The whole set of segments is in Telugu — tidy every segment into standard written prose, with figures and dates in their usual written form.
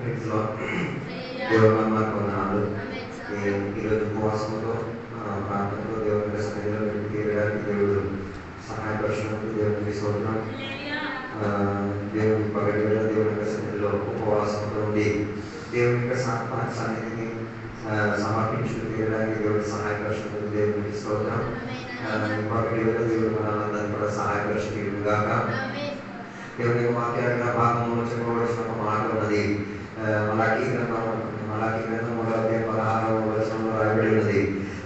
దేవుడు వందనాలు. ఈరోజు ఉపవాసంతో ప్రాంతంలో దేవుని సన్నిధిలో తీరడానికి దేవుడు సహాయపరిచినందుకు దేవునికి స్తోత్రం. దేవుని పగటి వేళ దేవుని సన్నిధిలో ఉపవాసంతో ఉండి దేవుని యొక్క సన్నిధిని సమర్పించుకు తీరడానికి దేవుడు సహాయపరిచినందుకు దేవునికి స్తోత్రం. పగటి వేళ దేవుడు మనందరినీ కూడా సహాయపరిచిగాక. దేవుని యొక్క వాక్యాల భాగంలో చెప్పవలసిన ఒక మాట ఉన్నది. మలాకీ గ్రంథం 3:16 వచనంలో రాయబడి ఉన్నది.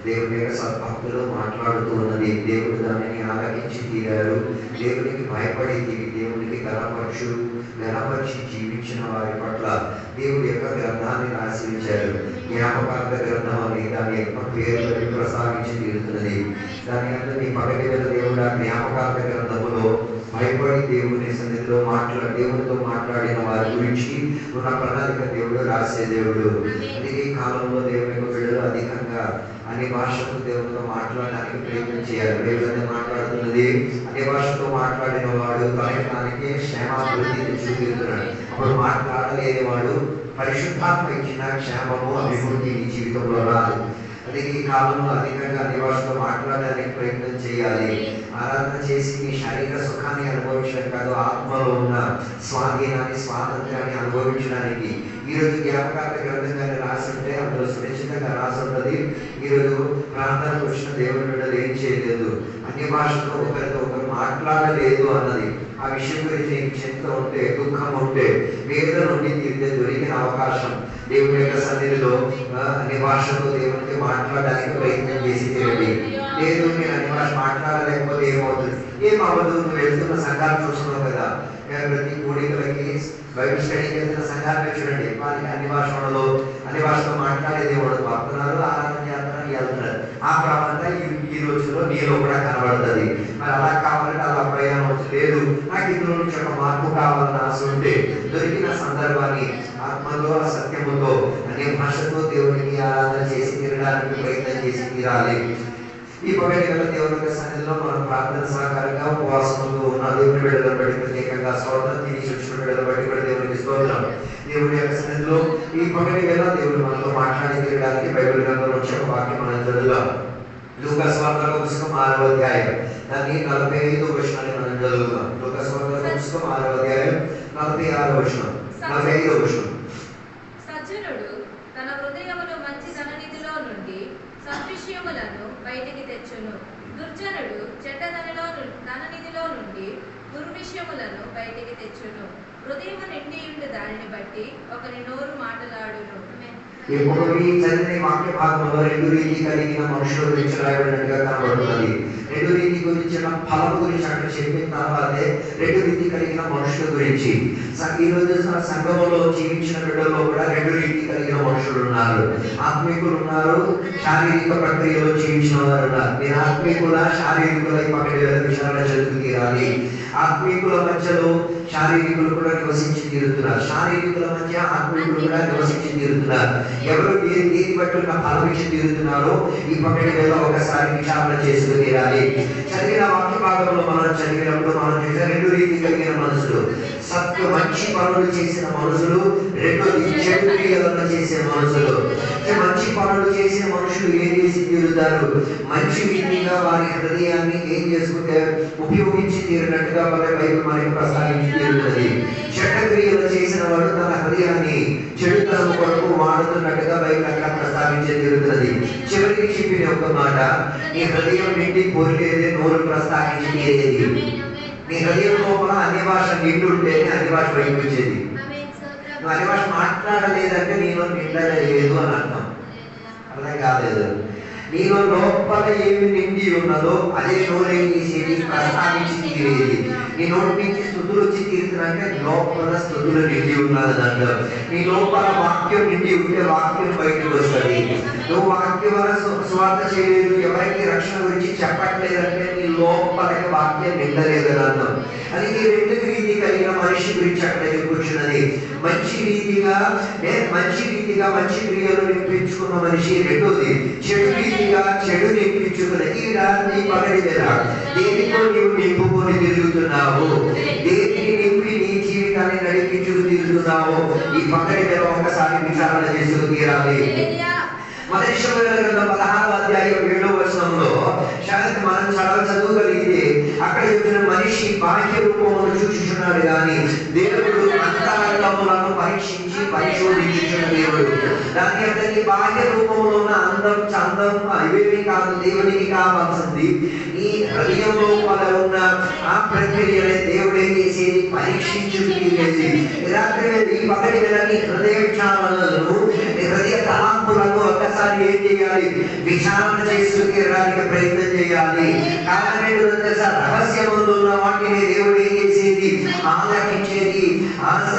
దేవుని యొక్క సద్భక్తులు మాట్లాడుతూ ఉన్నది. దేవుడు దానిని ఆలకించి తీరారు. దేవునికి భయపడి దేవునికి గణపరిచి జీవించిన వారి పట్ల దేవుడి యొక్క గ్రంథాన్ని రాసించారు. జ్ఞాపకార్థ గ్రంథం అని దాని యొక్క పేరు ప్రస్తావించి తీరుతున్నది. దాని అందరి పగటి వేళ దేవుడు ఆ జ్ఞాపకార్థ గ్రంథములో భయపడి దేవుని సన్నిధిలో దేవునితో మాట్లాడిన వారి గురించి ఉన్న ప్రణాళిక దేవుడు రాసే దేవుడు. అందుకే ఈ కాలంలో దేవుని యొక్క బిడ్డలు అధికంగా అన్ని భాషలతో దేవునితో మాట్లాడడానికి ప్రయత్నం చేయాలి. దేవుడు మాట్లాడుతున్నది అన్ని భాషతో మాట్లాడిన వాడు తనకి క్షేమాభివృద్ధి తెచ్చుకుంటున్నాడు. అప్పుడు మాట్లాడలేని వాడు పరిశుద్ధాత్మ ఇచ్చిన క్షేమము అభివృద్ధి ఈ జీవితంలో రాదు. అది ఈ కాలంలో అధికంగా అన్ని భాషతో మాట్లాడడానికి ప్రయత్నం చేయాలి. ఆరాధన చేసి మీ శారీరక సుఖాన్ని అనుభవించడం కాదు, ఆత్మలో ఉన్న స్వాతంత్రాన్ని అనుభవించడానికి ఈరోజు జ్ఞాపకార్థ గ్రంథంగానే రాసి ఉంటే అందులో సురక్షితంగా రాసి ఉంటుంది. ఈరోజు ప్రాంతానికి వచ్చిన దేవుని బిడ్డలు ఏం చేయలేదు, అన్ని భాషతో ఒకరితో ఒకరు మాట్లాడలేదు అన్నది. ఆ విషయం గురించి నీకు చింత ఉంటే, దుఃఖం ఉంటే, వేదన నుండి తీరితే దొరికిన అవకాశం దేవుని యొక్క సన్నిధిలో అన్ని భాషతో దేవునితో మాట్లాడడానికి ప్రయత్నం చేసి తీరండి. లేదు నేను అన్ని భాష మాట్లాడలేకపోతే ఏమవుతుంది? ఏమవ్వదు. నువ్వు వెళ్తున్న సంఘాలు చూస్తున్నావు కదా, ప్రతి కూడికలకి బైబిల్ స్టడీకి వెళ్తున్న సంఘాన్ని చూడండి. వాళ్ళకి అన్ని భాషతో మాట్లాడేది ఉండదు. వస్తున్నారు, ఆరాధన చేస్తున్నారు, వెళ్తున్నారు. ఆ ప్రవర్తన ఈ రోజుల్లో నీలో కూడా కనబడుతుంది. మరి అలా కావాలంటే అలా ప్రయాణం లేదు. నాకు ఇందులో నుంచి ఒక మార్పు కావాలని ఆశ ఉంటే దొరికిన సందర్భాన్ని ఆత్మలో సత్యముతో అనే భాషతో దేవునికి ఆరాధన చేసి తీరడానికి ప్రయత్నం చేసి తీరాలి. ఈ పగటి వేళ దేవుని యొక్క సన్నిధిలో మనం ప్రార్థన సహకారంగా ఉపవాసంతో ఉన్న దేవుని బిడ్డలను బట్టి ప్రత్యేకంగా స్తోత్రం. తిరిగి వచ్చిన బిడ్డలను బట్టి కూడా దేవునికి స్తోత్రం. దేవుని యొక్క సన్నిధిలో ఈ పగటి వేళ దేవుడు మనతో మాట్లాడి తీరడానికి బైబిల్ గ్రంథంలో నుంచి ఒక వాక్యం మనం చదువుదాం. లూకా సువార్త పుస్తకం 6వ అధ్యాయం దాన్ని 45వ వచనాన్ని మనం చదువుదాం. లూకా సువార్త పుస్తకం 6వ అధ్యాయం 46వ వచనం 45వ వచనం. సజ్జనుడు తన హృదయములో మంచి ధననిధిలో నుండి సద్విషయములను బయటికి తెచ్చును. దుర్జనుడు చెడ్డ ధననిధిలో నుండి దుర్విషయములను బయటికి తెచ్చును. హృదయము నిండి ఉండి దానిని బట్టి ఒకరి నోరు మాట్లాడును. ఈ చదివిన వాక్య భాగంలో రెండు రీతి కలిగిన మనుషుల గురించి రాయబడినట్టుగా కనబడుతున్నది. రెండు రీతి గురించిన ఫలం గురించి అక్కడ చెప్పిన తర్వాతే రెండు రీతి కలిగిన మనుషుల గురించి ఈ రోజు సంఘంలో జీవించిన బిడ్డల్లో కూడా రెండు రీతి కలిగిన మనుషులు ఉన్నారు. ఆత్మీకులు ఉన్నారు, శారీరక ప్రక్రియలో జీవించిన వారు ఉన్నారు. నేను ఆత్మీకుల శారీరకుల పక్కన విషయాలను చదువు తీరాలి. ఆత్మీకుల మధ్యలో శారీరకులు కూడా నివసించి తీరుతున్నారు. శారీరకుల మధ్య ఆత్మీకులు కూడా నివసించి తీరుతున్నారు. ఎవరు దేని బట్టి ఉన్న ఫలం ఇచ్చి తీరుతున్నారో ఈ పక్కన వేళ ఒకసారి విచారణ చేసుకుని తీరాలి. చదివిన వాక్య భాగంలో మనం చదివినప్పుడు మనం చూసే రెండు రీతి కలిగిన మనుషులు. మంచి పనులు చేసిన మనుషులు, రెండోది చెడు క్రియలను చేసే మనుషులు. మంచి పనులు చేసిన మనుషులు ఏం చేసి తీరుతారు? మంచి రీతిగా వారి హృదయాన్ని ఏం చేసుకుంటే ఉపయోగించి తీరినట్టుగా బైబిల్ మనకి ప్రస్తావించి తీరుతుంది. చెడ్డ క్రియలు చేసిన వాడు తన హృదయాన్ని చెడుతనం కొరకు వాడుతున్నట్టుగా బైబిల్ అక్కడ ప్రస్తావించి తీరుతుంది. చివరికి చెప్పిన ఒక మాట, నీ హృదయం నిండి కోరికేదే నోరు ప్రస్తావించి తీరేది. నీ హృదయం లోపల అన్ని భాష నిండి ఉంటేనే అన్ని భాష బయటకు వచ్చేది. నువ్వు అన్ని భాష మాట్లాడలేదంటే నీలో నిండలేదు అని అర్థం. అర్థం కాలేదు. నీలో లోపల ఏమి నిండి ఉన్నదో అదే నోరే తీసేది, ప్రస్తావించి తీరేది. నీ నోటి నుంచి స్తుతులు వచ్చి తీరుతుందంటే లోపల స్తుతులు నిండి ఉన్నది అంటారు. నీ లోపల వాక్యం నిండి ఉంటే వాక్యం బయటకు వస్తుంది. నువ్వు వాక్యం వల్ల స్వార్థ చేయలేదు, ఎవరికి రక్షణ గురించి చెప్పట్లేదంటే నీ లోపలకి వాక్యం నిండలేదు అని అర్థం. అది ఈ రెండు రీతి కలిగిన మనిషి గురించి అక్కడ కూర్చున్నది. మంచి రీతిగా మంచి క్రియలు నింపించుకున్న మనిషి. రెండోది చెడు రీతిగా చెడు నింపించుకున్న ఈ రాత్రి పగటి వేళ దేనితో నీవు నింపుకొని తిరుగుతున్నావు? దేనికి నింపి నీ జీవితాన్ని నడిపించుకు తిరుగుతున్నావు? ఉన్నావో ఈ పక్కడి మీద ఒక్కసారి విచారణ చేసుకు తీరాలి. మొదటి సమూయేలు గ్రంథం 16వ అధ్యాయం 7వ వచనంలో శాయద్ మనం చదవగలిగితే అక్కడ చెప్పిన మనిషి బాహ్య రూపమును చూచుచున్నాడు కానీ దేవుడు అంతరంగములను పరీక్షించి పరిశోధించుచున్న దేవుడు. దాని అతని బాహ్య రూపంలో ఉన్న అందం చందం ఇవేమి కాదు, దేవునికి కావాల్సింది ఈ హృదయంలో ఉన్న ఆ ప్రక్రియనే దేవుడే చేసేది, పరీక్షించుకునేది. రాత్రి ఈ పగటి వేళని హృదయ విచారణలను హృదయ తలాంపులను ఒక్కసారి ఏం చేయాలి, విచారణ చేసుకునేడానికి ప్రయత్నం చేయాలి. కారణం ఏంటంటే రహస్యములో ఉన్న వాటిని దేవుడు ఏం చేసేది, ఆలకించేది,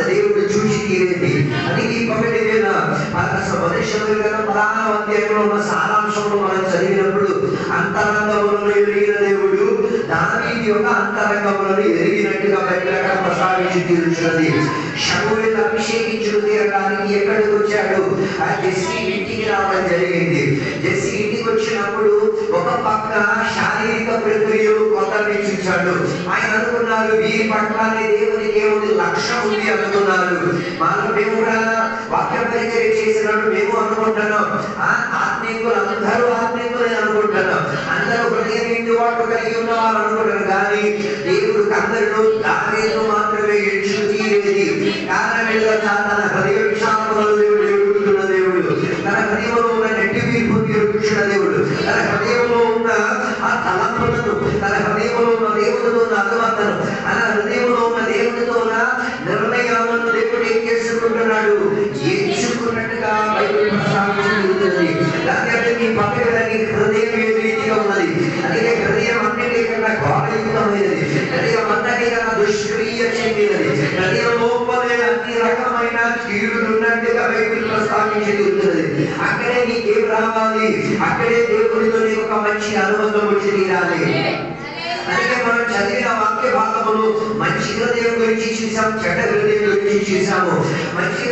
దేవుడు చూసి తీరేది. అది ఈ పగటి వేళ మనుషులు కదా 16వ అధ్యాయంలో ఉన్న సారాంశంలో మనం చదివినప్పుడు అంతరంగములను ఎరిగిన దేవుడు దావీదు యొక్క అంతరంగములను ఎరిగినట్టుగా బైబిల్ ప్రస్తావించి తీరుచున్నది. సమూయేలు అభిషేకించుకు తీరడానికి ఎక్కడికి వచ్చాడు, ఆ జెస్సీ ఇంటికి రావడం జరిగింది. జెస్సీ ఇంటికి వచ్చినప్పుడు ఒక పక్క శారీరక ప్రక్రియలు కొందరిని చూశాడు. ఆయన అనుకున్నారు వీరి పట్లనే దేవునికి ఏముంది, లక్ష్యం ఉంది అనుకున్నారు. మేము కూడా వాక్య పరిచర్య చేసినప్పుడు మేము అనుకుంటున్నాం ఆత్మీయులు అందరూ ఆత్మీయులే అనుకుంటున్నాం, అందరూ హృదయం ఇంటివాటు కలిగి ఉన్నవారు అనుకుంటారు. కానీ దేవుడు అందరిలో దావీదును మాత్రమే ఎంచుకు తీరేది. కారణం తన హృదయ విషాలను దేవుడు ఎరుగుతున్న దేవుడు, తన హృదయంలో ఉన్న నెట్టి వీర్పుని ఎరుగుతున్న దేవుడు, తన హృదయంలో ఉన్న ఆ తలంపులను, తన హృదయంలో ఉన్న దేవుడితో ఉన్న అనుబంధను, తన హృదయంలో ఉన్న దేవుడితో ఉన్న నిర్ణయాలను దేవుడు ఏం చేసుకుంటున్నాడు, ఎంచుకున్నట్టుగా బైబిల్ ప్రస్తావించబడుతుంది. దాని మీ పక్కన హృదయం ఏ రీతిగా ఉన్నది, అందుకే హృదయం అన్నిటికన్నా ఘోరయుక్తమైనది, హృదయం అన్నిటికన్నా దుష్క్రియ చెందినది, హృదయం లోపలే అన్ని రకమైన కీడులు ఉన్నట్టుగా బైబిల్ ప్రస్తావించబడుతుంది. అక్కడే నీకేం రావాలి, అక్కడే దేవుడితో నీకు ఒక మంచి అనుబంధం వచ్చి తీరాలి. అందుకే మనం చదివిన వాక్య భాగములు మంచి హృదయం గురించి చూసాము, చెడ్డ హృదయం గురించి చూసాము. మంచి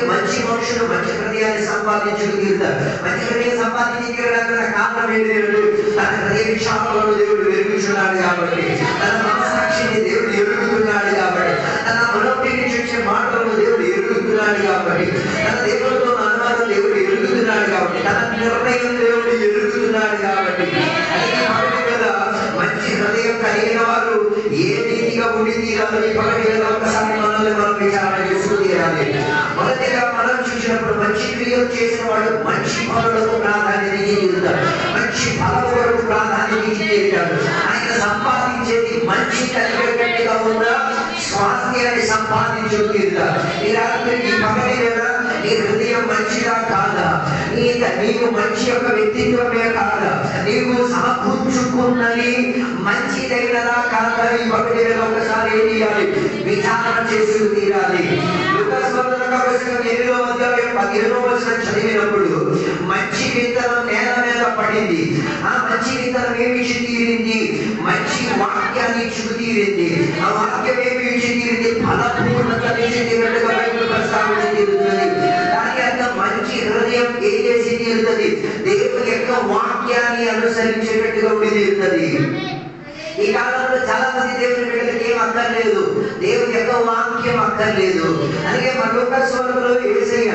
మనుషులు మంచి హృదయాన్ని సంపాదించుకు తీరుతారు. మంచి హృదయం సంపాదించి తీరడానికి కారణం ఏంటంటే తన హృదయ విషయాలను దేవుడు వెలుగుతున్నాడు కాబట్టి, తన మనసాక్షిని దేవుడు ఎరుగుతున్నాడు కాబట్టి, తన మనోటి నుంచి వచ్చే మాటలను దేవుడు ఎరుగుతున్నాడు కాబట్టి, తన దేవుడితో అనుమానం దేవుడు ఎరుగుతున్నాడు కాబట్టి, తన నిర్ణయం దేవుడు ఎరుగుతున్నాడు కాబట్టి, మంచి హృదయం కలిగిన వారు ఏ రీతిగా ఉండి తీరాలి పగటి ఒకసారి మనల్ని మనం విచారణ చేసుకు తీరాలి. మొదటిగా మనం చూసినప్పుడు మంచి క్రియలు చేసిన వాడు మంచి పనులకు ప్రాధాన్యత ఇస్తారు, మంచి ఫలం వరకు ప్రాధాన్యత ఇచ్చేటాడు. ఆయన సంపాదించేది మంచి కలిగేటట్టుగా ఉన్న స్వాస్థ్యాన్ని సంపాదించుకు తీరుతారు. ఈ రాత్రి ఈ పగటి వేళ నీ హృదయం మంచిగా కాదా, నీవు మంచి యొక్క వ్యక్తిత్వమే కాదా, నీవు సమకూర్చుకున్నది మంచిదైనదా కాదా, ఈ పగటి వేళ ఒకసారి ఏం చేయాలి, విచారణ చేసుకు తీరాలి. చదివినప్పుడు మంచి విత్తనం నేల మీద పడింది, ఆ మంచి విత్తనం ఏమి ఇచ్చి తీరింది, మంచి వాక్యాన్ని ఇచ్చుకు తీరింది. ఆ వాక్యం ఏమి ఇచ్చి తీరింది, ఫలపూర్ణత తీరినట్టుగా ప్రస్తావించి తీరుతుంది. దాని యొక్క మంచి హృదయం ఏం చేసి తీరుతుంది, దేవుని యొక్క వాక్యాన్ని అనుసరించేటట్టుగా ఉండి తీరుతుంది. ఈ కాలంలో చాలా మంది దేవుని బిడ్డలకి ఏం అక్కర్లేదు, దేవుని యొక్క వాక్యం అక్కర్లేదు. అందుకే మరొకలో యేసయ్య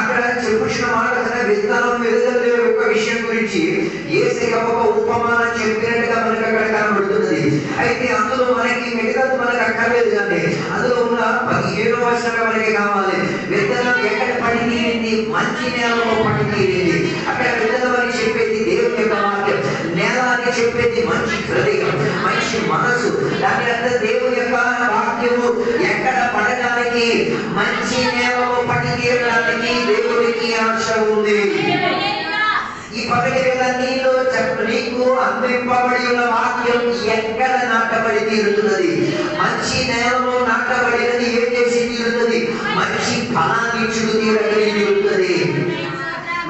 అక్కడ చెప్పుచిన మాట విత్తనం వెలుగలే యొక్క విషయం గురించి యేసయ్య ఒక ఉపమానం చెప్పినట్టుగా మనకు అక్కడ కనబడుతున్నది. అయితే అందులో మనకి మిగతాది మనకు అక్కర్లేదు, కానీ అందులో ఉన్న 17వ వచనం మనకి కావాలి. విత్తనం ఎక్కడ పడి తీరింది, మంచి నేలలో పడి తీరింది. అక్కడ విత్తనం అని చెప్పేది దేవుని యొక్క వాక్యం, నేల అని చెప్పేది మంచి హృదయం, మంచి మనసు. దాని అర్థం దేవుని యొక్క వాక్యము ఎక్కడ పడడానికి, మంచి నేలలో పడి తీరడానికి దేవునికి ఆశ ఉంది. ఈ పగటి వేళ నీకు అందింపబడి ఉన్న వాక్యం ఎక్కడ నాటబడి తీరుతున్నది, మంచి నేలలో నాటబడినది ఏం చేసి తీరుతుంది, మంచి ఫలాన్ని ఇచ్చుకు తీరుతుంది.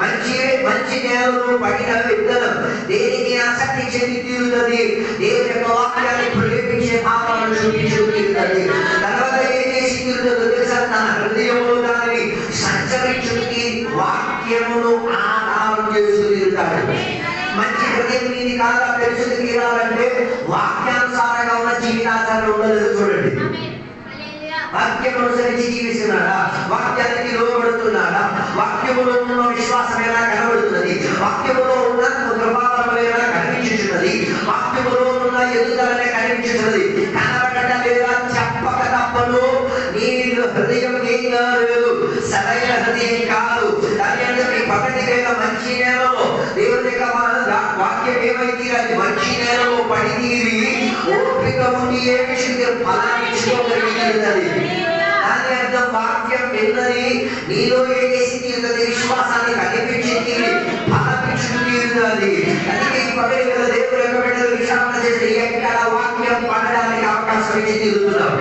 మంచి నేలలో పడిన విత్తనం దేనికి ఆసక్తి చెంది తీరుతుంది, దేవుని యొక్క వాక్యాన్ని ప్రేమించే భావాలను చూపించుకు తీరుతుంది. తర్వాత ఏం చేసి తీరుతుందో తెలుసా, తన హృదయంలో దానిని సంచరించుకి వాక్యమును ఆధారం చేసుకు తీరుతాడు. మంచి హృదయం నీది కాదా తెలుసుకు తీరాలంటే వాక్యానుసారంగా ఉన్న జీవితాచారం ఉండలేదు. చూడండి, వాక్యం అనుసరించి జీవిస్తున్నాడా? వాక్యానికి లోబడుతున్నాడా? వాక్యములో ఉన్న విశ్వాసం ఎలా కనబడుతున్నది? వాక్యములో ఉన్న ప్రభావం ఎలా కనిపించుతున్నది? వాక్యములో ఉన్న ఎదుగుదలనే కనిపించుతున్నది. కనబడటం లేదా? చెప్పక తప్పను. నీ హృదయం ఏం కాదు, సరైన హృదయం కాదు. దాని అంటే మీ పగటి వేళ మంచి నేలలో దేవుని యొక్క వాక్యం ఏమైతే అది మంచి నేలలో పడి తీరి ఓపిక ఉండి ఏ విషయం ఫలాన్నిచ్చుకోగలిగినది. దాని అర్థం వాక్యం విన్నది నీలో ఏం చేసి తీరుతుంది? విశ్వాసాన్ని కనిపించి ఫలమిచ్చు తీరుతుంది. అందుకే ఈ పగటి వేళ దేవుడు యొక్క బిడ్డలు విచారణ చేసి ఎక్కడ వాక్యం పడడానికి అవకాశం ఇచ్చి తీరుతున్నాం.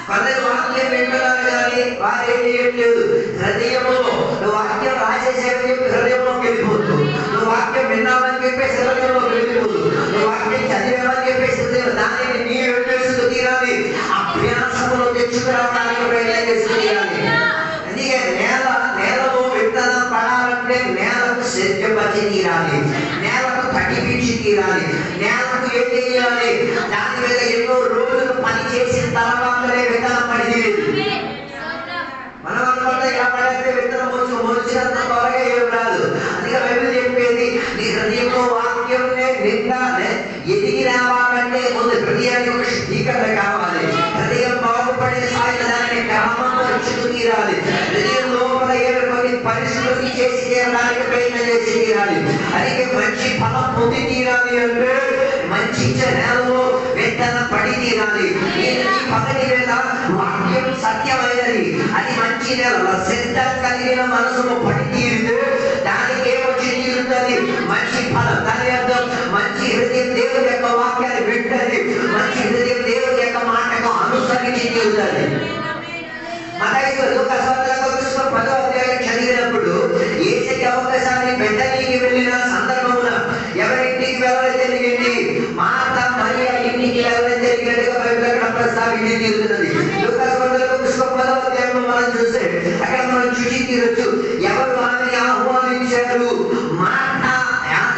కొందరు వాక్యం వింటున్నారు కానీ వారు ఏం చేయట్లేదు. హృదయంలో నువ్వు వాక్యం రాసేసేవని చెప్పి హృదయంలోకి వెళ్ళిపోతు. నువ్వు వాక్యం విన్నావని చెప్పేసి హృదయంలోకి వెళ్ళిపోతు. నువ్వు వాక్యం చదివావని చెప్పేసి దానిని నీ వెంటేసుకు తీరాలి. అభ్యాసంలో తెచ్చుకురావడానికి ప్రయత్నం చేస్తూ తీరాలి. అందుకే నేలలో విత్తనం పడాలంటే నేలకు సిద్ధపరిచి తీరాలి, నేలకు తడిపించి తీరాలి, నేలకు ఏం చేయాలి? దాని మీద ఎన్నో రోజులు పని చేసిన తర్వాతనే విత్తనం పడింది. మనం అనుకుంటే ఇలా పడితే విత్తనం మొలిచినంత త్వరగా ఏం రాదు. అందుకే బైబిల్ చెప్పేది నీ హృదయంలో వాక్యం నిండా ఎదిగి రావాలంటే ముందు హృదయానికి ఒక శుద్ధీకరణ కావాలి. హృదయం బాగుపడిన స్థాయిలో దాన్ని క్రమంగా రుచుకు తీరాలి. హృదయం లోపల కొన్ని పరిస్థితులు చేసి తీరడానికి ప్రయత్నం చేసి తీరాలి. అందుకే మంచి ఫలం పొంది తీరాలి అంటే మంచి నేలలో విత్తనం పడి తీరాలి. పగటి వేళ వాక్యం సత్యమైనది, అది మంచి నేల సిద్ధం కలిగిన మనసులో పడి తీరితే దానికి ఏమొచ్చి తీరుతుంది? మంచి ఫలం. దాని అర్థం మంచి హృదయం దేవుని యొక్క వాక్యాన్ని వింటది, మంచి హృదయం దేవుని యొక్క మాటకు అనుసరించి తీరుతుంది. చదివినప్పుడు యేసయ్య ఒకసారి బెతనీకి వెళ్ళిన సందర్భమున ఎవరింటికి వెళ్ళడం జరిగింది? మార్త మరియా ఇంటికి వెళ్ళడం జరిగినట్టుగా బైబిల్ అక్కడ ప్రస్తావించి తీరుతున్నది. మనం చూస్తే అక్కడ మనం చూసి తీరొచ్చు. ఎవరు ఆమెని ఆహ్వానించారు? మార్త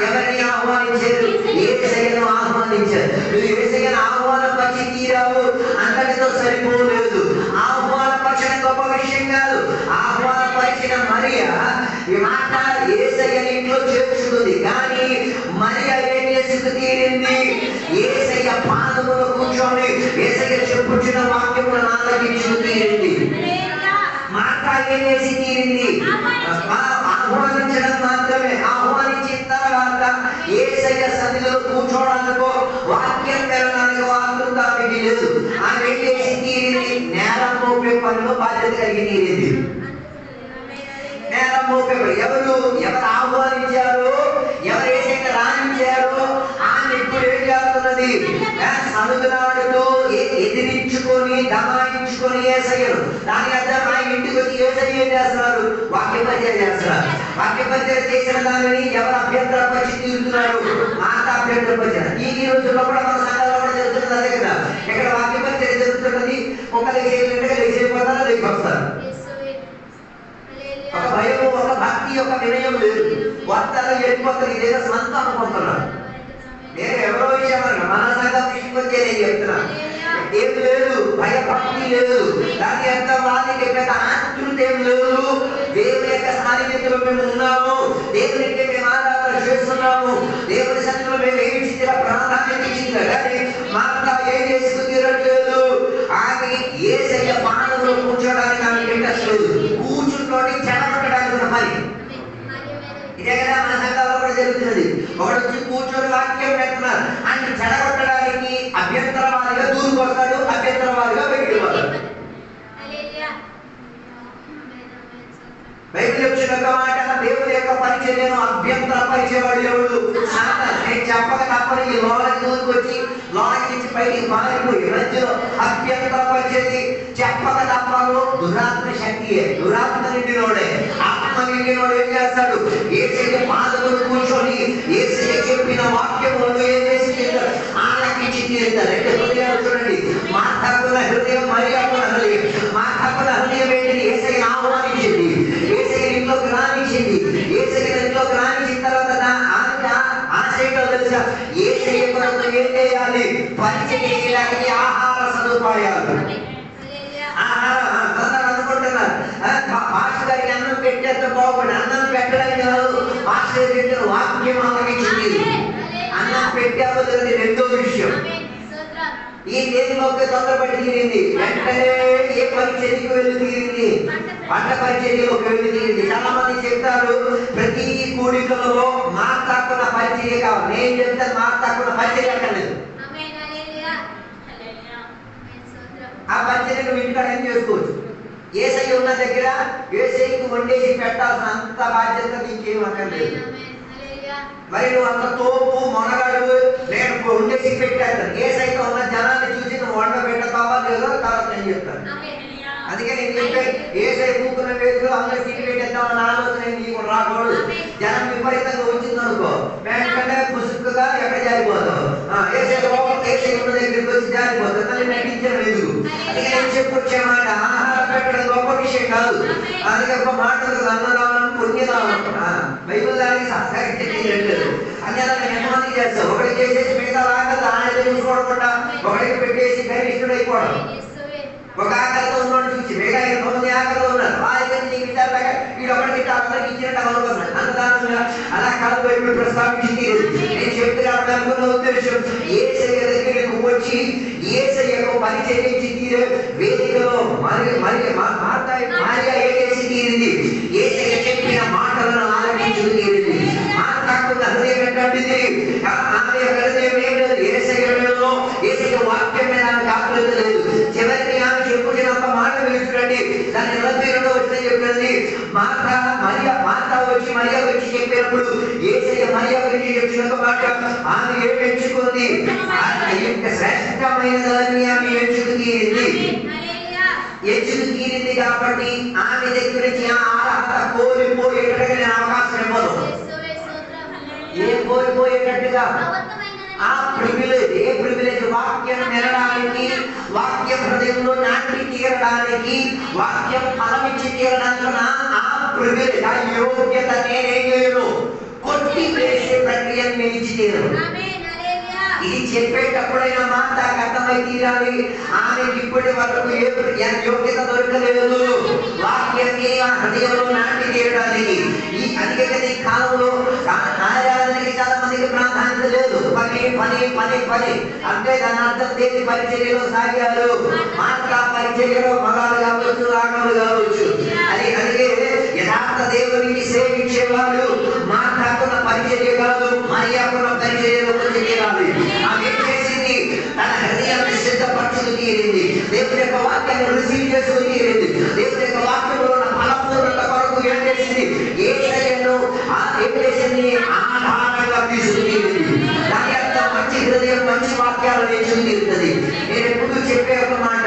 ఎవరిని ఆహ్వానించారు? యేసయ్యను ఆహ్వానించారు. నువ్వు యేసయ్యను ఆహ్వానపరిచి తీరావు అంతటితో సరిపోలేదు. ఆహ్వానపరచడం గొప్ప విషయం కాదు. ఆహ్వానపరిచిన మరియా ఈ మాట యేసయ్యని ఇంట్లో చేర్చుకుంది. కానీ మరియా ఏం చేసుకు తీరింది? యేసయ్య పాదములో కూర్చొని యేసయ్య చెప్పుచున్న వాక్యములను ఆలకించుకు తీరింది. మాట ఏం చేసి తీరింది? ఆహ్వానించడం మాత్రమే. ఆహ్వానించిన తర్వాత యేసయ్య సన్నిధిలో కూర్చోవడానికో వాక్యం వినడానికి ఆతృత ఆమెకి లేదు. ఆమె ఏం చేసి తీరింది? నేరం మోపే పనిలో బాధ్యత కలిగి తీరింది. నేరం మోపే ఎవరు ఆహ్వానించారు? ఎవరు యేసయ్య రాణించారు? ఆమె ఇప్పుడు ఏం చేస్తున్నది? సముద్రాడుతూ ఎదిరించుకొని దమాయించుకొని యేసయ్యను. దాని అర్థం ఆయన ఇంటికి వచ్చి యేసయ్య ఏం చేస్తున్నారు? వాక్య పరిచయం చేస్తున్నారు. వాక్య పరిచయం చేసిన దానిని ఎవరు అభ్యంతరపరిచి తీరుతున్నారు? మాట అభ్యంతరపరిచారు. ఈ రోజుల్లో కూడా మన సంఘాల్లో కూడా జరుగుతున్నది అదే కదా. ఇక్కడ వాక్య పరిచయం జరుగుతున్నది. ఒక లేచిపోతారా లేకొస్తారు. ఒక భయం, ఒక భక్తి, ఒక వినయం లేదు. వస్తారు వెళ్ళిపోతారు. ఇదేదో సంత అనుకుంటున్నారు. నేను ఎవరో విషయం మన సంఘం తీసుకొచ్చే నేను చెప్తున్నా. ఏం లేదు, భయభక్తి లేదు. దాని అంత వాళ్ళకి పెద్ద ఆతృత ఏం లేదు. దేవుని యొక్క సాన్నిధ్యంలో మేము ఉన్నాము, దేవునికి మేము ఆరాధన చేస్తున్నాము, దేవుని సన్నిధిలో మేము ఏమి ఇచ్చిన ప్రాధాన్యత ఇచ్చింది. కానీ మాట ఏం చేసుకు తీరట్లేదు. ఆమె యేసయ్య పాదములో కూర్చోడానికి ఆమె ఇంట్రెస్ట్ లేదు. కూర్చుంటోని చెడగొట్టడానికి ఉన్న పని. ఇదే కదా మన సంఘాల్లో కూడా జరుగుతున్నది. ఒకడు వచ్చి కూర్చొని వాక్యం పెడుతున్నారు. ఆయన చెడగొట్టడానికి అభ్యంతరవాదిగా దూరుకొస్తాడు, అభ్యంతరవాదిగా బయటికి పోతాడు. బైబిల్ వచ్చిన మాట దేవుని యొక్క పరిచర్యను అభ్యంతరపరిచేవాడు ఎవడు? నేను చెప్పక తప్పని ఈ లోనకి దూరుకొచ్చి లోనకి నుంచి బయటికి మారిపోయి మధ్యలో అభ్యంతరపరిచేది చెప్పక తప్పను దురాత్మ శక్తియే. దురాత్మ నిండినోడే, ఆత్మ నిండినోడు ఏం చేస్తాడు? యేసయ్య పాదములు కూర్చొని యేసయ్య చెప్పిన వాక్యములను ఏం చేసి తీరుతాడు? ఆలకించి తీరుతాడు. అంటే హృదయాలు చూడండి. మాట్లాడుకున్న హృదయం, మరియాకున్న హృదయం. మాట్లాడుకున్న హృదయం ఏంటి? యేసయ్యను ఆహ్వానించింది, యేసయ్య ఇంట్లోకి రానిచ్చింది. యేసయ్య ఇంట్లోకి రానిచ్చిన తర్వాత ఆశయంలో తెలుసా? యేసయ్య కొరకు ఏం చేయాలి? పరిచయం చేయడానికి ఆహార సదుపాయాలు. ఈ దేనిలోకి తొందరపడి తీరింది. వెంటనే ఏ పరిచర్యకు వెళ్ళి తీరింది? పంట పరిచర్యలోకి వెళ్ళి తీరింది. చాలా మంది చెప్తారు ప్రతి కూడికలలో మార్తాకున్న పరిచర్య కావాలి. నేను చెప్తాను మార్తాకున్న పరిచర్య అక్కర్లేదు. ఆ పరిచర్య నువ్వు ఇంటికాడ ఏం చేసుకోవచ్చు. యేసయ్య ఉన్న దగ్గర యేసయ్యకు వండేసి పెట్టాల్సిన అంత బాధ్యత నీకేం అక్కర్లేదు. మరి నువ్వు అంత తోపు మొనగాడు నేను వండేసి పెట్టాను. యేసయ్యతో ఉన్న జనాన్ని చూసి నువ్వు వండ పెట్టతావా లేదో తర్వాత నేను చెప్తాను. అందుకే నేను చెప్పాను యేసయ్య కూకున్న వేదికలో అందరూ సీటు పెట్టేద్దామన్న ఆలోచన నీకు రాకూడదు. జనం విపరీతంగా వచ్చిందనుకో వెంటనే పుసుకుగా ఎక్కడ జారిపోతావు. యేసయ్య ఉన్న దగ్గరికి వచ్చి జారిపోతావు. మళ్ళీ నటించడం ఎందుకు? అందుకే నేను చెప్పొచ్చే మాట ఆహారం పెట్టడం గొప్ప విషయం కాదు. అందుకే ఒక మాటలు అన్నదానం పుణ్యదానం బైబిల్ దానికి సహకరించలేదు. అన్యదానం ఎంతమందికి చేస్తావు? ఒకటి చేసేసి మిగతా లాగా ఆయన చూసుకోకుండా ఒకటికి పెట్టేసి గరిష్ఠుడైపోవడం. ఒక ఆకలితో ఉన్నాడు చూసి మిగతా 9 ఆకలితో ఉన్నారు. వాళ్ళకి నీకు ఇచ్చారు వీడు ఒకరికి అందరికి ఇచ్చినట్టు అనుకున్నాడు అన్నదానంగా. అలా కాదు బైబిల్ ప్రస్తావించింది. నేను చెప్తున్నాను అనుకున్న ఉద్దేశం యేసయ్య దగ్గరకు వచ్చి యేసయ్యకు పరిచయించి తీరే వేదికలో మరియా ఏం చేసి తీరింది? యేసయ్య చెప్పిన మాటలను ఆలకించి తీరింది. మార్తాకు హృదయం ఎట్లాంటిది? ఆమె హృదయం ఏం లేదు. యేసయ్య వాక్యం మీద ఆమెకు ఆకలిత లేదు. చివరికి ఆమె చెప్పుకున్న మాట విలుచుకోండి. దాని 42వ వచనం చెప్పింది మార్తా వచ్చి మరియా వచ్చి చెప్పినప్పుడు యేసయ్య మరియా గురించి చెప్పిన మాట ఆమె ఏం ఎంచుకుంది? శ్రేష్టమైన దాన్ని ఆమె ఎంచుకు తీరింది కాబట్టి ఆమె దగ్గర నుంచి ఆ అర్హత కోల్పోయేటట్టుగా అవకాశం ఇవ్వదు. ఏం కోల్పోయేటట్టుగా? ఆ ప్రివిలేజ్. A privilege? వాక్యం వినడానికి, వాక్యం హృదయంలో నాటి తీరడానికి, వాక్యం ఫలమిచ్చి తీరడానికి ఆ ప్రివిలేజ్, ఆ యోగ్యత నేనేం చేయను? కొట్టి వేసే ప్రక్రియను నిలిచి తీరను. ఇది చెప్పేటప్పుడైనా మాతాకు అర్థమై తీరాలి. ఆమెకి ఇప్పటి వరకు ఏ యోగ్యత దొరకలేదు వాక్యాన్ని ఆ హృదయంలో నాటి తీయడానికి. అందుకే కదా ఈ కాలంలో ఆరాధనకి చాలా మందికి ప్రాధాన్యత లేదు. పని పని పని పని అంటే దాని అర్థం దేని పరిచర్యలో సాగారు. మాత్రా పరిచర్యలో మగాలు కావచ్చు, ఆడవాళ్ళు కావచ్చు. అందుకే యథార్థ దేవునికి సేవించేవాళ్ళు మాట్లాడుతున్న పరిచర్య కాదు, మరియాకున్న పరిచర్యలో తీరాలి. ఆమె ఏం చేసింది? తన హృదయాన్ని సిద్ధపరచుకు తీరింది. దేవుని యొక్క వాక్యాన్ని రిసీవ్ చేసుకు తీరింది. దేవుని యొక్క వాక్యంలో ఉన్న ఫలపూర్ణత కొరకు ఏం చేసింది? యేసయ్యను ఏం చేసింది? ఆధారంగా తీసుకు తీరింది. దాని అర్థం మంచి హృదయం మంచి వాక్యాలు నేర్చుకు తీరుతుంది. నేను ఎప్పుడు చెప్పే ఒక మాట,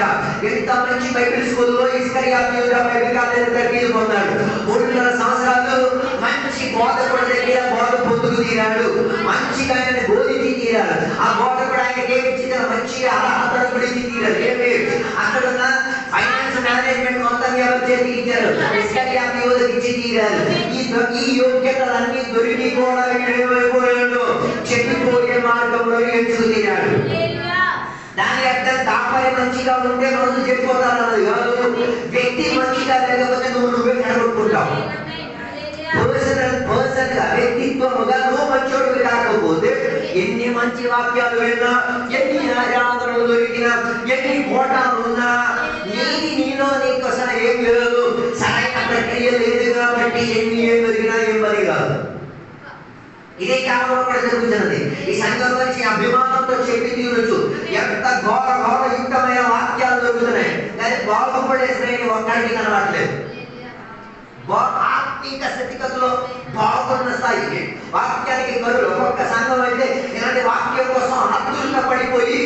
ఎంత మంచి బైబిల్ స్కూల్లో ఇస్కరియోతు యూదా బైబిల్ కాలేజీ దగ్గర పొందాడు. 3.5 సంవత్సరాలు మంచి బోధకుడి దగ్గర బోధ పొందుకు తీరాడు. మంచిగా ఆయన బోధించి తీరాడు. ఆ బోధకుడు ఆయనకి ఏమిచ్చి మంచిగా అర్హతను గురించి తీరాడు. ఏమి అక్కడున్న ఫైనాన్స్ మేనేజ్మెంట్ మొత్తం ఎవరు చేతికి ఇచ్చారు? ఇస్కరియోతు యూదాకి ఇచ్చి తీరారు. ఈ యోగ్యతలన్నీ దొరికి కూడా ఏమైపోయాడు? చెప్పిపోయే మార్గంలో ఎంచుకు తీరాడు. దాని అర్థం దాపరి మంచిగా ఉంటే మనసు చెప్పిపోతారు అన్నది కాదు. వ్యక్తి మంచిగా లేకపోతే నువ్వే చెడగొట్టుకుంటావు. పర్సన్ గా వ్యక్తిత్వముగా నువ్వు మంచోడు కాకపోతే ఎన్ని మంచి వాక్యాలు విన్నా, ఎన్ని ఆరాధనలు దొరికినా, ఎన్ని కోటాలు ఉన్నా నీలో నీకు అసలు ఏం లేదు. సరైన ప్రక్రియ లేదు కాబట్టి ఎన్ని ఏం దొరికినా ఏం పని కాదు. ఇదే కాలంలో కూడా జరుగుతున్నది. ఈ సంఘం నుంచి అభిమానంతో చెప్పి తీరొచ్చు. ఎంత ఘోర యుక్తమైన వాక్యాలు దొరుకుతున్నాయి కానీ బాగుపడే శ్రేణి ఒక్కడికి కనబడలేదు. ఆత్మీక స్థితిగతులో బాగున్న స్థాయి వాక్యానికి కరుడు. ఒక్కొక్క సంఘం అయితే ఇలాంటి వాక్యం కోసం అద్భుతంగా పడిపోయి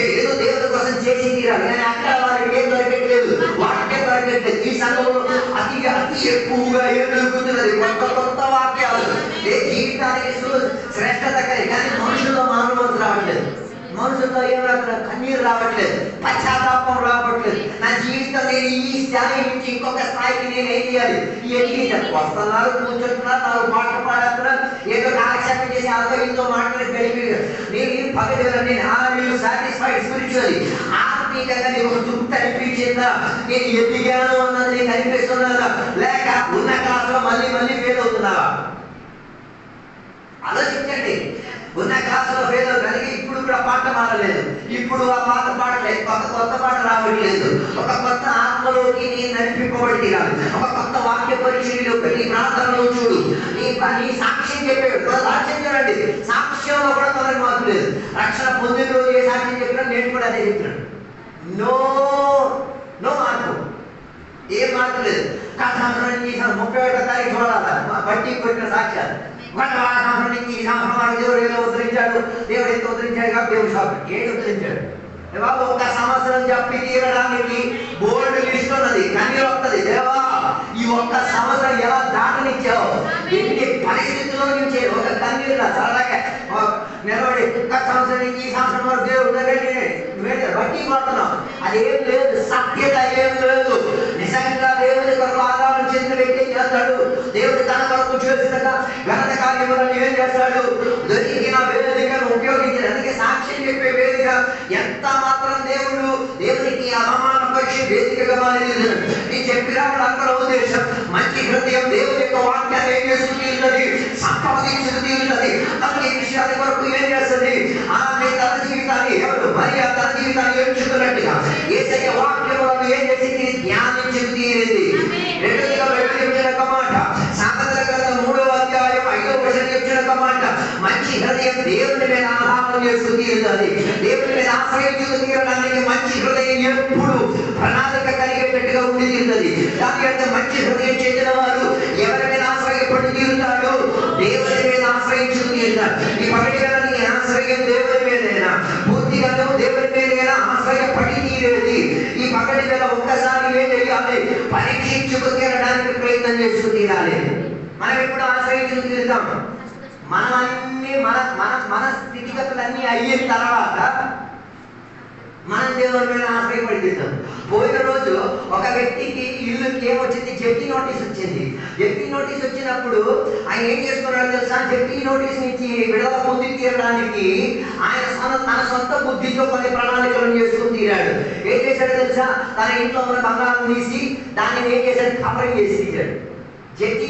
ఏదో దేవుడి కోసం చేసి తీరాలి కానీ అక్కడ వారికి ఏం దొరకట్లేదు, వాక్యం దొరకట్లేదు. ఈ సంఘంలో అతి ఎక్కువగా ఏం దొరుకుతున్నది? కొత్త వాక్యాలు. ఏ జీవితానికి శ్రేష్టత కానీ మనుషుల్లో మానవత రావట్లేదు. మనుషుల్లో ఏం రావట్లేదు? కన్నీరు రావట్లేదు, పశ్చాత్తాపం రావట్లేదు. నా జీవితం నేను ఈ స్థాయి నుంచి ఇంకొక స్థాయికి నేను ఏం చేయాలి? ఇవన్నీ వస్తున్నారు, కూర్చుంటున్నారు, నాకు పాట పాడుతున్నారు, ఏదో కాలక్షేపం చేసి ఆరోగ్యంతో మాట్లాడి గడిపి నేను పగలు నేను సాటిస్ఫైడ్ స్పిరిచువల్లీ ఆత్మీయంగా నీకు ఒక తృప్తి అనిపించిందా? నేను ఎదిగాను అన్నది నీకు అనిపిస్తున్నదా? లేక ఉన్న క్లాసులో మళ్ళీ ఫెయిల్ అవుతున్నావా? ఆలోచించండి. ఉన్న క్లాసులో ఫెయిల్ కలిగి ఇప్పుడు ఇప్పుడు ఆ పాట మారలేదు, ఇప్పుడు ఆ పాత పాట లేదు, కొత్త పాట రావట్లేదు. ఒక కొత్త ఆత్మలోకి నీ నడిపింపబడి తీరాలి. ఒక కొత్త వాక్య పరిచర్యలోకి నీ ప్రార్థనలో చూడు, నీ సాక్ష్యం చెప్పాడు. సాక్ష్యం చూడండి, సాక్ష్యంలో కూడా తనకు మార్పు లేదు. రక్షణ పొందిన రోజు ఏ సాక్ష్యం చెప్పినా నేను కూడా అదే చెప్తున్నాను. నో నో మార్పు, ఏం మార్పు లేదు. సంవత్సరం నుంచి 31వ తారీఖు చూడాలి బట్టి కొట్టిన సాక్ష్యాలు. సంవత్సరం నుంచి ఈ సంవత్సరం వరకు దేవుడు ఏదో ఉద్ధరించాడు, దేవుడు ఎంత ఉద్ధరించాడు కాబట్టి దేవుడు షాప్ ఏది ఉద్ధరించాడు బాబు. ఒక సంవత్సరం చెప్పి తీరడానికి బోర్డు లిస్ట్ ఉన్నది, కన్నీరు వస్తుంది. దేవా ఈ ఒక్క సంవత్సరం ఎలా దాటనిచ్చావు, ఎన్ని పరిస్థితుల్లో నుంచి ఒక కన్నీరు సరదాగా నిలబడి ఒక సంవత్సరం నుంచి ఈ సంవత్సరం వరకు దేవుడు బట్టి కొడుతున్నావు. అదేం లేదు, సత్యత ఏం లేదు. నిజంగా దేవుడి కొరకు ఆధారం చెందిన వ్యక్తి చేస్తాడు. దేవుడు తన కొరకు చేసిన ఘనత కార్యములను ఏం చేస్తాడు, దొరికిన వేదికను ఉపయోగించిన. అందుకే సాక్ష్యం చెప్పే వేదిక ఎంత మాత్రం దేవునికి అవమానపరిచే వేదికగా మారింది. నేను చెప్పిన అక్కడ ఉద్దేశం మంచి హృదయం దేవుని యొక్క వాక్యాన్ని ఏం చేస్తుంది, సంపాదించుతుంది. తన ఈ విషయాన్ని కొరకు ఏం చేస్తుంది, ఆమె తన జీవితాన్ని ఎవరు మరి తన జీవితాన్ని ఎంచుకున్నట్టుగా యేసయ్య వాక్యములను ఏం చేసింది, ధ్యానించుకు తీరింది. రెండోదిగా చెప్పిన ఒక మాట, సామెతల గ్రంథం 3వ అధ్యాయం 5వ వచనం చెప్పిన ఒక మాట, మంచి హృదయం దేవుని మీద ఆధారం చేసుకు తీరుతుంది. దేవుని మీద ఆశ్రయించుకు తీరడానికి మంచి హృదయం ఎప్పుడు ప్రణాళిక కలిగేటట్టుగా ఉండి తీరుతుంది. దాని అంటే మంచి హృదయం చెందిన వారు ఎవరి మీద ఆశ్రయపడి తీరుతాడు, దేవుని మీద ఆశ్రయించుకు తీరుతాడు. ఈ పగటి వేళ నీ ఆశ్రయం దేవుని మీదైనా, పూర్తిగా దేవుని మీదైనా ఆశ్రయపడి తీరేది. ఈ పగటి వేళ ఒక్కసారి ఏం చేయాలి, పరీక్షించుకు తీరడానికి ప్రయత్నం చేసుకు తీరాలి. మనం ఎప్పుడు ఆశ్రయించుకు తీరుతాం, మనం అన్ని మన స్థితిగతులన్నీ అయిన తర్వాత మనం దేవుని మీద ఆశ్రయపడి తీరుతాం. పోయిన రోజు ఒక వ్యక్తికి ఇల్లుకి ఏమొచ్చింది, జప్తి నోటీస్ వచ్చింది. జప్తి నోటీస్ వచ్చినప్పుడు ఆయన ఏం చేసుకున్నాడు తెలుసా, జప్తి నోటీస్ నుంచి విడుదల పొంది తీరడానికి ఆయన తన సొంత బుద్ధితో కొన్ని ప్రణాళికలను చేసుకుని తీరాడు. ఏం చేశాడు తెలుసా, తన ఇంట్లో ఉన్న బంగారం తీసి దాన్ని ఏం చేశాడు, కవరింగ్ చేసి తీశాడు. జప్తి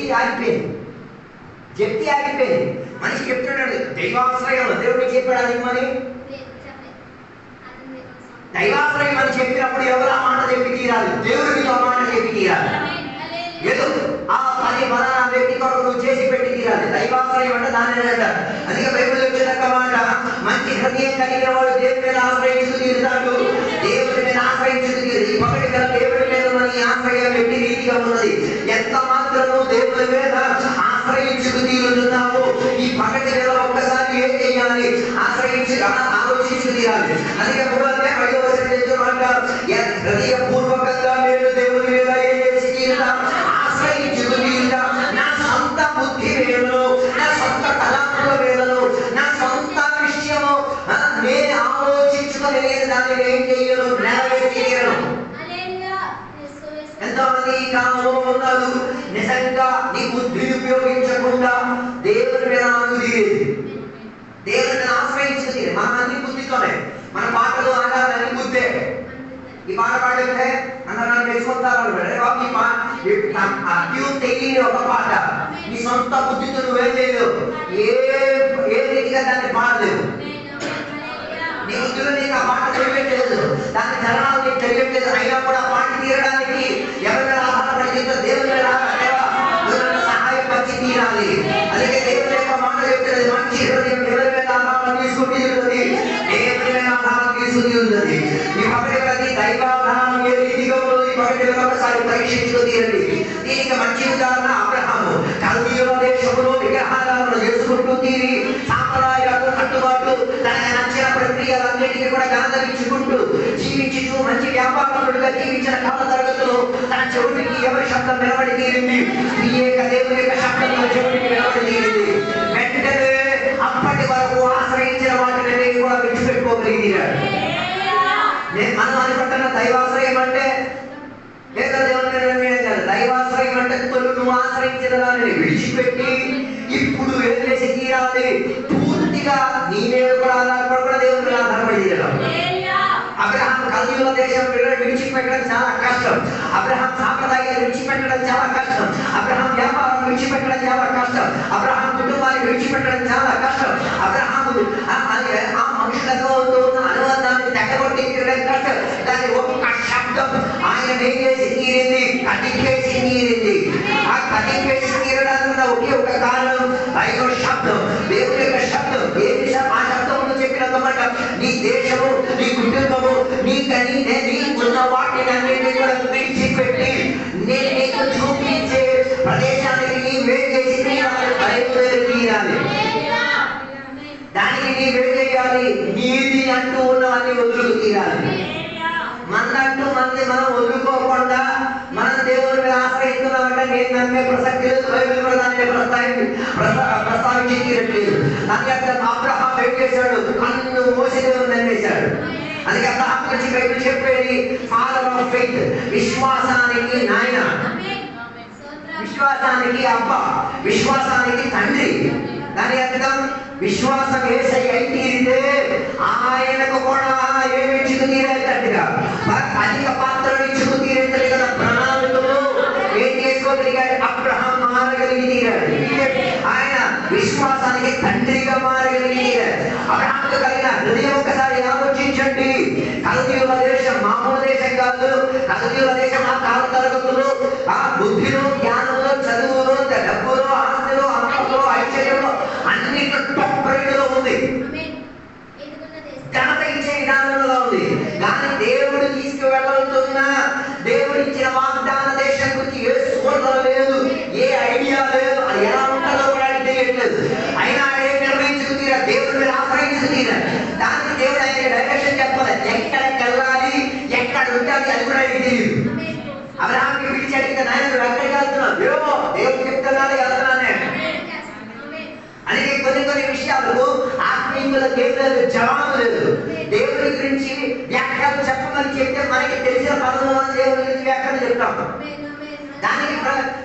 ఆగిపోయింది. మనిషి చెప్తున్నాడు దైవాశ్రయం, దేవుడికి చెప్పాడు అది మరి దైవాశ్రయం అని చెప్పినప్పుడు ఎవరు ఆ మాట చెప్పి తీరాలి, దేవుడికి ఆ మాట చెప్పి తీరాలి. ఏదో ఆ పని ఫలానా వ్యక్తి కొరకు నువ్వు చేసి పెట్టి తీరాలి. దైవాశ్రయం అంటే దాన్ని అంటారు. అందుకే బైబిల్ వచ్చిన మాట, మంచి హృదయం కలిగిన వాడు దేవుడి మీద ఆశ్రయించుకు తీరుతాడు, దేవుడి మీద ఆశ్రయించుకు తీరు. ఈ పగటి గల దేవుడి మీద మన ఆశ్రయం ఎట్టి రీతిగా ఉన్నది. ఎంత మాత్రము దేవుడి మీద ఆశ్రయించుకు తీరుతున్నావు. ఈ పగటి వేళ ఒక్కసారి ఏం చేయాలి, ఆలోచించుకు తీరాలి. అందుకే 3వ హృదయపూర్వకంగా నేను దేవుని మీద ఏం చేసి తీరుతా, ఆశ్రయించుకు తీరుతా. నా సొంత బుద్ధి వేదను, నా సొంత తలంపుల వేదను, నా సొంత విషయము నేను ఆలోచించుకొని నేను దాన్ని ఏం చేయను, నెరవేర్చి తీరను. ఎంతమంది ఈ కాలంలో ఉన్నారు నిజంగా నీ బుద్ధిని ఉపయోగించకుండా దేవుని మీద ఆనుదీరేది, దేవుని మీద ఆశ్రయించుకుని. మన అన్ని బుద్ధితోనే, మన పాటలు ఆడాలని బుద్ధే. ఈ పాట పాడితే అందరూ నన్ను మెచ్చుకుంటారు. తెలియని ఒక పాట నీ సొంత బుద్ధితో నువ్వేం చేయలేవు, ఏ రీతిగా దాన్ని పాడలేవు. నీ బుద్ధిలో నీకు ఆ పాట తెలియట్లేదు, దాని చరణాలు నీకు తెలియట్లేదు. అయినా కూడా పాట తీరడానికి ఎవరి మీద ఆధారపడితే దేవుని మీద సహాయపరిచి తీరాలి. అలాగే దేవుని యొక్క మాట చెప్తున్నది, మంచి హృదయం ఎవరి మీద ఆధారం తీసుకుని తీరుతుంది, దేవుని మీద ఆధారం తీసుకుని తీరుతుంది. ఈ పగటి దైవాధారం ఏ రీతిగా ఉన్నది, ఈ పగటి ఒకసారి పరీక్షించుకు తీరండి. దీనికి మంచి ఉదాహరణ అబ్రహాము. కల్దీయుల దేశంలో విగ్రహాలను చేసుకుంటూ తీరి సాంప్రదాయాలు, కట్టుబాట్లు, తనకు నచ్చిన ప్రక్రియలన్నిటికీ కూడా గణదరించుకుంటూ జీవించుతూ మంచి వ్యాపారస్తుడుగా జీవించిన కాల తరగతులు తన చెవుడికి ఎవరి శబ్దం నిలబడి తీరింది, ఈ ఏక దేవుని యొక్క శబ్దం తన చెవుడికి నిలబడి తీరింది. వెంటనే అప్పటి వరకు ఆశ్రయించిన వాటిని కూడా విడిచిపెట్టుకోగలిగినాడు. మనం అనుకుంటున్న దైవాశ్రయం అంటే ఏదో దేవుని దైవాశ్రయం అంటే నువ్వు ఆశ్రయించిన దానిని విడిచిపెట్టి ఇప్పుడు ఏం చేసి తీరాలి, పూర్తిగా నీ మీద కూడా ఆధారపడకుండా దేవుని మీద ఆధారపడి తీరడం. అబ్రహాం కల్దీయుల దేశం విడిచిపెట్టడం చాలా కష్టం. అబ్రహాం సాంప్రదాయాలు విడిచిపెట్టడం చాలా కష్టం. అబ్రహాం వ్యాపారం విడిచిపెట్టడం చాలా కష్టం. అబ్రహాం కుటుంబాన్ని విడిచిపెట్టడం చాలా కష్టం. అబ్రహాం ఆ మనుషులతో బట్ దాని ఒక్క శబ్దం ఆయన ఏం చేసి తీరింది, కదిపేసి తీరింది. ఆ కదిపేసి తీరడానికి ఒకే ఒక కారణం ఐదో శబ్దం, దేవుని యొక్క శబ్దం. ఏమి ఆ శబ్దంలో చెప్పినంత మాట, నీ దేశము, నీ కుటుంబము, నీకని నీకున్న వాటిని అన్నింటినీ కూడా విడిచిపెట్టి నేను నీకు చూపించే ప్రదేశానికి నీవేం చేసి బయలుదేరి తీరాలి. దానికి నీవేం చేయాలి, నీది అంటూ ఉన్నవన్నీ వదులుకు తీరాలి. మనంటూ మంది మనం వదులుకోకుండా మనం దేవుని మీద ఆశ్రయిస్తున్నామంటే నేను నమ్మే ప్రసక్తి లేదు. బైబిల్ కూడా దాన్ని ప్రస్తావించి తీరట్లేదు. దాని అర్థం అబ్రహాం ఏం చేశాడు, కన్ను మోసి దేవుని నమ్మేశాడు. అందుకే అబ్రహాం గురించి బైబిల్ చెప్పేది ఫాదర్ ఆఫ్ ఫెయిత్, విశ్వాసానికి నాయన, విశ్వాసానికి అబ్బ, విశ్వాసానికి తండ్రి. దాని అర్థం విశ్వాసం యేసయ్య తీరితే ఆయనకు కూడా ఏమి ఇచ్చుకు తీరేటట్టుగా అధిక పాత్రలు ఇచ్చుకు తీరేటట్టు కదా ప్రణాళికలు ఏం చేసుకోగలిగాడు, అబ్రహాం మారగలిగి తీరాడు. ఆయన విశ్వాసానికి తండ్రిగా మారగలిగి తీరాడు. అబ్రహాంకు కలిగిన హృదయం ఒకసారి ఆలోచించండి. కల్దీయుల దేశం మామూలు దేశం కాదు. కల్దీయుల దేశం ఆ కాల తరగతులు, ఆ బుద్ధిలో, జ్ఞానంలో, చదువులో, డబ్బులో, ఆస్తిలో, అంతంలో, ఐశ్వర్యంలో అన్నింటిలో టాప్ ఉంది. ఘనత ఇచ్చే విధానంలో ఉంది. కానీ దేవుడు తీసుకువెళ్ళవుతున్న దేవుడు ఇచ్చిన వాగ్దాన దేశం గురించి ఏ స్ఫూర్త లేదు, ఏ ఐడియా లేదు. అది ఎలా ఉంటుందో కూడా ఆయన తెలియట్లేదు. అయినా ఆయన నిర్ణయించుకు తీరా, దేవుడి మీద ఆశ్రయించుకు తీరా. దానికి దేవుడు ఆయన డైరెక్షన్ చెప్పాలి. ఎక్కడికి వెళ్ళాలి, ఎక్కడ ఉండాలి అది కూడా ఆయనకి తెలియదు. అబ్రహాంకి పిలిచి అడిగితే నాయన నువ్వు ఎక్కడికి వెళ్తున్నావు, ఏమో దేవుడు చెప్తున్నాడు వెళ్తున్నానే. అందుకే కొన్ని విషయాలు ఆత్మీయుల దేవుడు జవాబు లేదు. దేవుడి గురించి వ్యాఖ్యలు చెప్పమని చెప్తే మనకి తెలిసిన పదము మన దేవుడి గురించి వ్యాఖ్యలు చెప్తాం. దానికి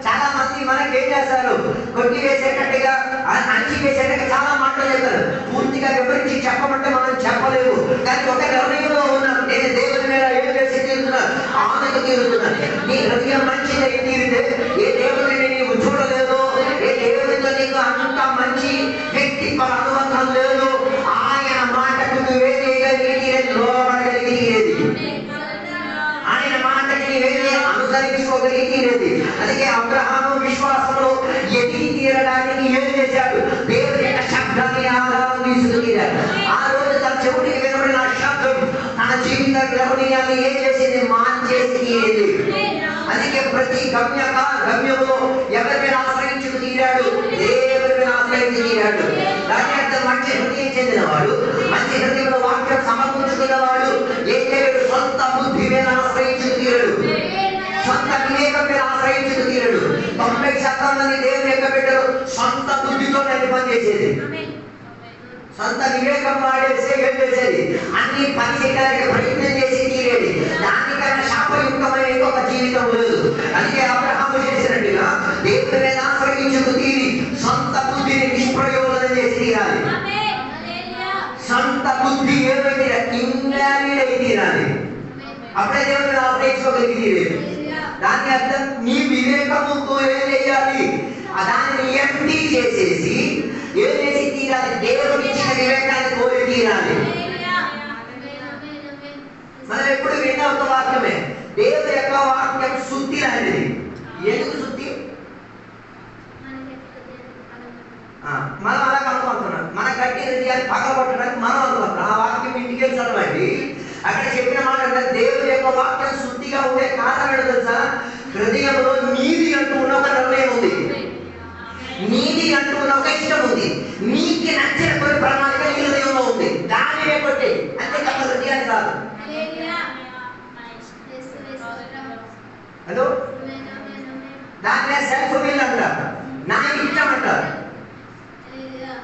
చాలా మంది మనకి ఏం చేస్తారు, కొట్టి వేసేటట్టుగా, అంచి వేసేటట్టుగా చాలా మాటలు చెప్తారు. పూర్తిగా వివరించి చెప్పమంటే మనం చెప్పలేము. కానీ ఒక నిర్ణయంలో ఉన్నాం, నేను దేవుడి మీద ఏం చేసి తీరుతున్నాను, ఆమెకు తీరుతున్నాను. నీ హృదయం మంచిగా తీరితే ఏ దేవుడిని నీవు చూడలేదు, ఏ దేవుడితో నీకు అంత మంచి వ్యక్తిత్వ అనుబంధం లేదు, ఆయన మాటకు నువ్వే చేయగలిగి లోబడగలిగేది, ఆయన మాటకి నువ్వే అనుసరించుకోగలిగేది. అందుకే అబ్రహాము విశ్వాసంలో ఎదిగి తీరడానికి ఏం చేశాడు, దేవుని యొక్క శబ్దాన్ని ఆధారం తీసుకు తీరాడు. ఆ రోజు తన చెవుడికి వినబడిన శబ్దం తన జీవిత గ్రహణీయాన్ని ఏం చేసింది, మార్చేసి తీరేది. అందుకే ప్రతి గమ్యంలో ఎవరి మీద ఆశ్రయించుకు తీరాడు, దేవుని మీద ఆశ్రయించి తీరాడు. దాని అర్థం మంచి హృదయం చెందినవాడు, మంచి హృదయంలో వాక్యం సమకూర్చుకున్నవాడు ఏం చేయడు, సొంత బుద్ధి మీద ఆశ్రయించుకు తీరడు, సొంత వివేకం మీద ఆశ్రయించుకు తీరడు. 90% మంది దేవుని యొక్క బిడ్డలు సొంత బుద్ధితో పనిచేసేది, సొంత వివేకం వాడేసి ఏం చేసేది, అన్ని పని చేయడానికి ప్రయత్నం చేసి తీరేది. దానికన్నా శాపయుక్తమైన ఇంకొక జీవితం లేదు. అందుకే అబ్రహాము చేసినట్టుగా దేవుని మీద ఆశ్రయించుకు తీరి సొంత బుద్ధిని నిష్ప్రయోజనం చేసి తీరాలి. సొంత బుద్ధి ఏమైతే ఇన్వాలిడ్ అయి తీరాలి, అప్పుడే దేవుని మీద ఆశ్రయించుకోగలిగి తీరేది. దాని అర్థం నీ వివేకముతో ఏం చేయాలి, దానిని ఎంటీ చేసేసి ఏం చేసి తీరాలి, దేవుడు ఇచ్చిన వివేకాన్ని కోరి తీరాలి. మనం ఎప్పుడు విన్న ఒక వాక్యమే, దేవుని యొక్క వాక్యం శుద్ధి లాంటిది. ఎందుకు శుద్ధి, మనం అలాగ అనుకుంటున్నాం, మన గట్టి హృదయాన్ని పగలగొట్టడానికి మనం అనుకుంటున్నాం. ఆ వాక్యం ఇంటికి వెళ్ళి చదవండి, అక్కడ చెప్పిన మాట దేవుని యొక్క వాక్యం శుద్ధిగా ఉండే కారణం తెలుసా, హృదయంలో నీది అంటూ ఉన్న ఒక నిర్ణయం ఉంది, నీది అంటూ ఉన్న ఒక ఇష్టం ఉంది, నీకు నచ్చిన కొన్ని ప్రణాళిక నీ హృదయంలో ఉంది. దానినే కొట్టి అంతే తప్ప హృదయాన్ని కాదు. హలో, దాన్నే సెల్ఫ్ విల్ అంటారు, నా ఇష్టం అంటారు.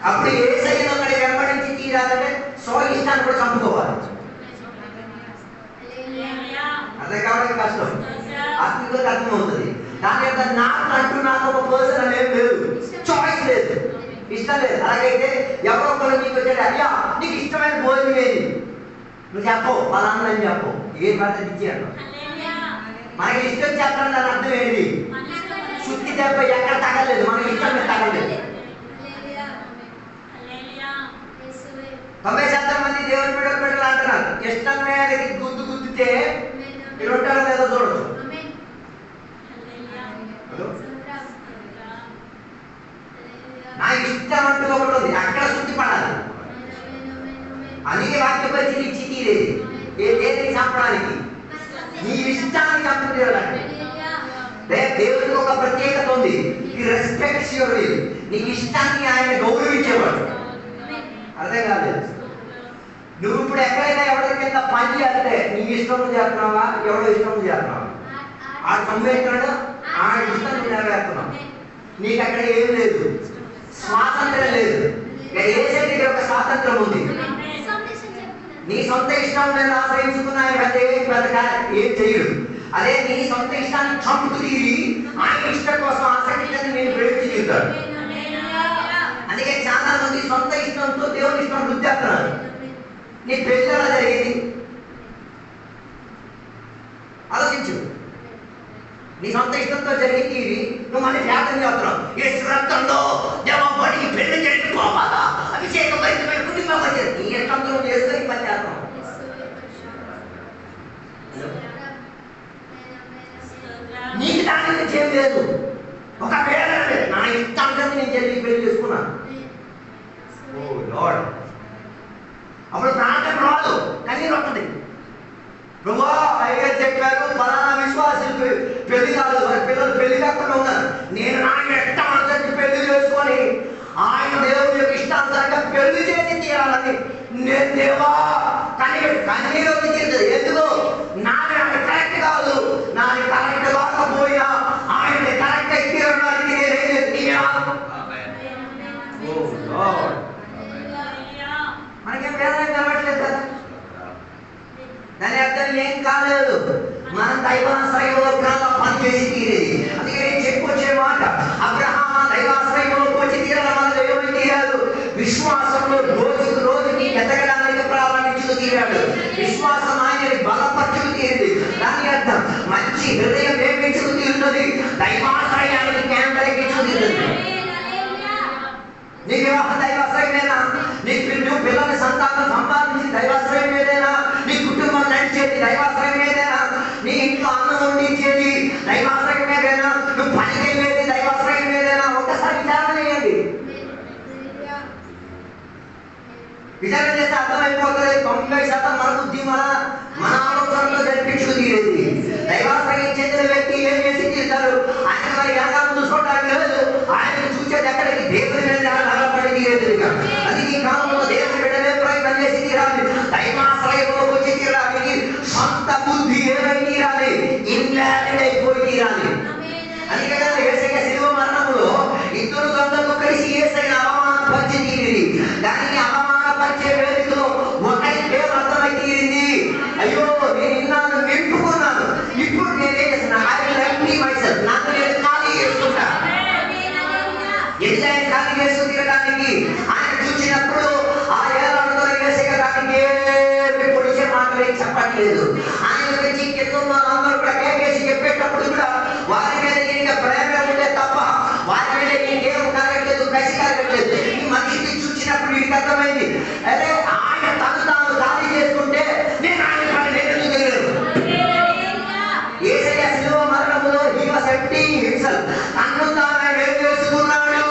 అప్పుడు యేసయ్యను అక్కడ వెంబడించి తీరాలంటే స్వ ఇష్టాన్ని కూడా చంపుకోవాలి. అదే కాబట్టి కష్టం, ఆత్మీయులకు అర్థమవుతుంది. దాని యొక్క నాకు అంటూ నాకు ఒక పర్సన్ అనేది లేదు, చాయిస్ లేదు, ఇష్టం లేదు. అలాగైతే ఎవరో ఒకరు నీకు వచ్చాడు, అయ్యా నీకు ఇష్టమైన భోజనం ఏది, నువ్వు చెప్పవు, పలానా అని చెప్పవు, ఏం పద్ధతి ఇచ్చాడు. మనకి ఇష్టం చెప్పడం దాని అర్థం ఏంటి, శుద్ధి దెబ్బ ఎక్కడ తగలేదు, మనకి ఇష్టం తగలేదు. 90% మంది దేవుని బిడ్డలు అంటున్నారు, ఇష్టం మీద గుద్దు గుద్దు చూస్తే మీరు ఉంటారో లేదో చూడొచ్చు. నా ఇష్టం అంటూ ఒకటి ఉంది, అక్కడ శుద్ధి పడాలి. అందుకే వాక్య పరిశీలించి తీరేది దేనికి చంపడానికి, నీ ఇష్టాన్ని చంపుతాడు. దేవుడికి ఒక ప్రత్యేకత ఉంది, ఈ రెస్పెక్ట్స్ యువర్ విల్. నీ ఇష్టాన్ని ఆయన గౌరవించేవాడు. అర్థం కాలేదు. నువ్వు ఇప్పుడు ఎక్కడైనా ఎవరి కింద పని చేస్తే నీ ఇష్టం చేస్తున్నావా, ఎవడో ఇష్టం చేస్తున్నావా? ఆ సంవేదన ఆ ఇష్టం నువ్వు నెరవేరుతున్నావు. నీకు అక్కడ ఏం లేదు, స్వాతంత్రం లేదు. ఏసే దగ్గర ఒక స్వాతంత్రం ఉంది. నీ సొంత ఇష్టం మీద ఆశ్రయించుకున్న ఏం చేయడు. అదే నీ సొంత ఇష్టాన్ని చంపుకు తీరి ఆయన ఇష్టం కోసం ఆసక్తిని నేను ప్రేమించి తీరుతాడు. అందుకే చాలా మంది సొంత ఇష్టంతో దేవుని ఇష్టం గుర్తిస్తున్నారు. నీ పెళ్లి ఎలా జరిగింది ఆలోచించు. నీ సొంత ఇష్టంతో జరిగింది ఇది, నువ్వు మళ్ళీ త్యాగం చేస్తున్నావు. యేసు రక్తంలో దేవబడికి పెళ్లి చేసుకోవాలా, అభిషేకం పరిచయ కుటుంబం వచ్చేది. నీ ఇష్టంతో చేసుకొని పని చేస్తున్నావు. నీకు దాని గురించి ఏం లేదు. ఒకవేళ నా ఇష్టానికి నేను జరిగి పెళ్లి చేసుకున్నాను, ఓ లార్డ్, అప్పుడు ప్రాణం రాదు, కన్నీరు వస్తుంది. నువ్వు పైగా చెప్పారు ఫలానా విశ్వాసులు పెళ్లి కాదు, పిల్లలు పెళ్లి కాకుండా ఉన్నారు. నేను నా ఇష్టానికి పెళ్లి చేసుకొని ఆయన దేవుని యొక్క ఇష్టానుసారంగా పెళ్లి చేసి తీరాలని నేను దేవా కన్నీరు తీరుతుంది. ఎందుకు? నాది నాకు కరెక్ట్ కాదు, నాది కరెక్ట్ కాకపోయినా ఆయన కరెక్ట్ తీరడానికి మనకేం వేదన కలవట్లేదు కదా. దాని అర్థం ఏం కాలేదు, మనం దైవాశ్రయంలో పనిచేసి తీరేది. అందుకే నేను చెప్పుకొచ్చే మాట, అబ్రహాము దైవాశ్రయంలోకి వచ్చి తీరాలి, మన దైవం తీరాడు. విశ్వాసంలో రోజుకు రోజుకి ఎదగడానికి ప్రారంభించుకు తీరాడు. విశ్వాసం ఆయనని బలపరచుకు తీరింది. దాని అర్థం మంచి హృదయం ఏం పెంచుకు తీరుతుంది, దైవాశ్రయానికి కేంద్రీకరించుకు తీరుతుంది. నీ వివాహం దైవాశ్రయమేనా? నువ్వు పిల్లల్ని సంతానం సంపాదించి దైవాశ్రయం ఏదైనా? నీ కుటుంబం నడిచేది దైవాశ్రయం ఏదైనా? నీ ఇంట్లో అన్నం వండించేది దైవాశ్రయం ఏదైనా? నువ్వు పనికి వెళ్ళేది దైవాశ్రయం ఏదైనా? ఒక్కసారి విచారణ చేయండి. విచారణ చేస్తే అర్థమైపోతుంది. 90% మన బుద్ధి మన ఆలోచనలో జరిపించుకు తీరేది. దైవాశ్రయం చెందిన వ్యక్తి ఏం చేసి తీరుతారు? ఆయన మరి ఎలా చూసుకోవడానికి లేదు, ఆయన చూసేది ఎక్కడికి? దేవుని మీద ఆధారపడి తీరేది. అది ఈ కాలంలో దేవుని బిడ్డలే ప్రయత్నం చేసి తీరాలి. దైవాశ్రయంలోకి వచ్చి తీరాలి. సొంత బుద్ధి ఏమై తీరాలి, ఇన్వాలిడ్ అయిపోయి తీరాలి. అందుకే కదా యేసయ్య శిలువ మరణంలో ఇద్దరు దొంగలు కలిసి యేసయ్యను అవమానపరిచి తీరింది. దానిని అవమానపరిచే వేదికలో ఒకరి పేరు అర్థమై తీరింది. అయ్యో నేను ఇన్నాను నింపుకున్నాను, ఇప్పుడు నేనేం చేస్తున్నా? I will empty myself. నాకు నేను ఖాళీ చేసుకుంటా. ఎందుకంటే ఖాళీ చేసుకు తీరడానికి ఆయన చూసినప్పుడు ఆ ఏళ్ళలో యేసయ్య దానికి పొడిచే మాటలు చెప్పట్లేదు. ఆయన గురించి కింద అందరూ కూడా కేకేసి చెప్పేటప్పుడు కూడా వారి మీద ఇంకా ప్రేమ ఉండే తప్ప వారి మీద ఇంకేం కలగట్లేదు, కసి కలగట్లేదు. ఈ మనిషిని చూసినప్పుడు వీడికి అర్థమైంది, అదే ఆయన తను తాను ఖాళీ చేసుకుంటే నేను ఆయన పని నేను తెలియదు. యేసయ్య శిలువ మరణములో he was emptying himself. తన్ను తాను ఆయన ఏం చేసుకున్నాడు?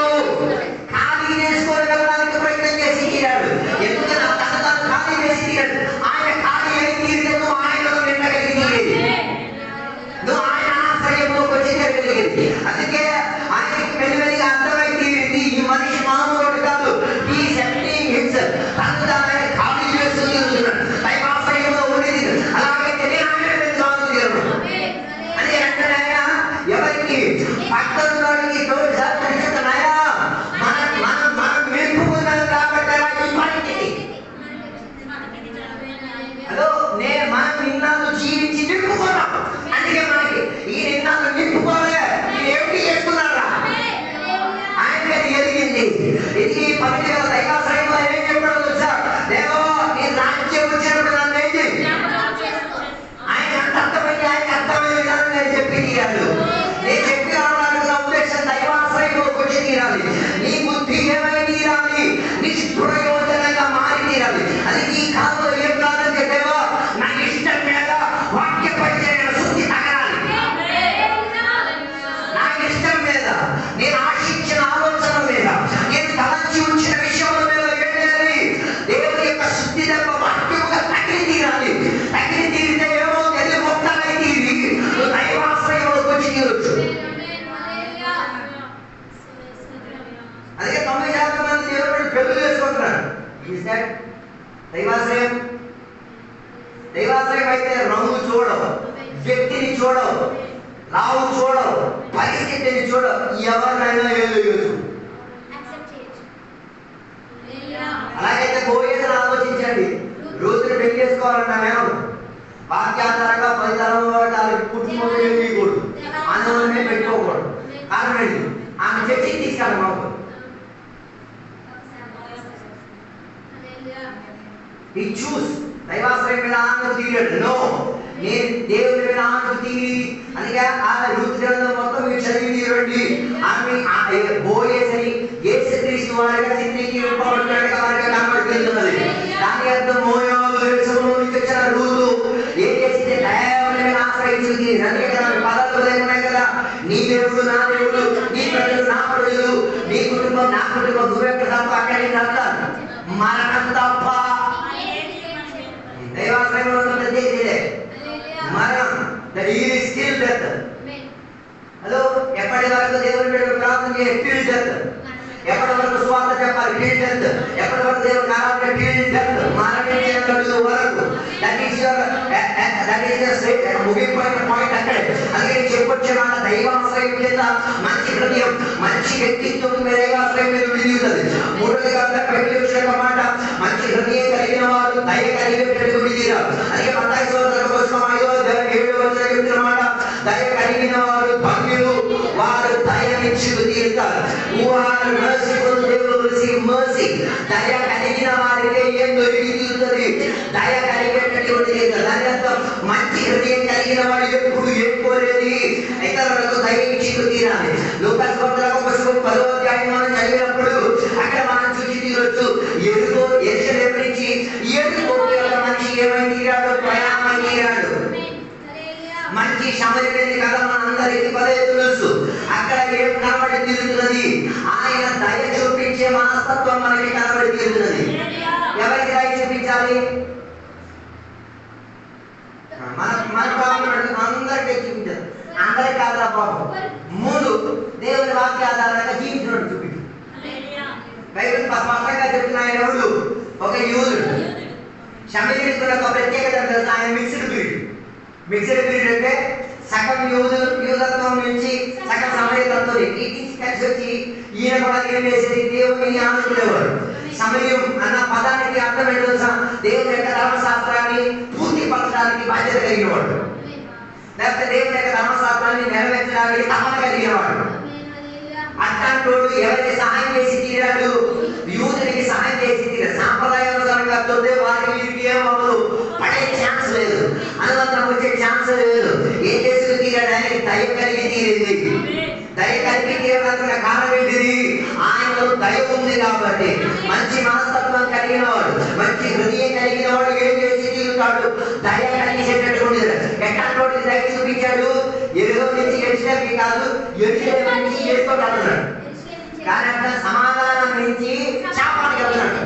ఖాళీ చేసుకోగలడానికి ప్రయత్నం చేసి తీరాడు. ఎందుకంటే తను తాను ఖాళీ చేసి తీరాడు. ఆయన ఖాళీ అయి తీరినను ఆయనలో చూడ ఎవరినైనా ఏలుయొచ్చు. అలాగైతే బోయేదని ఆలోచించండి. రూతుని పెళ్లి చేసుకోవాలన్నామేమో వాక్యాధారంగా 10 తరం వరకు వాళ్ళకి కుటుంబం ఏమీయకూడదు, అందమే పెట్టుకోకూడదు. కారణం ఏంటి? ఆమె చర్చికి తీసుకెళ్ళి మాకు ఈ చూస్ దైవాశ్రయం మీద ఆనందం తీయడు. నో, నేను దేవుని మీద ఆనందం తీయి. అందుకే ఆ రూతు గ్రంథం మొత్తం మీరు చదివి తీరండి. ఆమె బోయేసని యేసుక్రీస్తు వారిగా చిత్రీకరింపబడినట్టుగా వారిగా కనబడుతున్నది. దాని అర్థం మోయాబు దేశంలో నుంచి వచ్చిన రూతు ఏం చేసింది? దేవుని మీద ఆశ్రయించింది. అందుకే కదా పదాలు ఉన్నాయి కదా, నీ దేవుడు నా దేవుడు, నీ ప్రజలు నా ప్రజలు, నీ కుటుంబం నా కుటుంబం, నువ్వెక్కడ తప్ప అక్కడి అంటారు. మరణం తప్ప దైవాశ్రయంలో ఉన్నది మరణం. Still death. హలో, ఎప్పటి వరకు దేవుని మీద ప్రార్థన చేయాలి? Still death. ఎప్పటి వరకు స్వార్థ చెప్పాలి? Still death. ఎప్పటి వరకు దేవుని ఆరాధన? Still death. మరణించేంత వరకు. దట్ ఈస్ ముగింపైన పాయింట్ అక్కడే. అందుకే చెప్పొచ్చే మాట దైవాశ్రయం చేత మంచి హృదయం, మంచి వ్యక్తిత్వం దైవాశ్రయం మీద విడిది. మూడోదిగా ప్రవేశించిన మాట మంచి హృదయం కలిగిన వారు దయ కలిగేటట్టు విడిదిరారు. అందుకే మత్తయి సువార్త కోసం 5:7 చెప్తున్న మాట, దయ కలిగిన వారు ధన్యులు, వారు దయనిచ్చి తీరుతారు. దయ కలిగిన వారికి ఏం దొరికి తీరుతుంది? దయ కలిగేటట్టు తీరుతుంది. దాని అర్థం మంచి హృదయం కలిగిన వాడు ఎప్పుడు ఏం కోరేది? ఇతరులకు దయ ఇచ్చి తీరాలి. లూకాసు వార్త పుస్తకం 10వ అధ్యాయం మనం చదివినప్పుడు అక్కడ మనం చూసి తీరొచ్చు. ఎరుకో యెరూషలేము నుంచి ఎరుకో మనిషి ఏమై తీరాడు? ప్రయాణమై తీరాడు. మంచి సమయమైంది కదా, మనందరికీ పదే తెలుసు. అక్కడ ఏం కనబడి తీరుతున్నది? ఆయన దయ చూపించే మనస్తత్వం మనకి కనబడి తీరుతున్నది. ఎవరికి దయ చూపించాలి? మన ప్రాబ్లం అందరికీ చూపించాలి. అందరికి కాదురా పాపం. 3 దేవుని వాక్య ఆధారంగా జీవించడం చూపించు. బైబిల్ స్పష్టంగా చెప్తున్న ఆయన ఎవడు? ఒక యూదుడు. షమీరుకు ఒక ప్రత్యేకత తెలుసు, ఆయన మిక్స్డ్ బ్రీడ్. మిక్స్డ్ బ్రీడ్ అంటే సగం యూదత్వం నుంచి సగం సమయతత్వం కలిసి వచ్చి ఈయన కూడా ఏం చేసేది? దేవుని ఆనుకునేవాడు. సమయం అన్న పదానికి అర్థం ఏంటో తెలుసా? దేవుని యొక్క ధర్మశాస్త్రాన్ని పూర్తి పరచడానికి బాధ్యత కలిగినవాడు, లేకపోతే దేవుని యొక్క ధర్మశాస్త్రాన్ని నెరవేర్చడానికి తపన కలిగినవాడు. అట్లాంటోడు ఎవరికి సహాయం చేసి తీరాడు? యూదునికి సహాయం చేసి తీరాడు. సాంప్రదాయానుసారంగా తొందే వారికి వీరికి ఏమవ్వదు, పడే ఛాన్స్ లేదు, అనుబంధం వచ్చే ఛాన్స్ లేదు. ఏం చేసి తీరాడు? ఆయనకి దయ కలిగి తీరింది. దయ కలిగి తీరడానికి కారణం ఏంటిది? ఆయనలో దయ ఉంది కాబట్టి. మంచి మనస్తత్వం కలిగిన వాడు, మంచి హృదయం కలిగిన వాడు ఏం చేసి తీరుతాడు? దయ కలిగేటట్టు ఉండేది. ఎట్లాంటి దయ చూపించాడు? ఎరుగో నుంచి ఎరుసలేముకి కాదు, ఎరుసలేము నుంచి ఎరుకోకి వెళ్తున్నాడు. కానీ అట్లా సమాధానం నుంచి శాపానికి వెళ్తున్నాడు.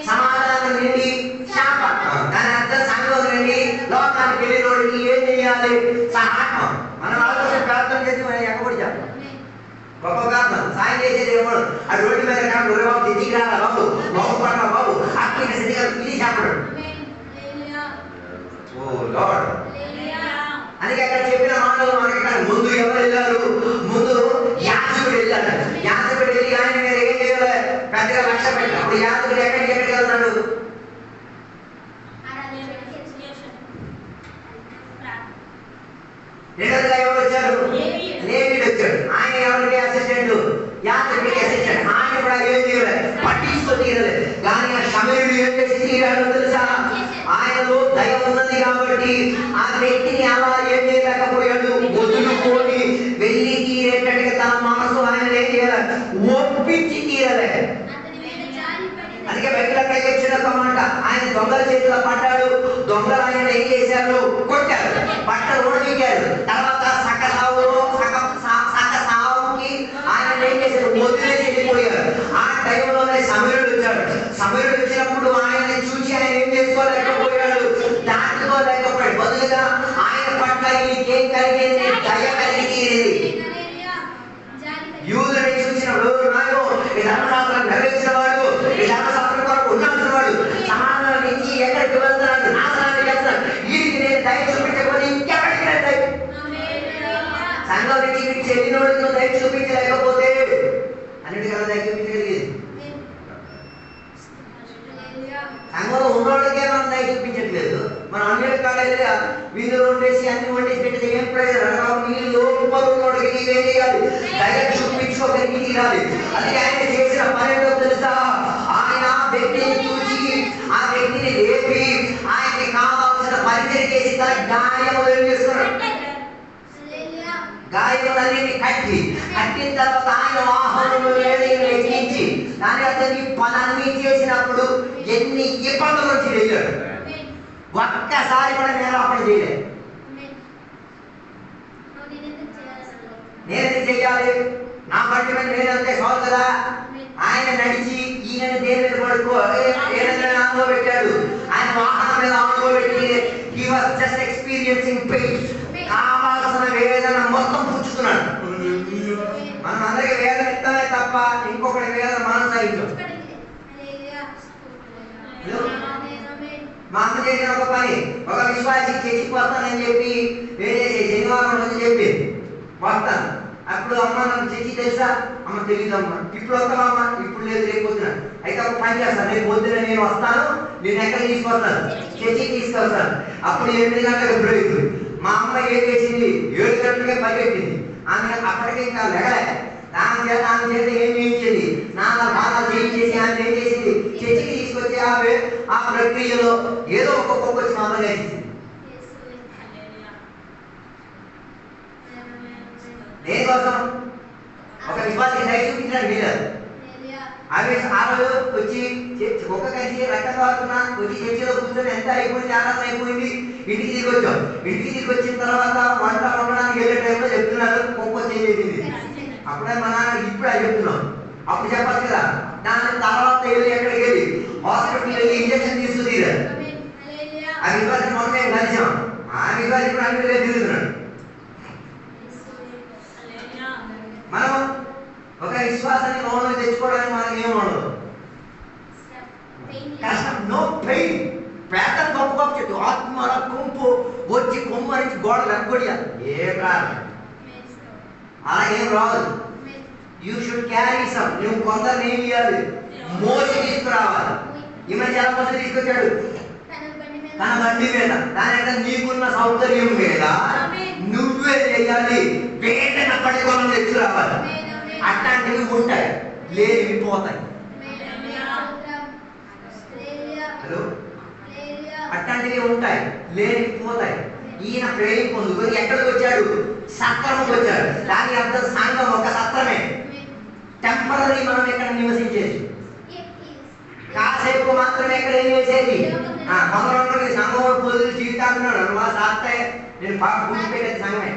సమాధానం నుండి శాపం. దాని అర్థం సంఘం నుండి లోకానికి వెళ్ళిన వాడికి ఏం చేయాలి? సహాయం. మనం ఆలోచన ప్రార్థన చేసి మనం ఎక్కబడి గొప్ప ప్రార్థన సాయం చేసేది ఏమో. ఆ రోడ్డు మీద కాదు, బాబు తిరిగి రారా బాబు, బాబు పడరా బాబు, అక్కడికి సిద్ధిగా ఇది చెప్పడు. ఓ లార్డ్. అందుకే అక్కడ చెప్పిన మాటలు మనకి ఇక్కడ ముందు ఎవరు వెళ్ళారు? ముందు యాజకుడు వెళ్ళాడు. యాజకుడు వెళ్ళి ఆయన మీద ఏం చేయాలి? పెద్దగా లక్ష్య పెట్టాడు. అప్పుడు యాజకుడు ఎక్కడికి వెళ్తాడు? రెండోదిగా ఎవరు వచ్చారు? లేవీయుడు వచ్చాడు. ఆయన ఎవరికి అసిస్టెంట్? యాజకుడికి అసిస్టెంట్. ఆయన కూడా ఏం చేయలేదు, పట్టించుకో తీరలేదు. కానీ ఆ షమూయేలు ఏం చేసి తీరాడో తెలుసా? ఆయనలో దయ ఉన్నది కాబట్టి ఆ వ్యక్తిని అలా ఏం చేయలేకపోయాడు, వదులుకొని వెళ్ళి తీరేటట్టుగా తన మనసు ఆయన ఏం చేయాలి? ఒప్పించి తీరలేదు. అందుకే బైబిల్లో వచ్చిన ఒక మాట, ఆయన దొంగల చేతిలో పడ్డాడు. దొంగలు ఆయన ఏం చేశారు? కొట్టారు, బట్టలు ఊడబిక్కారు. తర్వాత సక్క సావుకి ఆయన ఏం చేశారు? వదిలేసి వెళ్ళిపోయారు. ఆ టైంలోనే సమీరుడు వచ్చాడు. సమీరుడు వచ్చినప్పుడు ఆయన చూసి ఆయన ఏం చేసుకోలేకపోయాడు, దాటుకోలేకపోయాడు. బదులుగా ఆయన పట్ల ఈయనకేం కలిగేది? దయ కలిగేది. సంఘం నుంచి మీకు చెల్లినోడికి దయ చూపించలేకపోతే అన్నిటికన్నా దయ చూపించగలిగేది. సంఘంలో ఉన్నోళ్ళకే మనం దయ చూపించట్లేదు. మనం అన్ని కాలేజీగా వీళ్ళు వండేసి అన్ని వండేసి పెట్టేది ఏం ప్రయోజనం? నీళ్ళు ఉన్నోడికి నీవేం చేయాలి? దయ చూపించుకోగలిగి తీరాలి. అది ఆయన చేసిన పని ఏంటో తెలుసా? ఆయన వ్యక్తిని చూసి ఆ వ్యక్తిని లేపి ఆయనకి కావాల్సిన పరిచయం చేసి తన గాయములు చేసుకున్నాడు. గాయములన్నింటినీ కట్టిన తర్వాత ఆయన వాహనములు ఎక్కించి దాని అతని పనులన్నీ చేసినప్పుడు ఎన్ని ఇబ్బందులు వచ్చి వెళ్ళాడు. ఒక్కసారి కూడా నిరాపణ చేయలేదు. నేనేది చెయ్యాలి? నా బండి మీద నేనంతే చాలు కదా. ఆయన నడిచి ఈయన దేని మీద పడుకో ఆనుకో పెట్టాడు. ఆయన వాహనం మీద ఆనుకో పెట్టి he was just experiencing pain. కావాల్సిన వేదన మొత్తం పుచ్చుతున్నాడు. మనం అందరికి వేదన ఇస్తామే తప్ప ఇంకొకటి వేదన మనం సహించాం. మా అమ్మ చేసిన ఒక పని, ఒక విశ్వాసి చర్చికి వస్తానని చెప్పి శనివారం రోజు చెప్పి వస్తాను. అప్పుడు అమ్మ నాకు చర్చి తెలుసా? అమ్మ తెలియదు అమ్మ. ఇప్పుడు వస్తావమ్మా? ఇప్పుడు లేదు, రేపు పొద్దున. అయితే ఒక పని చేస్తాను, రేపు పొద్దున నేను వస్తాను, నేను ఎక్కడ తీసుకొస్తాను? చర్చికి తీసుకొస్తాను. అప్పుడు 8 గంటలకు బ్రేక్. మా అమ్మ ఏం చేసింది? 7 గంటలకే పరిగెట్టింది. ఆమె అప్పటికే ఇంకా లెగలే. ఆమె చేత ఏం చేయించింది? నాన్న బాగా చేయించేసి ఆమె ఏం చేసింది? చర్చికి తీసుకొచ్చి ఆమె ఆ ప్రక్రియలో ఏదో ఒక్కొక్క వచ్చి మా అమ్మ చేసింది. దేనికోసం? ఒక విశ్వాసం దయ చూపించడానికి వీలేదు. అవి ఆ రోజు వచ్చి ఒక్క కలిసి రక్తం వాడుతున్నా వచ్చి చర్చిలో కూర్చొని ఎంత అయిపోయింది, ఆనందం అయిపోయింది. ఇంటికి తిరిగి వచ్చాం. ఇంటికి తిరిగి వచ్చిన తర్వాత వంట వండడానికి వెళ్ళే టైంలో చెప్తున్నారు కుక్క చేసింది. అప్పుడే మా నాన్న ఇప్పుడు అది చెప్తున్నాం. అప్పుడు చెప్పచ్చు కదా. దాని తర్వాత వెళ్ళి ఎక్కడికి వెళ్ళి హాస్పిటల్కి వెళ్ళి ఇంజక్షన్ తీసుకుని ఆ విశ్వాసం మనం మేము కలిసాం. ఆ విశ్వాసం ఇప్పుడు అన్నిటిగా తిరుగుతున్నాడు. మనం ఒక విశ్వాసాన్ని మౌనం తెచ్చుకోవడానికి మనకి ఏమి ఉండదు. కష్టం, నో పెయిన్. పేదలు గొప్ప గొప్ప చెట్టు ఆత్మల గుంపు వచ్చి కొమ్మరించి గోడలు ఎగ్గొడియాలి. ఏం రాదు, అలాగేం రాదు. You should carry some. నువ్వు కొందరిని ఏం చేయాలి? మోసి తీసుకురావాలి. ఈ మధ్య ఎలా మోసి తీసుకొచ్చాడు? తన బండి మీద. దాని అంటే నీకున్న సౌకర్యం మీద నువ్వే చేయాలి. వేదన పట్టుకోవడం తెచ్చుకురావాలి. అట్లాంటివి ఉంటాయి, లేనివి పోతాయి. హలో, అట్లాంటివి ఉంటాయి, లేనివి పోతాయి. ఈయన ప్రేమ పొందుకొని ఎక్కడికి వచ్చాడు? సత్రంకి వచ్చాడు. దాని అర్థం సంఘం ఒక సత్రమే. టెంపరీ మనం ఎక్కడ నివసించేది, కాసేపు మాత్రమే ఎక్కడ ఏం చేసేది. కొందరు సంఘం పొందులు జీవితాంటున్నాడు వాళ్ళు సాస్తే నేను పూర్తిపెట్టేది సంఘమే.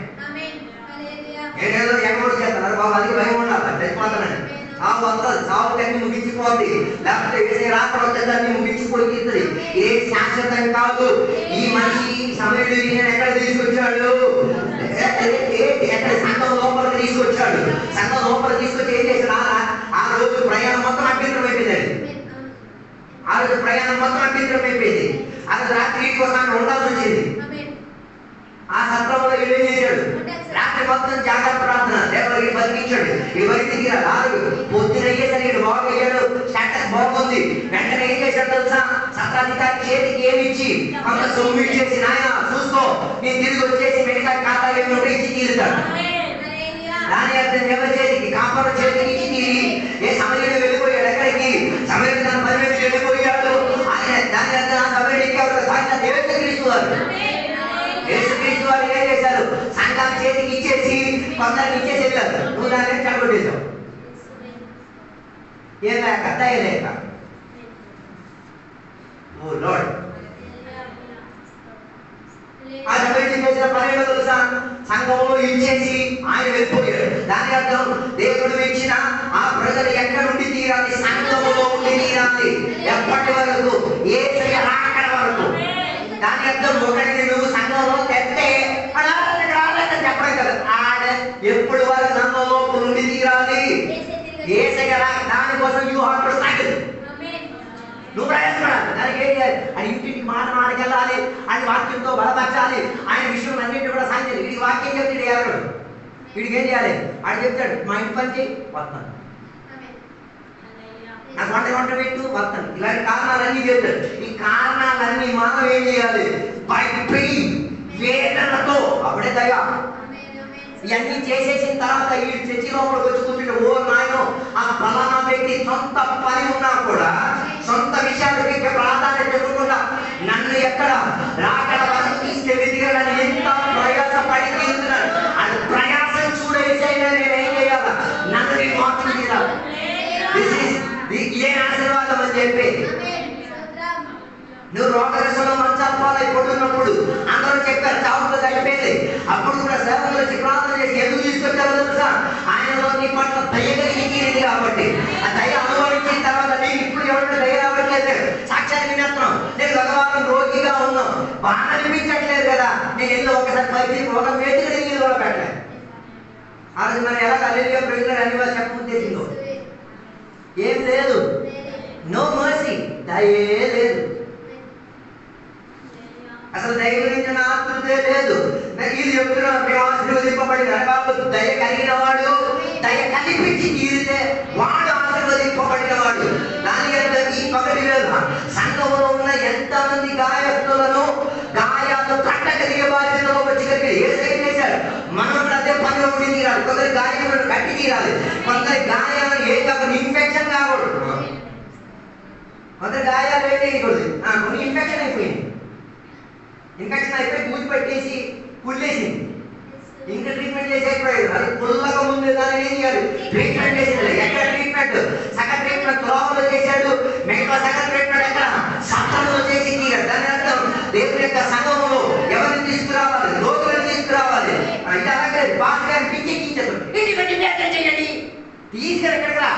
నేనేదో ఎగబడి చేస్తాను బాబు, అది భయం ఉండాలి. చచ్చిపోతానండి, సాగు వస్తుంది, సాగు అన్ని ముగించిపోద్ది. లేకపోతే వేసే రాత్రి వచ్చేది అన్ని ముగించిపోయి ఏ శాశ్వతం కాదు. ఈ మనిషి సమయంలో ఈయన ఎక్కడ తీసుకొచ్చాడు? ఎక్కడ? సంఘం లోపలికి తీసుకొచ్చాడు. సంఘం లోపలికి తీసుకొచ్చి ఏం చేశాడు? ఆ రోజు ప్రయాణం మొత్తం అభ్యంతరం అయిపోయిందండి. ఆ రోజు ప్రయాణం మొత్తం అభ్యంతరం అయిపోయింది. ఆ రోజు రాత్రి కోసం ఉండాల్సి వచ్చింది. ఆ సత్రంలో ఏం చేశాడు? రాత్రి మొత్తం జాగ్రత్త ప్రార్థన, దేవుడికి బతికించాడు. ఎవరి తిరిగి రాదు. పొద్దున అయ్యేసరికి బాగయ్యాడు, స్టేటస్ బాగుంది. వెంటనే ఏం చేశాడు తెలుసా? సత్రాధికారి చేతికి ఏమిచ్చి కొంత సొమ్ము ఇచ్చేసి, నాయన చూసుకో, నేను తిరిగి వచ్చేసి మిగతా ఖాతా ఏమి ఉంటే ఇచ్చి తీరుతాడు. దాని అర్థం ఎవరి చేతికి? కాపర చేతికి ఇచ్చి తీరి. ఏ సమయంలో వెళ్ళిపోయాడు? ఎక్కడికి? సమయం తన పని మీద వెళ్ళిపోయాడు. ఆయన దాని అర్థం ఆ సమయానికి యేసుక్రీస్తు వారు. యేసుక్రీస్తు వారు ఏం చేశారు? సంఘం చేతికి ఇచ్చేసి కొందరికి ఇచ్చేసి వెళ్ళారు. నువ్వు దాన్ని చెడగొట్టేశావు. ఏం లేక దయ లేక. ఓ లార్డ్, ఆ సమయం చేసిన పని ఏమో తెలుసా? సంఘంలో ఇచ్చేసి ఆయన వెళ్ళిపోయాడు. దాని అర్థం దేవుడు ఇచ్చిన ఆ ప్రజలు ఎక్కడ ఉండి తీరాలి? సంఘంలో ఉండి తీరాలి. ఎప్పటి వరకు? యేసయ్య రాకడ వరకు. దాని అర్థం ఒకటి, నువ్వు సంఘంలో తెస్తే చెప్పడం కదా. ఎప్పుడు వరకు సంఘంలో ఉండి తీరాలి? యేసయ్య రాక. దానికోసం యూ హావ్ టు స్ట్రగుల్. నువ్వు ప్రయాసపడాలి. దానికి ఏం చేయాలి? అది ఇంటికి మాట మాటకెళ్ళాలి. ఆయన వాక్యంతో బలపరచాలి. ఆయన విషయం అన్నింటి కూడా సాధ్యం. ఇది వాక్యం చెప్తే ఎవరు వీడికి ఏం చేయాలి? ఆడు చెప్తాడు మా ఇంటి పని చేయి, వస్తాను. నాకు వంట పెట్టు, వస్తాను. ఇలాంటి కారణాలన్నీ చెప్తాడు. ఈ కారణాలన్నీ మనం ఏం చేయాలి? భయపడి వేదనతో, అప్పుడే దయ. ఇవన్నీ చేసేసిన తర్వాత ఈ చర్చి లోపలికి వచ్చి కూర్చుంటే, ఓ నాయనో ఆ ఫలానా వ్యక్తి సొంత పని ఉన్నా కూడా సొంత విషయాలకి ప్రాధాన్యత ఇవ్వకుండా నన్ను ఎక్కడ రాకడ వరకు తీసుకెళ్ళి ఎంత ప్రయాసపడి తీరుతున్నాడు. అది ప్రయాసం చూడేసైనా నేను ఏం చేయాలా? నన్ను నేను మార్పు తీరాలి. ఏ ఆశీర్వాదం అని చెప్పి నువ్వు రోగరసంలో మంచాలు పాలైపోతున్నప్పుడు అందరూ చెప్పారు చావుతో గడిపేది. అప్పుడు కూడా సేవలు వచ్చి ప్రార్థన చేసి ఎందుకు తీసుకొచ్చారో తెలుసా? ఆయనలో నీ పట్ల దయ కలిగి తీరింది కాబట్టి. ఆ దయ అనుభవించిన తర్వాత నీకు ఇప్పుడు ఎవరైనా దయ రావట్లేదు. సాక్ష్యానికి మాత్రం నేను గతవారం రోగిగా ఉన్నాం, బాగా అనిపించట్లేదు కదా, నేను వెళ్ళి ఒకసారి పైకి ఒక మేతుగా నీళ్ళు కూడా పెట్టలేదు. ఆ రోజు మనం ఎలా అల్లెలుగా ప్రజలు అని వాళ్ళు చెప్పుద్దేశంలో ఏం లేదు. నో మర్సీ, దయే లేదు. అసలు దయ గురించి నా ఆతృతే లేదు. ఇది చెప్తున్నా, మేము ఆశీర్వదింపబడిన దయ కలిగిన వాడు, దయ కల్పించి తీరితే వాడు ఆశీర్వదింపబడిన వాడు. దాని ఈ పగటి వేళ సంఘంలో ఉన్న ఎంతమంది గాయస్తులను గాయాలు కట్టగలిగే బాధ్యతలో వచ్చి ఏసై చేశాడు. మనం అదే పనిలో ఉండి తీరాలి. కొందరి గాయాలను కట్టి తీరాలి, కొందరి గాయాలను ఏ కాకుండా ఇన్ఫెక్షన్ కాకూడదు. కొందరి గాయాలు ఏం చేయకూడదు, కొన్ని ఇన్ఫెక్షన్ అయిపోయింది. ఇన్ఫెక్షన్ అయిపోయి పూజ పెట్టేసి పుల్లేసింది. ఇంకా ట్రీట్మెంట్ చేసేయలేదు. అది పుల్లగా ముందు దాన్ని ఏం చేయాలి? ట్రీట్మెంట్ చేసేది. ఎక్కడ ట్రీట్మెంట్? సగం ట్రీట్మెంట్ లోపల చేశాడు, మిగతా సగం ట్రీట్మెంట్ ఎక్కడ? సత్రంలో చేసి తీరాడు. దాని అర్థం దేవుని యొక్క సంఘంలో ఎవరిని తీసుకురావాలి? లోతులను తీసుకురావాలి. ఇది అలాగే బాగా పిచ్చెక్కించదు. ఇంటి పెట్టి ప్రార్థన చేయండి, తీసుకెళ్ళి ఎక్కడికి రా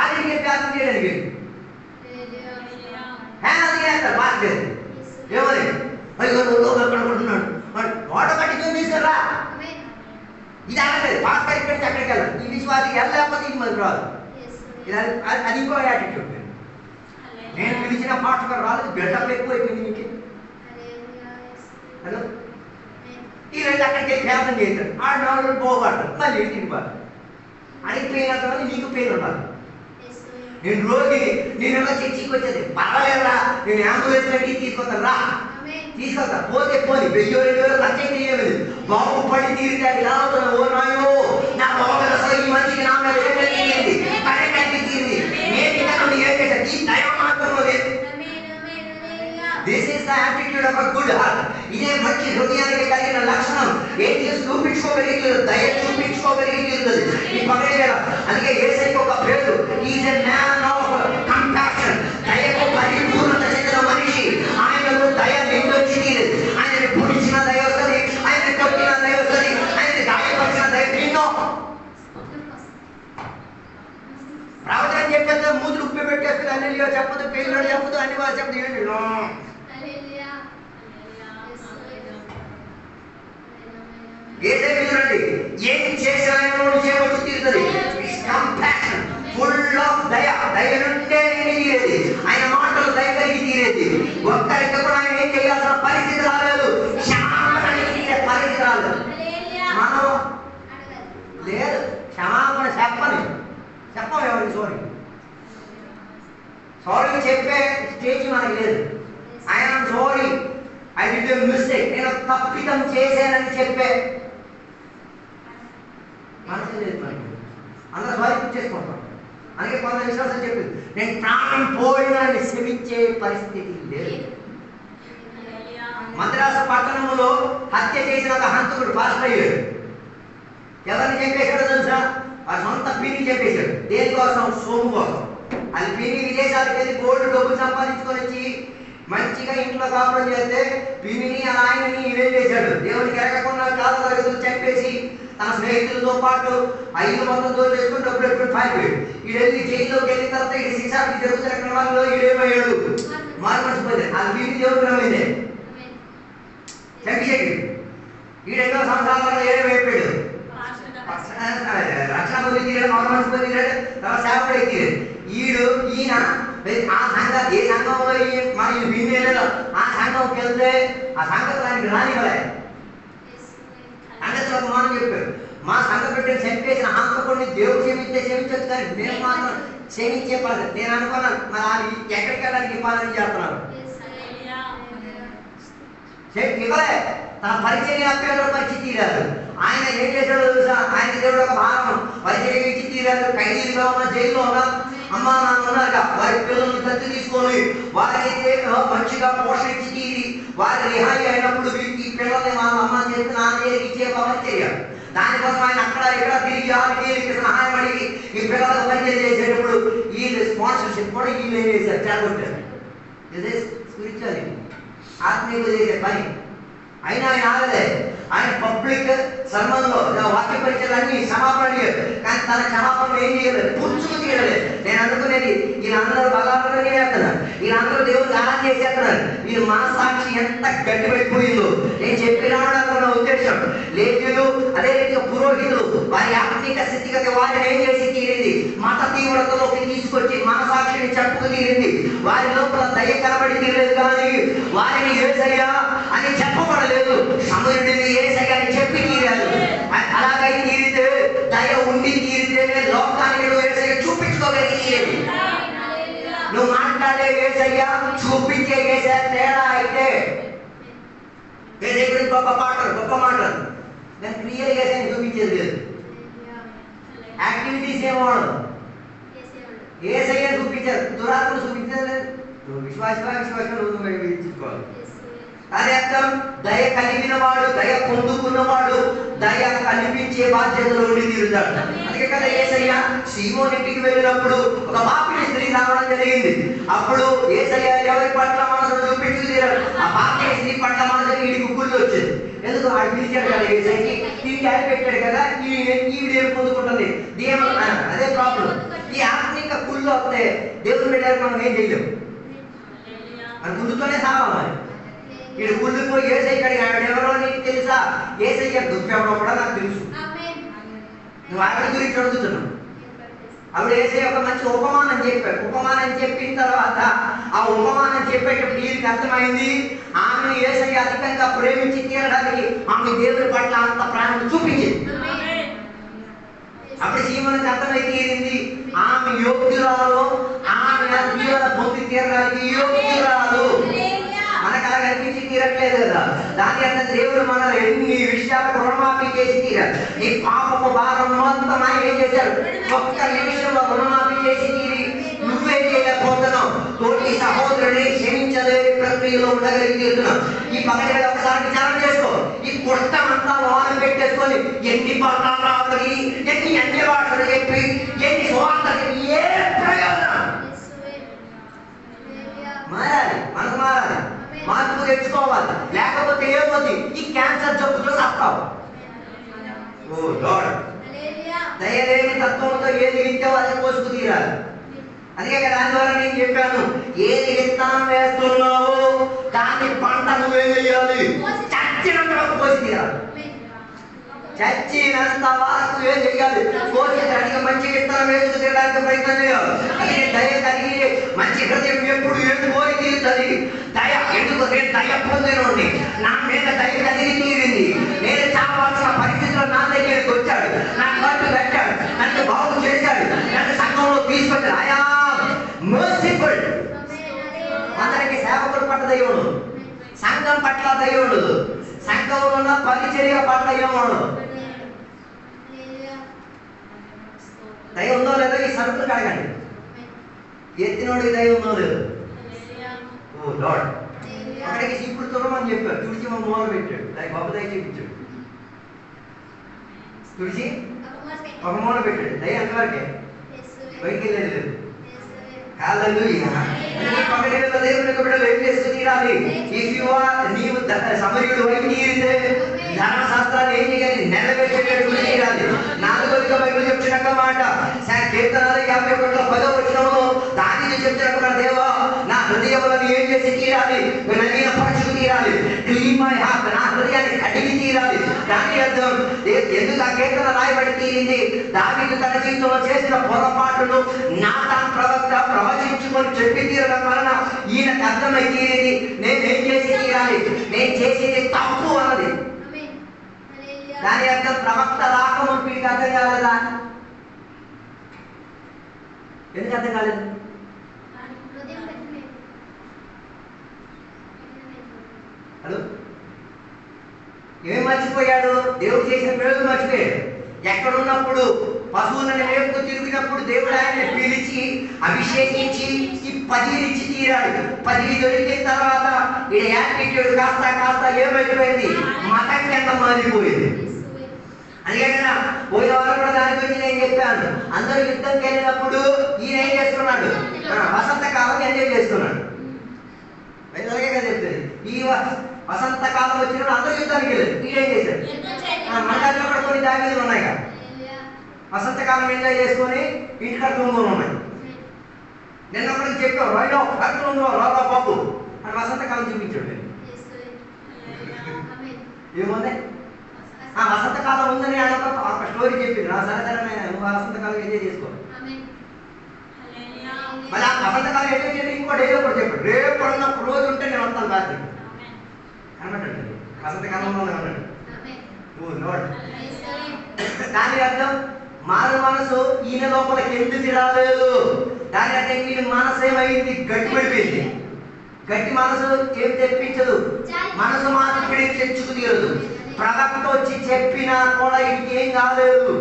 ఆదికి ప్రార్థన చేయడానికి చేస్తారు. బాగా చేసి ఏమని అయ్యో అక్కడ ఉంటున్నాడు వాట పట్టి తీసుకురా. ఇది అనలేదు. పాస్టర్ ఇక్కడి నుంచి అక్కడికి వెళ్ళాలి. ఈ విశ్వాసికి వెళ్ళలేకపోతే ఇది మరి రాదు. అది ఇంకో యాటిట్యూడ్. నేను పిలిచిన పాస్టర్ రాలేదు, బిల్డప్ ఎక్కువైపోయింది మీకు. హలో, ఈ రోజు అక్కడికి ప్రార్థన చేశారు. 6 రోజులు పోగొట్టారు, మళ్ళీ ఇంటికి పోవాలి. అడిగి పెయిన్ అంతమంది నీకు పెయిన్ ఉండాలి. నేను రోగిని, నేను ఎలా చర్చికి వచ్చేది పర్వాలేదురా, నేను అంబులెన్స్ పెట్టి తీసుకొస్తాను రా, తీసుకొస్తా. పోతే పోని 1000-2000 ఖర్చు చేయలేదు. బాగుపడి తీరితే అది రావుతున్నా. ఓ నాయో నా బాగుంది, ఈ మనిషికి నా మీద ఏం కలిగింది, పని కనిపించింది, నేను ఇక్కడ ఏం చేశాను, ఈ దైవం మాత్రం లేదు. This is the attitude of a good heart. ఇదే మంచి హృదయానికి కలిగిన లక్షణం. ఏంటి? చూపించుకోగలిగి దయ చూపించుకోగలిగి ఉంటుంది ఈ పగల. అందుకే యేసయ్యకి ఒక పేరు, is a man of compassion. దయకు పరిపూర్ణత చెందిన మనిషి. ఆయనకు దయ నిండొచ్చి తీరదు. ఆయనని పొడిచిన దయ వస్తుంది, ఆయన కొట్టిన దయ వస్తుంది, ఆయన గాయపరిచిన దయ నిన్నో. ప్రవచనం చెప్పేది మూతులు ఉప్పి పెట్టేస్తుంది. అన్ని చెప్పదు, పెళ్ళి చెప్పదు, అన్ని వాళ్ళు చెప్పదు. ఏంటి చూడండి, ఏం చేసినా చేయవచ్చు తీరుతుంది. కంపాషన్, ఫుల్ ఆఫ్ దయ. దయ నుండే తీరేది. ఆయన మాటలు దయ కలిగి తీరేది. ఒక్కరికి కూడా ఆయన ఏం చేయాల్సిన పరిస్థితి రాలేదు, క్షమాపణ తీరే పరిస్థితి రాలేదు. మనం లేదు, క్షమాపణ చెప్పం ఎవరికి సారీ చెప్పే స్టేజ్ మనకి లేదు. I'm sorry, I did a mistake, నేను తప్పిదం చేశానని చెప్పే మనసు లేదు మనకి. అందరూ సారీ చేసుకుంటాం. అందుకే కొంత విశ్వాసం చెప్పింది, నేను ప్రాణం పోయినా క్షమించే పరిస్థితి లేదు. మద్రాసు పట్టణంలో హత్య చేసిన ఒక హంతకుడు పాస్టర్ అయ్యాడు. ఎవరిని చెప్పేశాడో తెలుసా? ఆ సొంత పిన్ని చెప్పేశాడు. దేనికోసం? సోము కోసం. అది పిన్ని విదేశాలకు వెళ్ళి గోల్డ్ డబ్బులు సంపాదించుకొని వచ్చి మంచిగా ఇంట్లో కాపురం చేస్తే పిన్నిని అలా ఆయనని ఇదే చేశాడు. దేవునికి ఎరగకుండా కాల తరగతులు చెప్పేసి తన స్నేహితులతో పాటు 5 మందితో చేసుకుని డబ్బులు ఎప్పుడు పారిపోయాడు. ఈడెళ్ళి జైల్లోకి వెళ్ళిన తర్వాత ఈ శిక్షాకి జరుగుతున్న క్రమంలో ఈడేమయ్యాడు, మార్మర్చిపోయింది. అది వీడి దేవుడు నమ్మిందే చంపిషేడు. ఈడెన్నో సంవత్సరాలలో ఏమైపోయాడు, రక్షణ పొంది మార్మర్చిపోయి తర్వాత సేవకుడు ఎక్కిరాడు. ఈయన ఆ సంఘం, ఏ సంఘంలో మరి వినేలో ఆ సంఘంకి వెళ్తే ఆ సంఘం దానికి రానివ్వలే. అంటే పాస్టర్ ఒక మాట చెప్పారు, మా సంఘ బిడ్డను చంపేసిన హంతకుడిని దేవుడు క్షమిస్తే క్షమించచ్చు, కానీ మేము మాత్రం క్షమించే పద్ధతి. నేను అనుకున్నాను మరి వాళ్ళు ఎక్కడికి వెళ్ళడానికి ఇవ్వాలని చెప్తున్నారు. ఇవ్వలే, తన పరిచయం అప్పేదో పరిస్థితి తీరారు. ఆయన ఏం చేశాడో తెలుసా, ఆయన దేవుడు ఒక భారం పరిచయం ఇచ్చి తీరారు. ఖైదీలుగా ఉన్న, జైల్లో ఉన్న అమ్మా నాన్న ఉన్నారుగా, వారి పిల్లల్ని దత్తు తీసుకొని వారికైతే మంచిగా పోషణ ఇచ్చి తీరి వారి రిహాయి అయినప్పుడు ఈ పిల్లల్ని వాళ్ళ అమ్మ చేతి నాన్న ఇచ్చే పరిచయం. దానికోసం ఆయన అక్కడ ఇక్కడ తిరిగి వాళ్ళకి సహాయం అడిగి ఈ పిల్లలకు పరిచయం చేసేటప్పుడు వీళ్ళు స్పాన్సర్షిప్ కూడా వీళ్ళు ఏం చేశారు, చేకొట్టారు. ఇదే స్పిరిచువాలిటీ, ఆత్మీయులు చేసే పని. అయినా ఆయన ఆగలే. ఆయన పబ్లిక్ సన్మానంలో వాక్య పరిచయాలన్నీ క్షమాపణ అడిగారు, కానీ తన క్షమాపణ ఏం చేయలేదు, పుచ్చుకు తీయలేదు. నేను అనుకునేది వీళ్ళందరూ బలాలను చేస్తున్నారు, వీళ్ళందరూ దేవుడు ఆరాధన చేసేస్తున్నారు, వీళ్ళ మనసాక్షి ఎంత గట్టిపడిపోయిందో. నేను చెప్పిన ఉద్దేశం లేఖలు అదే రీతిగా పురోహితులు వారి ఆత్మీక స్థితిగతి వారిని ఏం చేసి తీరింది, మత తీవ్రతలోకి తీసుకొచ్చి మనసాక్షిని చెప్పుకు తీరింది. వారి లోపల దయ కనబడి తీరలేదు, కానీ వారిని యేసయ్యా అని చెప్పబడలేదు, సమరుడిని యేసయ్యా అని చెప్పి తీరారు. అలాగై తీరితే దయ ఉండి తీరితే లోకానికి యేసయ్య చూపించుకోగలిగేది. నువ్వు మాట్లాడే యేసయ్య చూపించే యేసయ్య తేడా అయితే యేసయ్య గురించి గొప్ప మాటలు కానీ క్రియలు యేసయ్యని చూపించేది లేదు. యాక్టివిటీస్ ఏమో యేసయ్య చూపించారు, దురాత్మలు చూపించేది లేదు. నువ్వు విశ్వాసం నువ్వు తీసుకోవాలి. అదే అర్థం దయ కలిగిన వాడు, దయ పొందుకున్నవాడు దయ కనిపించే బాధ్యతలో ఉండి తీరుతాడు. అందుకే కదా యేసయ్య సీమోనింటికి వెళ్ళినప్పుడు ఒక పాపిని స్త్రీ రావడం జరిగింది. అప్పుడు యేసయ్య ఎవరి పట్ల మనసు చూపించి తీరాడు. ఆ పాపిని స్త్రీ పట్ల మనసు వీడికి గుర్తు వచ్చింది. ఎందుకు ఆడు పిలిచాడు కదా యేసయ్యకి, దీనికి ఆయన పెట్టాడు కదా, ఈవిడేం పొందుకుంటుంది దేవుడు. అదే ప్రాబ్లం. ఈ ఆత్మీక కుళ్ళు వస్తే దేవుడు పెట్టారు, మనం ఏం చేయలేము. అది గుర్తుతోనే సావాలి. వీడు కుళ్ళిపోయి యేసయ్య కడిగి ఆవిడ ఎవరో నీకు తెలుసా, యేసయ్య దుఃఖంలో కూడా నాకు తెలుసు. నువ్వు ఆవిడ గురించి అడుగుతున్నావు. ఆవిడ యేసయ్య ఒక మంచి ఉపమానం చెప్పాడు. ఉపమానం చెప్పిన తర్వాత ఆ ఉపమానం చెప్పేటప్పుడు వీరికి అర్థమైంది ఆమెను యేసయ్య అధికంగా ప్రేమించి తీరడానికి ఆమె దేవుడి పట్ల అంత ప్రేమను చూపించింది. అప్పుడు సీమోనుకి అర్థమై తీరింది ఆమె యోగ్యురాలు, ఆమె దీవెన పొంది తీరడానికి యోగ్యురాలు. మనకు అలా కనిపించి తీరట్లేదు కదా. దాని అర్థం దేవుడు మన ఎన్ని విషయాలకు రుణమాఫీ చేసి తీరారు. నీ పాపపు భారం మొత్తం ఆయన ఏం చేశారు, ఒక్క నిమిషంలో రుణమాఫీ చేసి తీరి నువ్వేం చేయలేకపోతున్నావు. తోటి సహోదరుని క్షమించలేని ప్రక్రియలో ఉండగలిగి తీరుతున్నావు. ఈ పక్కన ఒకసారి విచారణ చేసుకో. ఈ కుష్టం అంతా లోనం పెట్టేసుకొని ఎన్ని పట్టాలు రావాలి, ఎన్ని భాషలు చెప్పి ఎన్ని స్వార్థకి ఏ ప్రయోజనం. మారాలి, మనకు మారాలి, మార్పు తెచ్చుకోవాలి. లేకపోతే ఏమవుతుంది, ఈ క్యాన్సర్ జబ్బుతో సత్తావు. ఓ లార్డ్, దయలేని తత్వంతో ఏది వింటావో అది కోసుకు తీరాలి. అందుకే దాని ద్వారా నేను చెప్పాను, ఏది విత్తనం వేస్తున్నావో దాన్ని పంట నువ్వేం వేయాలి, చచ్చినంత వరకు కోసి తీరాలి. చచ్చినంత వరకు ఏం చేయాలి, కోసేదానికి మంచి విత్తనం వేసుకు తీరడానికి ప్రయత్నం చేయాలి. అది దయ కలిగి మంచి హృదయం ఎప్పుడు ఏడు కోరి తీరుతుంది. దయ ఎందుకు, నేను దయ పొందినోడిని, నా మీద దయ కలిగి తీరింది. నేను చావాల్సిన పరిస్థితిలో నా దగ్గరికి వచ్చాడు, నా ఖర్చు పెట్టాడు, నన్ను బాగు చేశాడు, నన్ను సంఘంలో తీసుకొచ్చాడు. ఆయా మర్సిఫుల్. అందరికి సేవకుడు పట్ల దయ్యుడు, సంఘం పట్ల దయ్యుడు, సంఘంలో ఉన్న పరిచర్య పట్ల ఏమోడు. దయ ఉందో లేదో ఈ సరుకులు కడగండి. ఎత్తినోడికి దయ ఉందో లేదు. ఓ లార్డ్, అక్కడికి ఇప్పుడు తుడమని చెప్పాడు, తుడిచి మన మూల పెట్టాడు, దానికి గొప్ప దయ చూపించాడు. తుడిచి ఒక మూల పెట్టాడు. దయ ఎంతవరకే, బయటికి వెళ్ళలేదు. హల్లెలూయా. పగటిలో దేవునికి బిడ్డలు ఏం చేస్తూ తీరాలి. ఇఫ్ యు ఆర్, నీవు సమరయుడు వైపు తీరితే ధర్మశాస్త్రాన్ని ఏం చేయాలి, నెరవేర్చేటట్టు తీరాలి. 4వ బైబిల్ చెప్తున్న మాట కీర్తనలు 51:10 దానిని చెప్తున్న దేవా నా హృదయంలో ఏం చేసి తీరాలి, నవీన పరచుకు తీరాలి. క్లీన్ మై హార్ట్, నా హృదయాన్ని కడిగి తీరాలి. దాని అర్థం ఎందుకు ఆ కీర్తన రాయబడి తీరింది, దావీదు తన జీవితంలో చేసిన పొరపాటును నాతాన్ ప్రవక్త ప్రవచించుకొని చెప్పి తీరడం వలన ఈయనకు అర్థమై తీరింది నేనేం చేసి తీరాలి, నేను చేసేది తప్పు అన్నది. దాని అర్థం ప్రవక్త రాకముందు వీడికి అర్థం కాలేదా? ఎందుకు అర్థం కాలేదు? హలో, ఏం మర్చిపోయాడు? దేవుడు చేసిన మేలు మర్చిపోయాడు. ఎక్కడున్నప్పుడు పశువులను మేపుకు తిరిగినప్పుడు దేవుడు ఆయన్ని పిలిచి అభిషేకించి ఈ 10 ఇచ్చి తీరాడు. 10 దొరికిన తర్వాత ఈ యాటిట్యూడ్ కాస్త కాస్త ఏమైపోయింది? మతం కింద మారిపోయింది. అందుకే కదా పోయిన వారు కూడా దాని గురించి నేను చెప్పాను. అందరూ యుద్ధంకి వెళ్ళినప్పుడు ఈయన ఏం చేస్తున్నాడు? వసంతకాలం ఎంజాయ్ చేస్తున్నాడు. అలాగే కదా చెప్తుంది. ఈ వసంతకాలం వచ్చినప్పుడు అందరూ యుద్ధానికి వెళ్ళారు. ఈయనేం చేశాడు? మన దగ్గర కూడా కొన్ని దాఖలు ఉన్నాయి కదా, వసంతకాలం ఎంజాయ్ చేసుకొని ఇంటికాడ తుంగులు ఉన్నాయి. నిన్న ఒకరికి చెప్పావు రైలో కరెక్ట్ ఉందో రాదా బాబు అని వసంతకాలం చూపించాడు. ఏముంది? వసంతకాలం ఉందని ఒక స్టోరీ చెప్పింది. నా సరే నువ్వు వసంతకాలం ఎంజాయ్ చేసుకో. మళ్ళీ ఆ వసంతకాలం ఎంజాయ్ చేసి ఇంకో డేలో కూడా చెప్పాడు. రేపు అన్నప్పుడు రోజు ఉంటే నేను వస్తాను రాత్రి అనమాట. వసంతకాలంలో అన్నాడు. దాని అర్థం మారు మనసు ఈయన లోపలికి ఎందుకు రాలేదు? దాని అర్థం ఈయన మనసు ఏమైంది? గట్టి పడిపోయింది. గట్టి మనసు ఏం తెప్పించదు, మనసు మాత్రం తెచ్చుకు తీరదు. ప్రవక్త వచ్చి చెప్పినా కూడా ఇంకేం కాలేదు.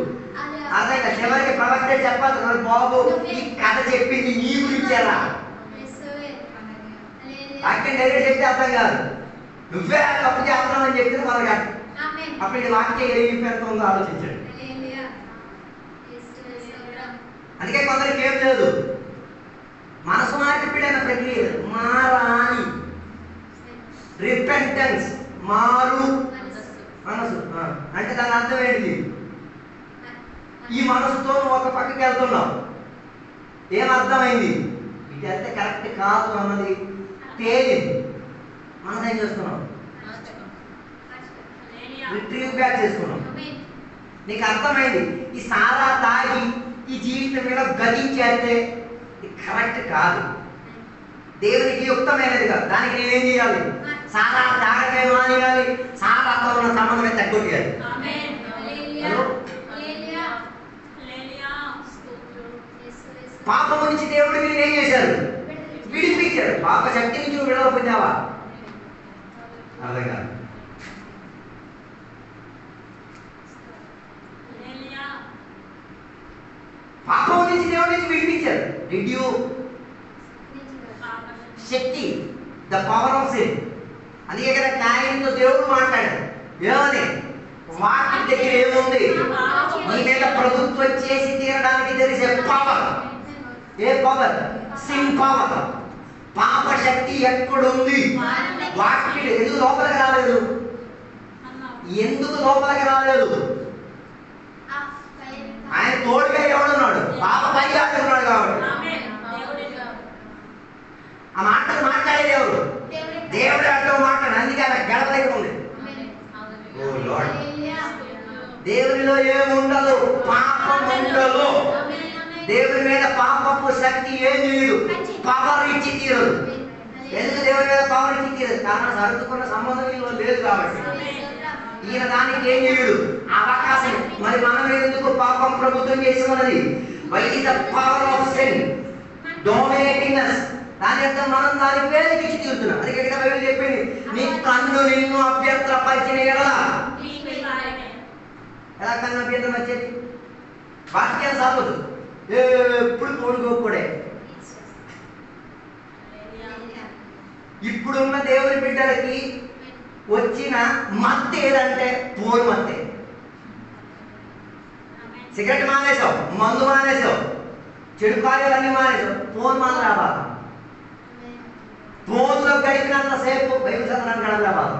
అదే చివరికి ప్రవక్త చెప్పాలి, బాబు ఈ కథ చెప్పింది నీ గురించేరా. వాక్యం డైరెక్ట్ చెప్తే అర్థం కాదు, నువ్వే తప్పు చేస్తున్నావు అని చెప్తే మనకు కాదు. అప్పుడు ఇది వాక్యం ఏమి పెడుతుందో ఆలోచించండి. అందుకే కొందరికి ఏం లేదు, మనసు మార్పిడైన ప్రక్రియ మారాలి. రిపెంటెన్స్, మారు మనసు అంటే దాని అర్థం ఏంటి? ఈ మనసుతో నువ్వు ఒక పక్కకి వెళ్తున్నావు, ఏమర్థమైంది? ఇది వెళ్తే కరెక్ట్ కాదు అన్నది తేలింది. మనసు ఏం చేస్తున్నావు? రిట్రీవ్ బ్యాక్ చేసుకున్నాం. నీకు అర్థమైంది ఈ సారా తాగి ఈ జీవితం మీద గతించేస్తే ఇది కరెక్ట్ కాదు, దేవునికి యుక్తమైనది కాదు. దానికి నేనేం చేయాలి? సారా తాగటమే మానేయాలి, సారాతో ఉన్న సంబంధమే తగ్గొట్టాలి. పాపం నుంచి దేవుడు మీరు ఏం చేశారు? విడిపించాడు. పాప శక్తి నుంచి నువ్వు విడుదల పొందావా? అర్థం కాదు. పాపం నుంచి దేవుడి నుంచి విడిపించారు. రిడ్యూ శక్తి, ద పవర్ ఆఫ్ సిన్. అందుకే కదా కాయిన్తో దేవుడు మాట్లాడాడు. ఏమని? వాటి దగ్గర ఏముంది? నీ మీద ప్రభుత్వం చేసి తీరడానికి తెలిసే పవర్. ఏ పవర్? Sin power. పాప శక్తి ఎక్కడుంది? వాటి ఎందుకు లోపలికి రాలేదు? ఎందుకు లోపలికి రాలేదు? ఆయన తోడుగా ఎవడున్నాడు? పాప పైగాడున్నాడు కాబట్టి. ఆ మాటలు మాట్లాడేది ఎవరు? దేవుడు అంటూ మాట్లాడు. అందుకే అలా గడప దగ్గర ఉంది. దేవునిలో ఏముండదు? పాపం ఉండదు. దేవుని మీద పాపపు శక్తి ఏం చేయదు, పవర్ ఇచ్చి తీరదు. ఎందుకు దేవుని మీద పవర్ ఇచ్చి తీరదు? కారణం సర్దుకున్న సంబంధం లేదు కాబట్టి. ఈయన దానికి ఏం చేయడు, అవకాశం. మరి మనం ఎందుకు పాపం ప్రభుత్వం చేసి ఉన్నది? Why is the power of sin dominating us. దాని అర్థం మనం దాని పేరుకి ఇచ్చి తీరుతున్నాం. అది కదా బైబిల్ చెప్పింది, నీ కన్ను నిన్ను అభ్యంతరపరిచిన ఎడల. ఎలా కన్ను అభ్యంతరం వచ్చేది? వాక్యం సాగదు, ఎప్పుడు తోడుకోకూడే. ఇప్పుడున్న దేవుని బిడ్డలకి వచ్చిన మత్తు ఏదంటే పోరు మత్తే. సిగరెట్ మానేసావు, మందు మానేసావు, చెడు కార్యాలన్నీ మానేసావు, ఫోన్ మాత్రం రాబాదు. ఫోన్లో గడిపినంత సేపు బైబిల్ చదవడానికి గడపరాబాదు.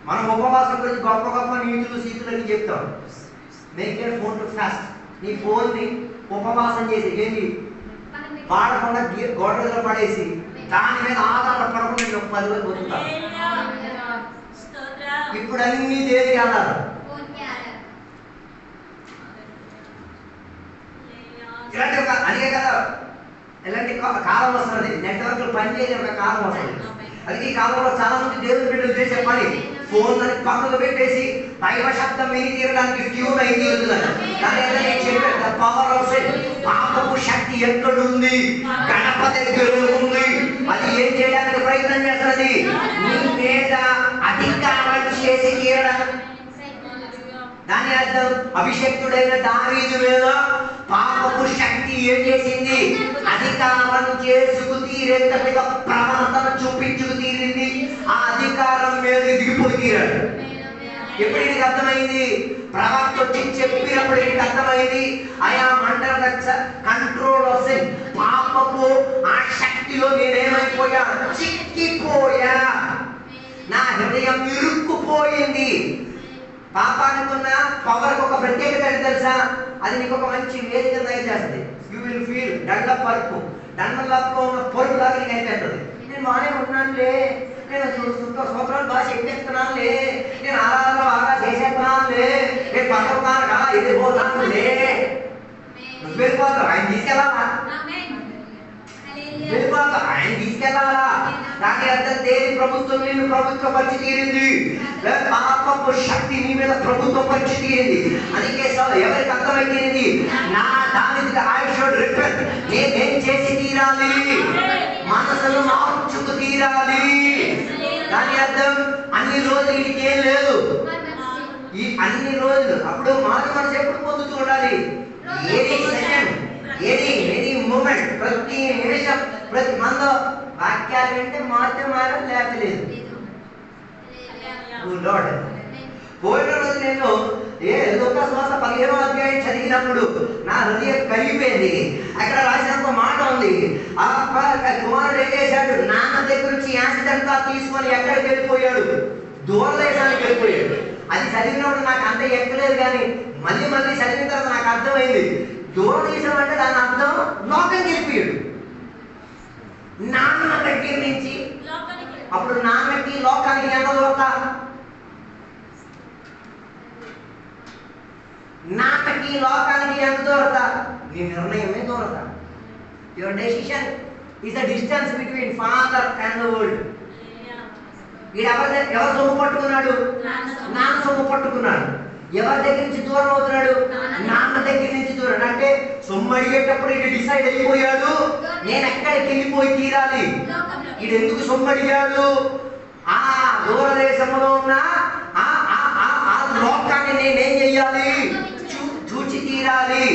మనం ఉపవాసం గురించి గొప్ప గొప్ప నీతులు సీతులని చెప్తాం. Make your phone to fast. నీ ఫోన్ని ఉపవాసం చేసి ఏంటి వాడకుండా గోడ దగ్గర పడేసి దాని మీద ఆధారపడకుండా 10 రోజులు బతుకుతాం. ఇప్పుడు అన్ని దేనికి ఆధారం? ఇలాంటి ఒక అదే కదా ఇలాంటి కాలం వస్తుంది. నెట్వర్క్లు పనిచేసే ఒక కాలం వస్తుంది. అది ఈ కాలంలో చాలా మంది దేవుని బిడ్డలు చేసే పని ఫోన్ అని పక్కకు పెట్టేసి దైవ శబ్దం విని తీరడానికి ట్యూన్ అయి తీరుతుందట. కానీ నేను చెప్పాను పవర్ ఆఫ్ సిన్, పాపపు శక్తి ఎక్కడుంది? గడప దగ్గర ఉంది. అది ఏం చేయడానికి ప్రయత్నం చేస్తున్నది? నీ మీద అధికారం చేసి తీరడం. దాని అర్థం అభిషక్తుడైన దావీదు మీద పాపపు శక్తి ఏం చేసింది? అధికారం చేసుకు తీరేంత మీద ప్రవణతను చూపించుకు తీరింది. ఆ అధికారం మీద దిగిపోయి తీరాడు. ఎప్పుడు ఇది అర్థమైంది? ప్రవక్త వచ్చి చెప్పినప్పుడు ఇది అర్థమైంది. ఆయా under the control of sin, పాపపు ఆ శక్తిలో నేనేమైపోయా? చిక్కిపోయా. నా హృదయం ఇరుక్కుపోయింది. పాపానికి ఉన్న పవర్కి ఒక ప్రత్యేకత ఏంటి తెలుసా? అది నీకు ఒక మంచి వేదిక దయచేస్తుంది. యూ విల్ ఫీల్ దండపరుపు, దండలతో ఉన్న పొరుగు లాగా నీకు అయిపోతుంది. నేను బాగానే ఉన్నానులే, నేను సంవత్సరాలు బాగా చెప్పేస్తున్నానులే, నేను ఆరాధన బాగా చేసేస్తున్నానులే, నేను పడుతున్నాను కదా, వెళ్ళిపోతానులే. నువ్వు వెళ్ళిపోతావు, ఆయన తీసుకెళ్ళాలా? వెళ్ళిపోతావు, ఆయన తీసుకెళ్ళాలా? దాని అర్థం దేని ప్రభుత్వం నిన్ను ప్రభుత్వ పరిచి తీరింది. పాపపు శక్తి నీ మీద ప్రభుత్వ పరిచి తీరింది. అందుకే ఎవరికి అర్థమైంది? నా దానికి ఆయుష్ రిపెంట్, నేనేం చేసి తీరాలి? మనసును మార్చుకు తీరాలి. దాని అర్థం అన్ని రోజులు ఇంకేం లేదు. ఈ అన్ని రోజులు అప్పుడు మారు మనసు ఎప్పుడు పొందుతూ ఉండాలి? ఏది సెకండ్, ఏది మూమెంట్, ప్రతి నిమిషం, ప్రతి మందో వాక్యాలు వింటే మారితే మారం లేకలేదు. పోయిన రోజు నేను లూకాసు వార్త 15వ అధ్యాయం చదివినప్పుడు నా హృదయం కరిగిపోయింది. అక్కడ రాసినంత మాట ఉంది. ఆ కుమారుడు ఏం చేశాడు? నాన్న దగ్గర నుంచి యాసిడంతా తీసుకొని ఎక్కడికి వెళ్ళిపోయాడు? దూరదేశానికి వెళ్ళిపోయాడు. అది చదివినప్పుడు నాకు అంత ఎక్కలేదు, కానీ మళ్ళీ చదివిన తర్వాత నాకు అర్థమైంది. దూరదేశం అంటే దాని అర్థం లోకానికి వెళ్ళిపోయాడు. నాన్న దగ్గర నుంచి. అప్పుడు నాన్నకి లోకానికి ఎంత దూరత? నాన్నకి లోకానికి ఎంత దూరత? నీ నిర్ణయమే దూరత. Your decision is the distance between father and the world. ఎవరు సొమ్ము పట్టుకున్నాడు? నాన్న సొమ్ము పట్టుకున్నాడు. ఎవరి దగ్గర నుంచి దూరం అవుతున్నాడు? నాన్న దగ్గర నుంచి దూరం. అంటే సొమ్ము అడిగేటప్పుడు ఇది డిసైడ్ అయిపోయాడు, నేను ఎక్కడికి వెళ్ళిపోయి తీరాలి. ఇది ఎందుకు సొమ్ము అడిగాడు? ఆ దూరదేశంలో ఉన్న ఆ లోకాన్ని నేనేం చెయ్యాలి? చూచి తీరాలి.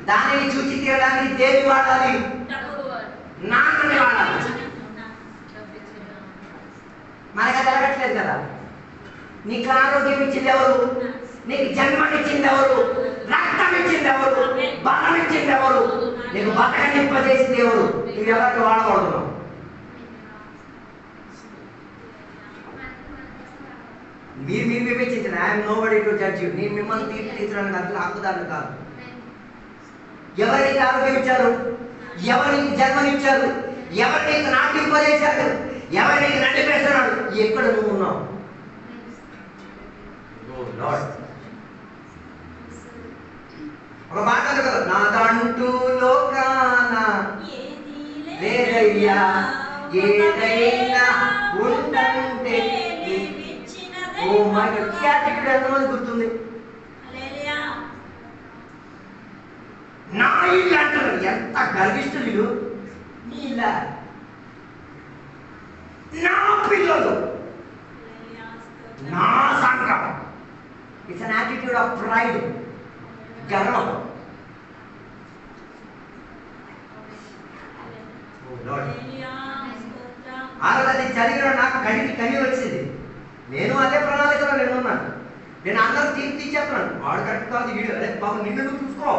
దానిని చూచి తీరడానికి దేని వాడాలి? నాన్నని వాడాలి. మనకు అది జరగట్లేదు కదా. నీకు ఆరోగ్యం ఇచ్చింది ఎవరు? నీకు జన్మనిచ్చింది ఎవరు? రక్తం ఇచ్చింది ఎవరు? బలం ఇచ్చింది ఎవరు? నీకు బతకనింపజేసింది ఎవరు? నువ్వు ఎవరికి వాడబడుతున్నావు? మీరు వివేచించిన I'm nobody to judge you. నేను మిమ్మల్ని తీర్చిదిద్దడానికి అంత హక్కుదారులు కాదు. ఎవరికి ఆరోగ్యం ఇచ్చారు? ఎవరికి జన్మనిచ్చారు? ఎవరికి నాటింపజేశారు? ఎవరికి నడిపేస్తున్నాడు? ఎక్కడ నువ్వు ఉన్నావు? ఒక మాట కదా, నాదంటూ లోకాన లేదయ్యా, ఏదైనా ఉందంటే ఓ మై గాడ్. ఎంతమంది గుర్తుంది? నా ఇల్లు అంటారు. ఎంత గర్విష్ఠులు వీళ్ళు. నీ ఇల్ల, నా పిల్లలు, నా సంఘం. It's an attitude of pride, గర్వం. అది చదివిన నాకు కని వచ్చింది. నేను అదే ప్రణాళికలో నేను ఉన్నాను. నేను అందరూ తీర్చిచ్చేస్తున్నాను. వాడు కరెక్ట్ కాదు, వీడు అదే బాబు, నిన్ను నువ్వు చూసుకో.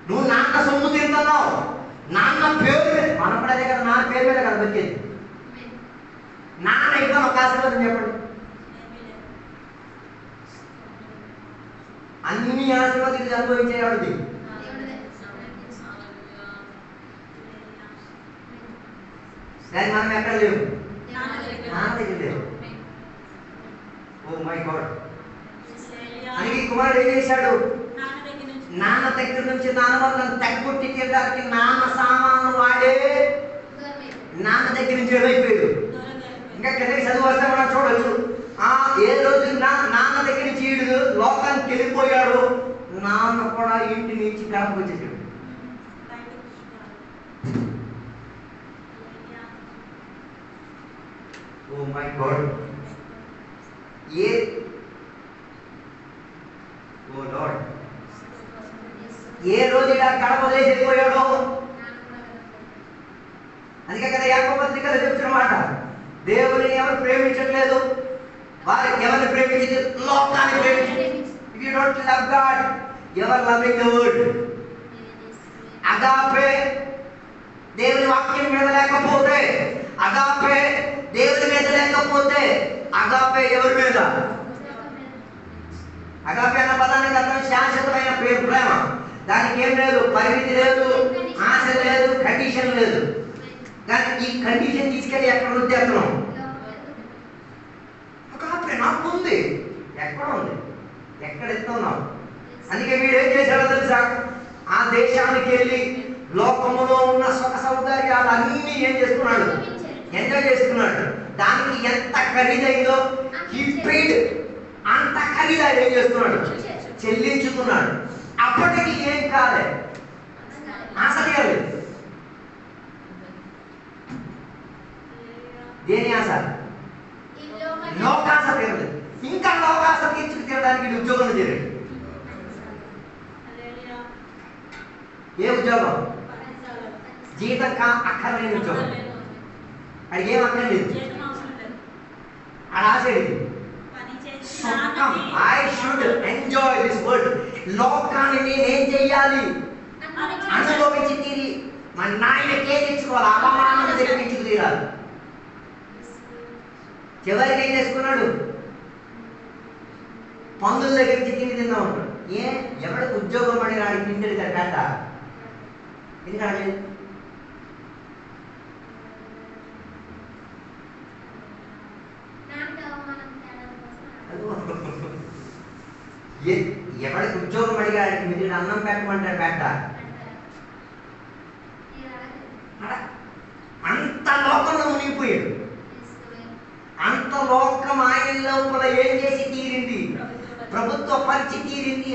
నువ్వు నాన్న సొమ్ము తింటున్నావు, నాన్న పేరు మీద. మనం కూడా అదే కదా, నాన్న పేరు మీద కదా వచ్చేది. నాన్న ఇవ్వను ఒక ఆశీర్వాదం చెప్పండి. అన్ని ఆశీర్వాదాలు అనుభవించేవాడిది. కానీ మనం ఎక్కడ లేవు, నాన్న దగ్గర లేవు. Oh my God. అని కుమారుడు ఏం చేశాడు? నాన్న దగ్గర నుంచి నాన్న వాళ్ళని తగ్గొట్టి తీయడానికి నాన్న సామాను వాడే నాన్న దగ్గర నుంచి ఏమైపోయాడు? ఇంకా కిందకి చదువు వస్తే మనం చూడొచ్చు. ఏ రోజు నాన్న దగ్గర నుంచి ఈడు లోకానికి వెళ్ళిపోయాడు, నాన్న కూడా ఇంటి నుంచి గడపకు వచ్చేసాడు. ఓ మై గాడ్, ఏ రోజు ఇలా గడప వదిలేసి వెళ్ళిపోయాడో. అందుకే కదా యాకోబు పత్రికలో చెప్తున్న మాట, దేవుని ఎవరు ప్రేమించట్లేదు, వారు ఎవరిని ప్రేమించింది? లోకాన్ని ప్రేమించింది. If you don't love God, you are loving the world. Agape దేవుని వాక్యం మీద లేకపోతే, అగాపే దేవుని మీద లేకపోతే, అగాపే ఎవరి మీద? అగాపే అన్న పదానికి అర్థం శాశ్వతమైన ప్రేమ. దానికి ఏం లేదు, పరిమితి లేదు, ఆశ లేదు, కండిషన్ లేదు. కానీ ఈ కండిషన్ తీసుకెళ్ళి ఎక్కడ ఉంది? అక్కడ అగాపే నాకు ఉంది, ఎక్కడ ఉంది, ఎక్కడ ఇస్తున్నాం? అందుకే వీడు ఏం చేశాడో తెలుసా? ఆ దేశానికి వెళ్ళి లోకములో ఉన్న సుఖ సౌకర్యాలన్నీ ఏం చేస్తున్నాడు? ఎంజాయ్ చేస్తున్నాడు. దానికి ఎంత ఖరీదైందో ఈ పెయిడ్, అంత ఖరీదైన ఏం చేస్తున్నాడు? చెల్లించుతున్నాడు. అప్పటికి ఏం కాలే, ఆశ తీరలేదు. దేని ఆశ? లోకాశ తీరలేదు. ఇంకా లోకాశ తీర్చుకు తీరడానికి ఉద్యోగం చేరాడు. ఏ ఉద్యోగం? జీతం అక్కర్లేని ఉద్యోగం. అది ఏం అక్కర్లేదు. అది ఆశేది సుఖం. I should enjoy this world. లోకాన్ని నేనేం చెయ్యాలి? అనుభవించి తీరి మా నాయనకే తెచ్చుకోవాలి, అవమానం తెప్పించుకు తీరాలి. చివరికి ఏం చేసుకున్నాడు? పందుల దగ్గర నుంచి తిండి తిందా ఉంటాడు. ఎవరికి ఉద్యోగం పడి రాడికి తిండి పెట్ట ఎందుకంటే ఎవరికి ఉద్యోగం అడిగాడికి మీరు అన్నం పెట్టమంటారు పెట్ట. అంత లోకంలో మునిగిపోయాడు. అంత లోకం ఆయన లోపల ఏం చేసి తీరింది? ప్రభుత్వ పరిచయం తీరింది.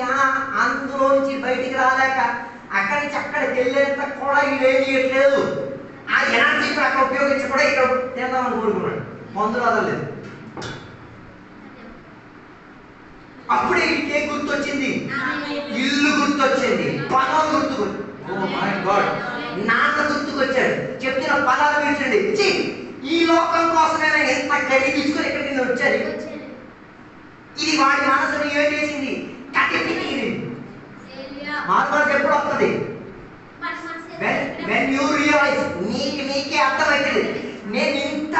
అందులోంచి బయటికి రాలేక అక్కడి నుంచి అక్కడికి వెళ్ళేంత కూడా ఇదేం చేయట్లేదు. ఆ ఎనర్జీ అక్కడ ఉపయోగించి కూడా ఇక్కడ తిందామని కోరుకున్నాడు. మందులు వదలలేదు. అప్పుడే ఇంకే గుర్తొచ్చింది? ఇల్లు గుర్తొచ్చింది, పదం గుర్తుకొచ్చింది. ఓ మై గాడ్, నాన్న గుర్తుకొచ్చాడు. చెప్తున్న పదాలు వింటండి. ఈ లోకం కోసమే ఎంత గడి తీసుకొని ఇక్కడికి నేను వచ్చాను. ఇది వాడి మనసును ఏం చేసింది? కటిపి తీరింది. మార్పు ఎప్పుడు వస్తుంది? when you realize, నీకే అర్థమవుతుంది నేను ఇంత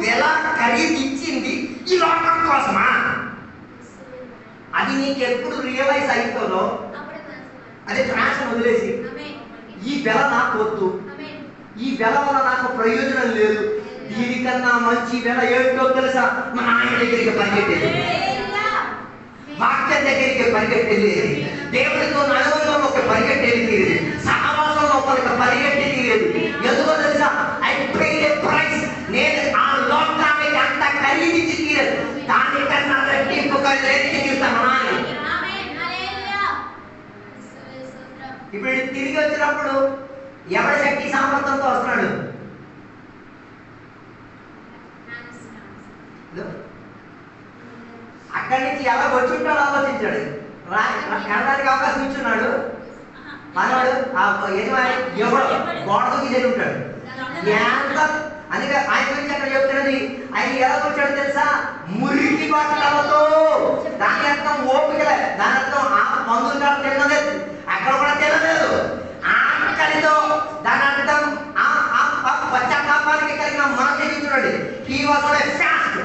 వెల ఖరీదు ఇచ్చింది ఈ లోకం కోసమా. అది నీకు ఎప్పుడు రియలైజ్ అయిపోదో అదే ట్రాన్షన్ వదిలేసి ఈ వెల నాకు వద్దు, ఈ వెల వల్ల నాకు ప్రయోజనం లేదు, దీనికన్నా మంచి వెల ఏంటో తెలుసా? మా నాయన దగ్గరికి పరిగెట్టేది, వాక్యం దగ్గరికి పరిగెట్టేది, దేవుడితో అనుబంధంలోకి పరిగెట్టేది, సహవాసంలో పరిగెట్టేది లేదు. ఎందుకో తెలుసా? I paid a price. నేను ఆ లోకానికి అంత ఖరీదించి తీరదు, దానికన్నా రెట్టింపు ఖరీదించి తీస్తాను. ఇప్పుడు తిరిగి వచ్చినప్పుడు ఎవరి శక్తి సామర్థ్యంతో వస్తున్నాడు? అక్కడి నుంచి ఎలా వచ్చి ఉంటాడు ఆలోచించాడు. కనడానికి అవకాశం ఇచ్చున్నాడు మనవాడు. ఎవడు గోడతో గీసేది ఉంటాడు. అందుకే ఆయన గురించి అక్కడ చెప్తున్నది, ఆయన ఎలా వచ్చాడు తెలుసా? మురికి బట్టలతో. దాని అర్థం ఓపిక, దాని అర్థం ఆ మందులు కాదు తినలేదు, అక్కడ కూడా తినలేదు, ఆకలితో. దాని అర్థం పశ్చాత్తాపానికి కలిగిన మనసు చూడండి. He was on a fast.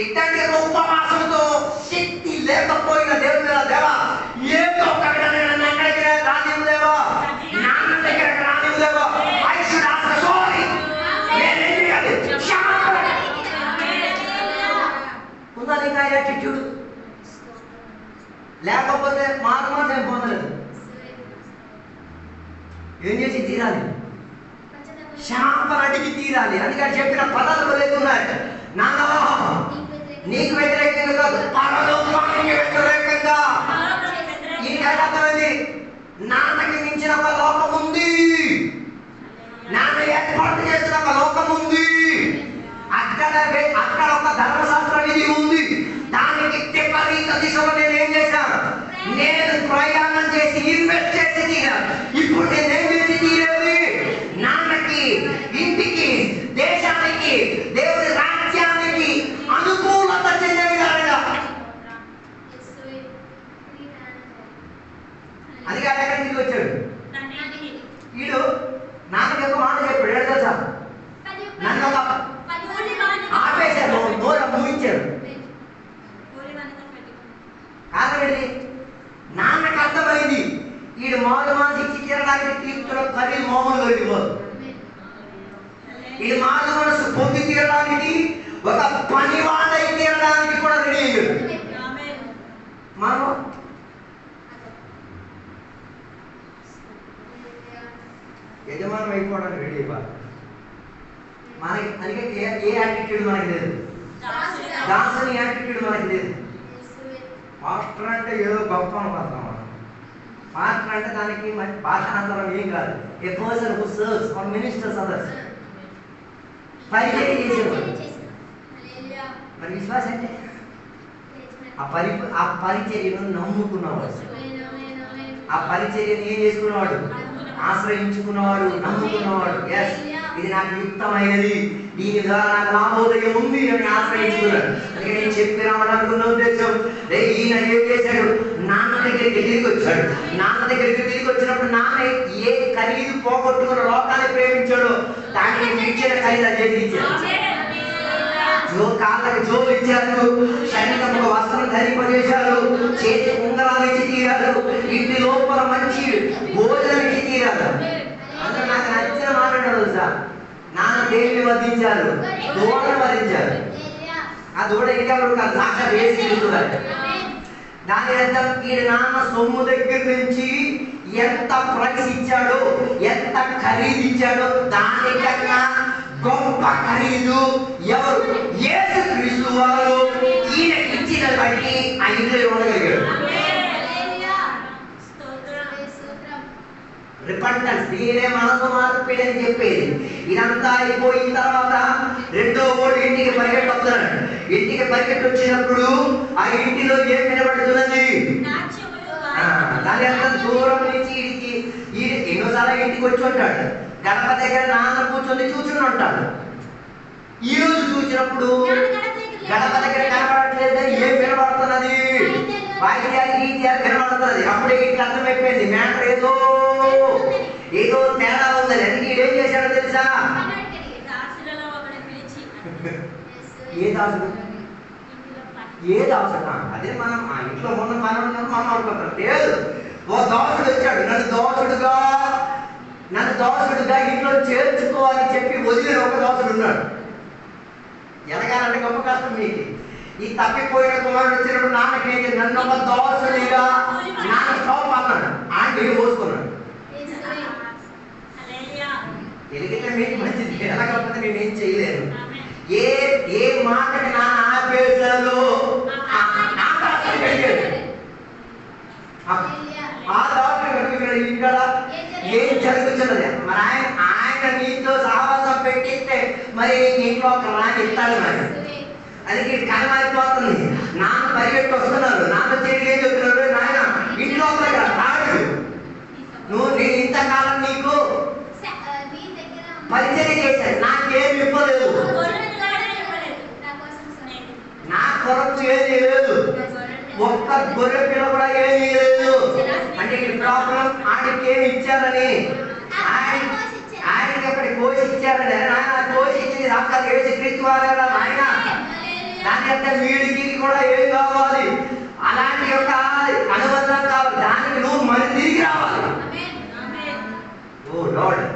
ఇట్లాంటి ఉపవాసంతో శక్తి లేకపోయిన దేవుని మీద, దేవా ఏదో ఒకటి ఎక్కడికి రానివ్వు దేవా, నాన్న దగ్గర రానివ్వు దేవా. I should ask sorry. నేనేం చేయాలి? ఉందా నీకు ఆ యాటిట్యూడ్? లేకపోతే మాత్రం ఏం పొందలేదు. ఏం చేసి తీరాలి? శాపం అడిగి తీరాలి. అందుకని చెప్పిన పదాలు లేకున్నాయి. నాన్న నీకు వ్యతిరేకంగా కాదు, పరలోకానికి వ్యతిరేకంగా. ఈ అర్థమైంది. నాన్నకి మించిన ఒక లోకం ఉంది, నాన్న ఏర్పాటు చేసిన ఒక లోకం ఉంది. అక్కడ ఒక ధర్మశాస్త్ర విధి ఉంది. దానికి విపరీత దిశలో నేను ఏం చేశాను? నేను ప్రయాణం చేసి ఇన్వెస్ట్ చేసి తీరాను. ఇప్పుడు నేనేం చేసి తీరేది? నాన్నకి, ఇంటికి, దేశానికి, దేవుడి రాజ్యానికి అనుకూలత చెందే విధానంగా. అది కాదు ఎక్కడి నుంచి వచ్చాడు వీడు. నాన్నకి ఒక మాట చెప్పాడు, ఏడు తెలుసా? నన్ను ఒక ఆపేశారు, నోరు ముగించారు. కాదండి, నాన్నకి అర్థమైంది వీడు మారు మాసి తీరడానికి తీర్చున్న ఖరీదు మామూలుగా వెళ్ళిపోదు. వీడు మారు మనసు పొంది తీరడానికి, ఒక పనివాడై తీరడానికి కూడా రెడీ అయ్యాడు. మనం యజమానం అయిపోవడానికి రెడీ అయిపోవాలి. మనకి అందుకే ఏ యాటిట్యూడ్ మనకి లేదు, దాసుని యాటిట్యూడ్ మనకి లేదు. మాస్టర్ అంటే ఏదో గొప్ప అనుకుంటాం మనం. మాస్టర్ అంటే దానికి భాషాంతరం ఏం కాదు. A person who serves or ministers others. పరిచర్య చేసేవాడు. మరి విశ్వాసం అంటే ఆ పరిచర్యను నమ్ముకున్నవాడు, ఆ పరిచర్యను ఏం చేసుకున్నవాడు? ఆశ్రయించుకున్నవాడు, నమ్ముకున్నవాడు. ఎస్, ఇది నాకు యుక్తమైనది, దీని ద్వారా నాకు లాభోదయం ఉంది అని ఆశ్రయించుకున్నాడు. అందుకే నేను చెప్పినామనుకున్న ఉద్దేశం, ఈయన ఏం చేశాడు? నాన్న దగ్గరికి తిరిగి వచ్చాడు. నాన్న దగ్గరికి తిరిగి వచ్చినప్పుడు నాన్న ఏ ఖరీదు పోగొట్టుకున్న లోకాన్ని ప్రేమించాడో దానికి మించిన ఖరీదు అదే ఇచ్చాడు. కాళ్ళకి జోలు ఇచ్చారు, శరీరం వస్త్రం ధరింపజేశారు, చేతి ఉంగరాలు ఇచ్చి తీరారు, ఇంటి లోపల మంచి భోజనం ఇచ్చి తీరారు. అందులో నాకు నచ్చిన మాట్లాడారు సార్. నాన్న దేవిని వధించారు, దూడను వధించారు. ఆ దూడ ఇంకెవరు కాదు, సాక్షాత్ వేసి తిరుగుతున్నారు. దాని అర్థం ఈ నాన్న సొమ్ము దగ్గర నుంచి ఎంత ప్రైస్ ఇచ్చాడో, ఎంత ఖరీదు ఇచ్చాడో దానికన్నా గొప్ప ఖరీదు ఎవరు? యేసుక్రీస్తు వారు. ఈయన ఇచ్చిన బట్టి ఆ ఇంట్లో ఉండగలిగాడు. రిపెంటెన్స్, దీనే మనసు మార్పిడి అని చెప్పేది. ఇదంతా అయిపోయిన తర్వాత రెండో ఓడి ఇంటికి పరిగెట్టి వస్తున్నాడు. ఇంటికి పరిగెట్టి వచ్చినప్పుడు ఆ ఇంటిలో ఏం వినబడుతున్నది? దాని అర్థం దూరం నుంచి ఎన్నోసార్లు ఇంటికి వచ్చి ఉంటాడు. గడప దగ్గర నాన్న కూర్చొని చూచుని ఉంటాడు. ఈ రోజు చూసినప్పుడు గడప దగ్గర కనబడట్లేదు, ఏం వినబడుతున్నది? వాయిద్యాలు గీత్యాలు వినబడుతున్నది. అప్పుడే ఇంటికి అర్థమైపోయింది, మ్యాటర్ ఏదో తేడా ఉందని. అందుకే ఏం చేశాడో తెలుసా? ఏ దాసుడు? ఏ దాసుడు? అదే మనం ఆ ఇంట్లో ఉన్న పనులు మనం అనుకుంటాం. లేదు, ఓ దాసుడు వచ్చాడు, నన్ను దాసుడుగా ఇంట్లో చేర్చుకోవాలని చెప్పి వదిలిన ఒక దాసుడు ఉన్నాడు. ఎలాగానంటే గొప్ప కష్టం మీకు. ఈ తప్పిపోయిన కుమారుడు వచ్చినప్పుడు నాన్నకి నన్ను ఒక దాసుడిగా నాన్న స్టాప్ అన్నాడు. ఆయన ఏం పోసుకున్నాడు. ఎలిగితే మీకు మంచిది, ఎలాగకపోతే నేనేం చేయలేను. ఏ మాటకి నాన్న ఆపేశాడు ఆ దాసుడు ఇక్కడ ఏం జరుగుతున్నది? మరి ఆయన నీతో సహవాసం పెట్టిస్తే మరి ఇంట్లో ఒక రాని ఇస్తాడు. మరి అది కనమైపోతుంది. నాన్న పరిగెట్టి వస్తున్నారు, నాన్న తిరిగి ఏం చెప్తున్నాడు? నాయన ఇంట్లో రాడు, నువ్వు నేను ఇంతకాలం నీకు పరిచర్య చేశాను, నాకేమి ఇవ్వలేదు, నా కొరకు ఏమీ లేదు, ఒక్క గొర్రె పిల్ల కూడా ఏమీ లేదు. అంటే ఈ ప్రాబ్లం ఆయనకి ఏమి ఇచ్చారని, ఆయనకి ఎప్పటి కోసి ఇచ్చారని. ఆయన కోసి ఇచ్చింది అక్కడ యేసుక్రీస్తు వారే ఆయన. దాని యొక్క వీడికి కూడా ఏం కావాలి? అలాంటి యొక్క అనుబంధం కావాలి. దానికి నువ్వు మళ్ళీ తిరిగి రావాలి. ఓ లార్డ్,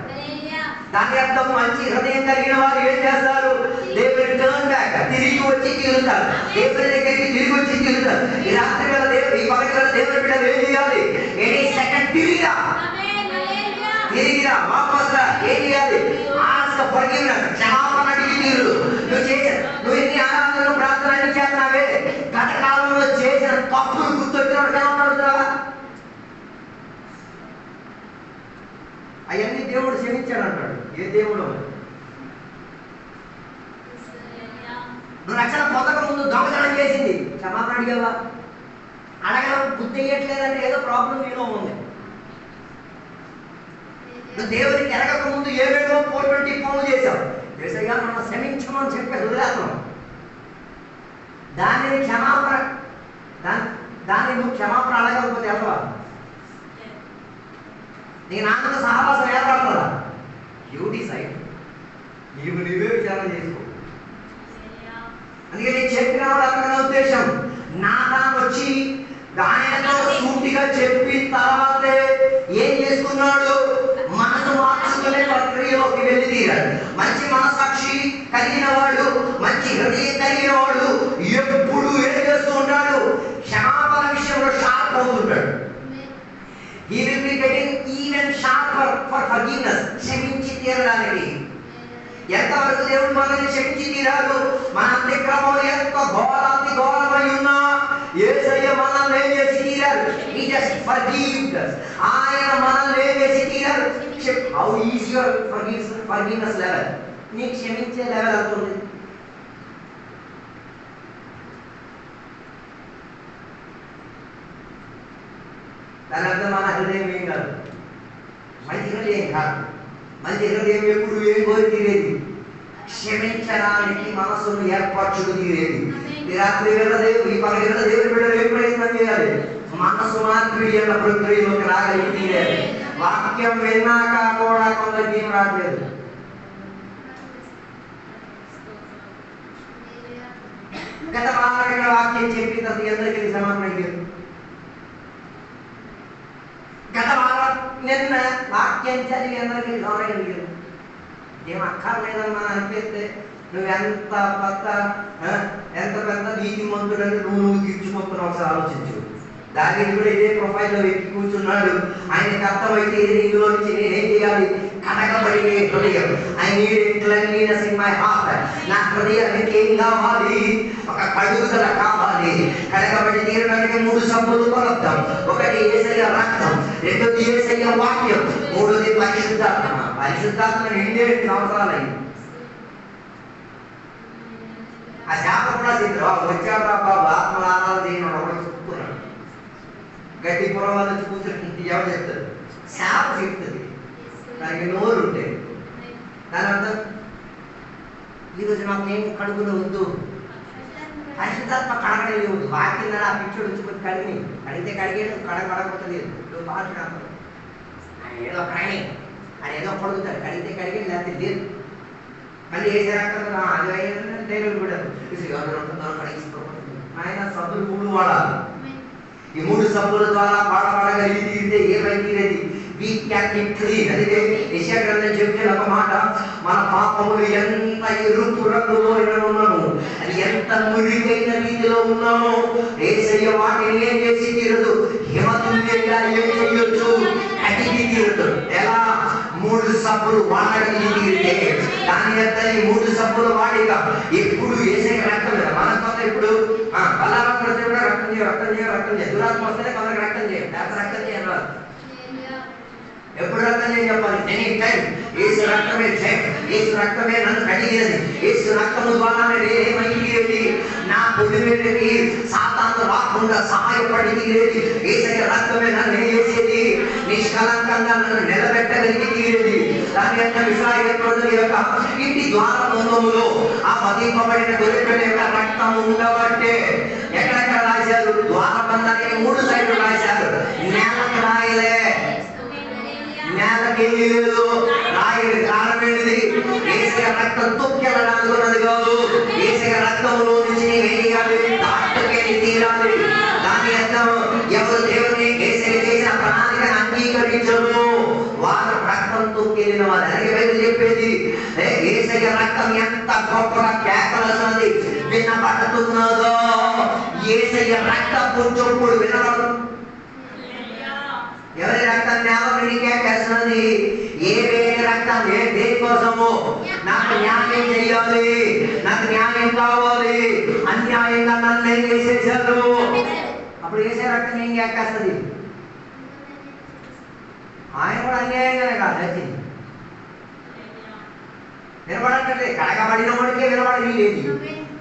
దాని అర్థం మంచి హృదయం కలిగిన వారు ఏం చేస్తారు? దే విల్ టర్న్ బ్యాక్, తిరిగి వచ్చి తీరుతారు. దేవుని దగ్గరికి తిరిగి వచ్చి తీరుతారు. ఈ రాత్రి వేళ ఈ పగల దేవుని బిడ్డలు ఏం చేయాలి? ఎనీ సెకండ్ తిరిగిరా, వాపస్ రా. ఏం చేయాలి? ఆస్క ఫర్గివ్నెస్, క్షమాపణ అడిగి తీరు. నువ్వు ఎన్ని క్షమించాడు అంటాడు. ఏ దేవుడు? నువ్వు రక్షణ పొందక ముందు దొంగతనం చేసింది, క్షమాపణ అడిగావా? అడగడం బుద్ధి వేయట్లేదంటే ఏదో ప్రాబ్లం నీలో ఉంది. నువ్వు దేవుడికి ఎరగక ముందు ఏవేవో 420 పనులు చేశావు. యేసయ్యా మనం క్షమించమని చెప్పి వదిలేస్తున్నాం. దాన్ని నువ్వు క్షమాపణ అడగకపోతే ఎవరు? నీ నాన్నతో సహవాసం ఏర్పడుతుందా? You decide. నీవే విచారణ చేసుకో. అందుకే నేను చెప్పిన వాడు అక్కడ ఉద్దేశం, నాతాను వచ్చి ఆయనతో సూటిగా చెప్పిన తర్వాతే ఏం చేసుకున్నాడు? మనసు మార్చుకునే ప్రక్రియలోకి వెళ్ళి తీరాడు. మంచి మనసాక్షి కలిగిన వాడు, మంచి హృదయం కలిగిన వాడు ఎప్పుడు ఏం చేస్తూ ఉంటాడు? క్షమాపణ విషయంలో sharp అవుతుంటాడు. He will be getting even sharper for forgiveness. క్షమించి తీరడానికి. ఎంతవరకు దేవుడు మనల్ని క్షమించి తీరాడు? మన అతిక్రమం ఎంత ఘోరమై ఉన్నా యేసయ్య మనల్ని ఏం చేసి తీరారు? He just forgived us. ఆయన మనల్ని ఏం చేసి తీరారు? How is your forgiveness level? నీ క్షమించే లెవెల్ ఎంత ఉంది? దాని అర్థం మన హృదయం ఏం కాదు, మంచి హృదయం కాదు. మంచి హృదయం ఎప్పుడు ఏం కోరి తీరేది? క్షమించడానికి మనసును ఏర్పరచుకు తీరేది. ఈ రాత్రి వేళ దేవుడు, ఈ పగటి వేళ దేవుడి బిడ్డలు ఏం ప్రయత్నం చేయాలి? మనసు మార్పిడి అన్న ప్రక్రియలోకి రాగలిగి తీరేది. వాక్యం విన్నాక కూడా కొందరికి ఏం రావట్లేదు. గత వారంగా వాక్యం చెప్పిన తర్వాత అందరికీ సమానం. గత వారం నిన్న వాక్యం చదివి అందరికీ గౌరవం ఏం అక్కర్లేదని మనం అనిపిస్తే నువ్వెంత పెద్ద నీతి మంతుడని నువ్వు తీర్చుకుంటున్నావు. ఒకసారి ఆలోచించు. దావీదు కూడా ఇదే ప్రొఫైల్లో ఎక్కి కూర్చున్నాడు. ఆయనకు అర్థమైతే ఇందులో నుంచి నేనేం చేయాలి? కడగబడినే హృదయం. I need cleanliness in my heart. నా హృదయానికి ఏం కావాలి? ఒక కడుగుదల కావాలి. కడగబడి తీరడానికి 3 సబ్బులు కొలద్దాం. ఒకటి యేసయ్య రక్తం, రెండోది యేసయ్య వాక్యం, మూడోది పరిశుద్ధాత్మ. పరిశుద్ధాత్మ 2 సంవత్సరాలైంది. ఆ శాప కూడా సిద్ధం వచ్చాడు బాబు ఆత్మల ఆరాధన చేయడం ఒకటి చెప్తున్నాడు. గట్టి పురవాళ్ళు వచ్చి కూర్చొని ఎవరు చెప్తారు? శాప చెప్తుంది. దానికి నోరు ఉంటే దాని అర్థం ఈరోజు నాకు ఏం కడుగులో వద్దు. పరిశుద్ధాత్మ కడగడం లేదు. వాక్యం ఆ పిచ్చోడు వచ్చి కడిగితే కడిగేది కడగబడకపోతుంది. నువ్వు బాగా ఆయన ఏదో కాయని ఆయన ఏదో కడుగుతాడు. కడిగితే కడిగేది లేకపోతే లేదు. మళ్ళీ వేసే రకం అది టైలర్ కూడా ఆయన సబ్బులు 3 వాడాలి. ఈ 3 సబ్బుల ద్వారా వాడబడగలిగి తీరితే ఏమై తీరేది? We can be clean. అదే యెషయా గ్రంథం చెప్తే ఒక మాట, మన పాపములు ఎంత ఎరుపు రంగులో ఉన్నాము, అది ఎంత మురికైన రీతిలో ఉన్నాము, యేసయ్య వాటిని ఏం చేసి తీరదు? హిమతుల్యంగా ఏం చేయొచ్చు? కడిగి తీరదు. ఎలా? 3 సబ్బులు వాడగలిగి తీరితే దాని యొక్క ఈ 3 సబ్బులు వాడిగా ఎప్పుడు యేసయ్య రక్తం లేదు. మన కొంత ఇప్పుడు బలాత్మ రక్తం చేయ దురాత్మ వస్తేనే కొందరికి రక్తం చేయం. రక్తం చేయాలి. ఎప్పుడు రక్తం చేయ చెప్పాలి? ఎనీ టైం యేసు రక్తమే జయం. యేసు రక్తమే నన్ను కడిగినది. యేసు రక్తము ద్వారానే నేనేమైంది? నా పొడివేటికి సాతాను రాకుండా సహాయపడి తీరేది. యేసయ్య రక్తమే నన్ను ఏం చేసేది? నిష్కలంకంగా నన్ను నిలబెట్టగలిగి తీరేది. దాని యొక్క ఇశ్రాయేలు ప్రజల యొక్క ఇంటి ద్వారబంధములో ఆ వధింపబడిన గొర్రెపిల్ల యొక్క రక్తం ఉండబట్టే ఎక్కడెక్కడ రాశారు? ద్వారబంధానికి 3 సైడ్లు రాశారు. నేలకు రాయలే, నేలకి లేదు రాయలు. కారణం ఏంటిది? యేసయ్య రక్తం తొక్కెళ్ళడానికి ఉన్నది కాదు. యేసయ్య రక్తంలో నుంచి వేయాలి, దాటుకెళ్ళి తీరాలి. దాని అర్థం ఎవరు దేవుని యేసయ్య చేసిన ప్రణాళికను అంగీకరించరు వారు రక్తం తొక్కెళ్ళిన వారు. అలాగే బైబిల్ చెప్పేది యేసయ్య రక్తం ఎంత గొప్పగా కేకలన్నది వినబడుతున్నదో, యేసయ్య రక్తపు చొప్పుడు వినబడు. ఎవరి రక్తం న్యాయం కేకేస్తున్నది? ఏ రక్తం దేనికోసము? నాకు న్యాయం చేయాలి, నాకు న్యాయం కావాలి. అన్యాయంగా నన్ను ఏం చేసేసారు? అప్పుడు వేసే రక్తం ఏం కేకేస్తుంది? ఆయన కూడా అన్యాయంగానే కాదు వచ్చింది. వినపడంటే కడగబడిన వాడికే వినపడని లేదు.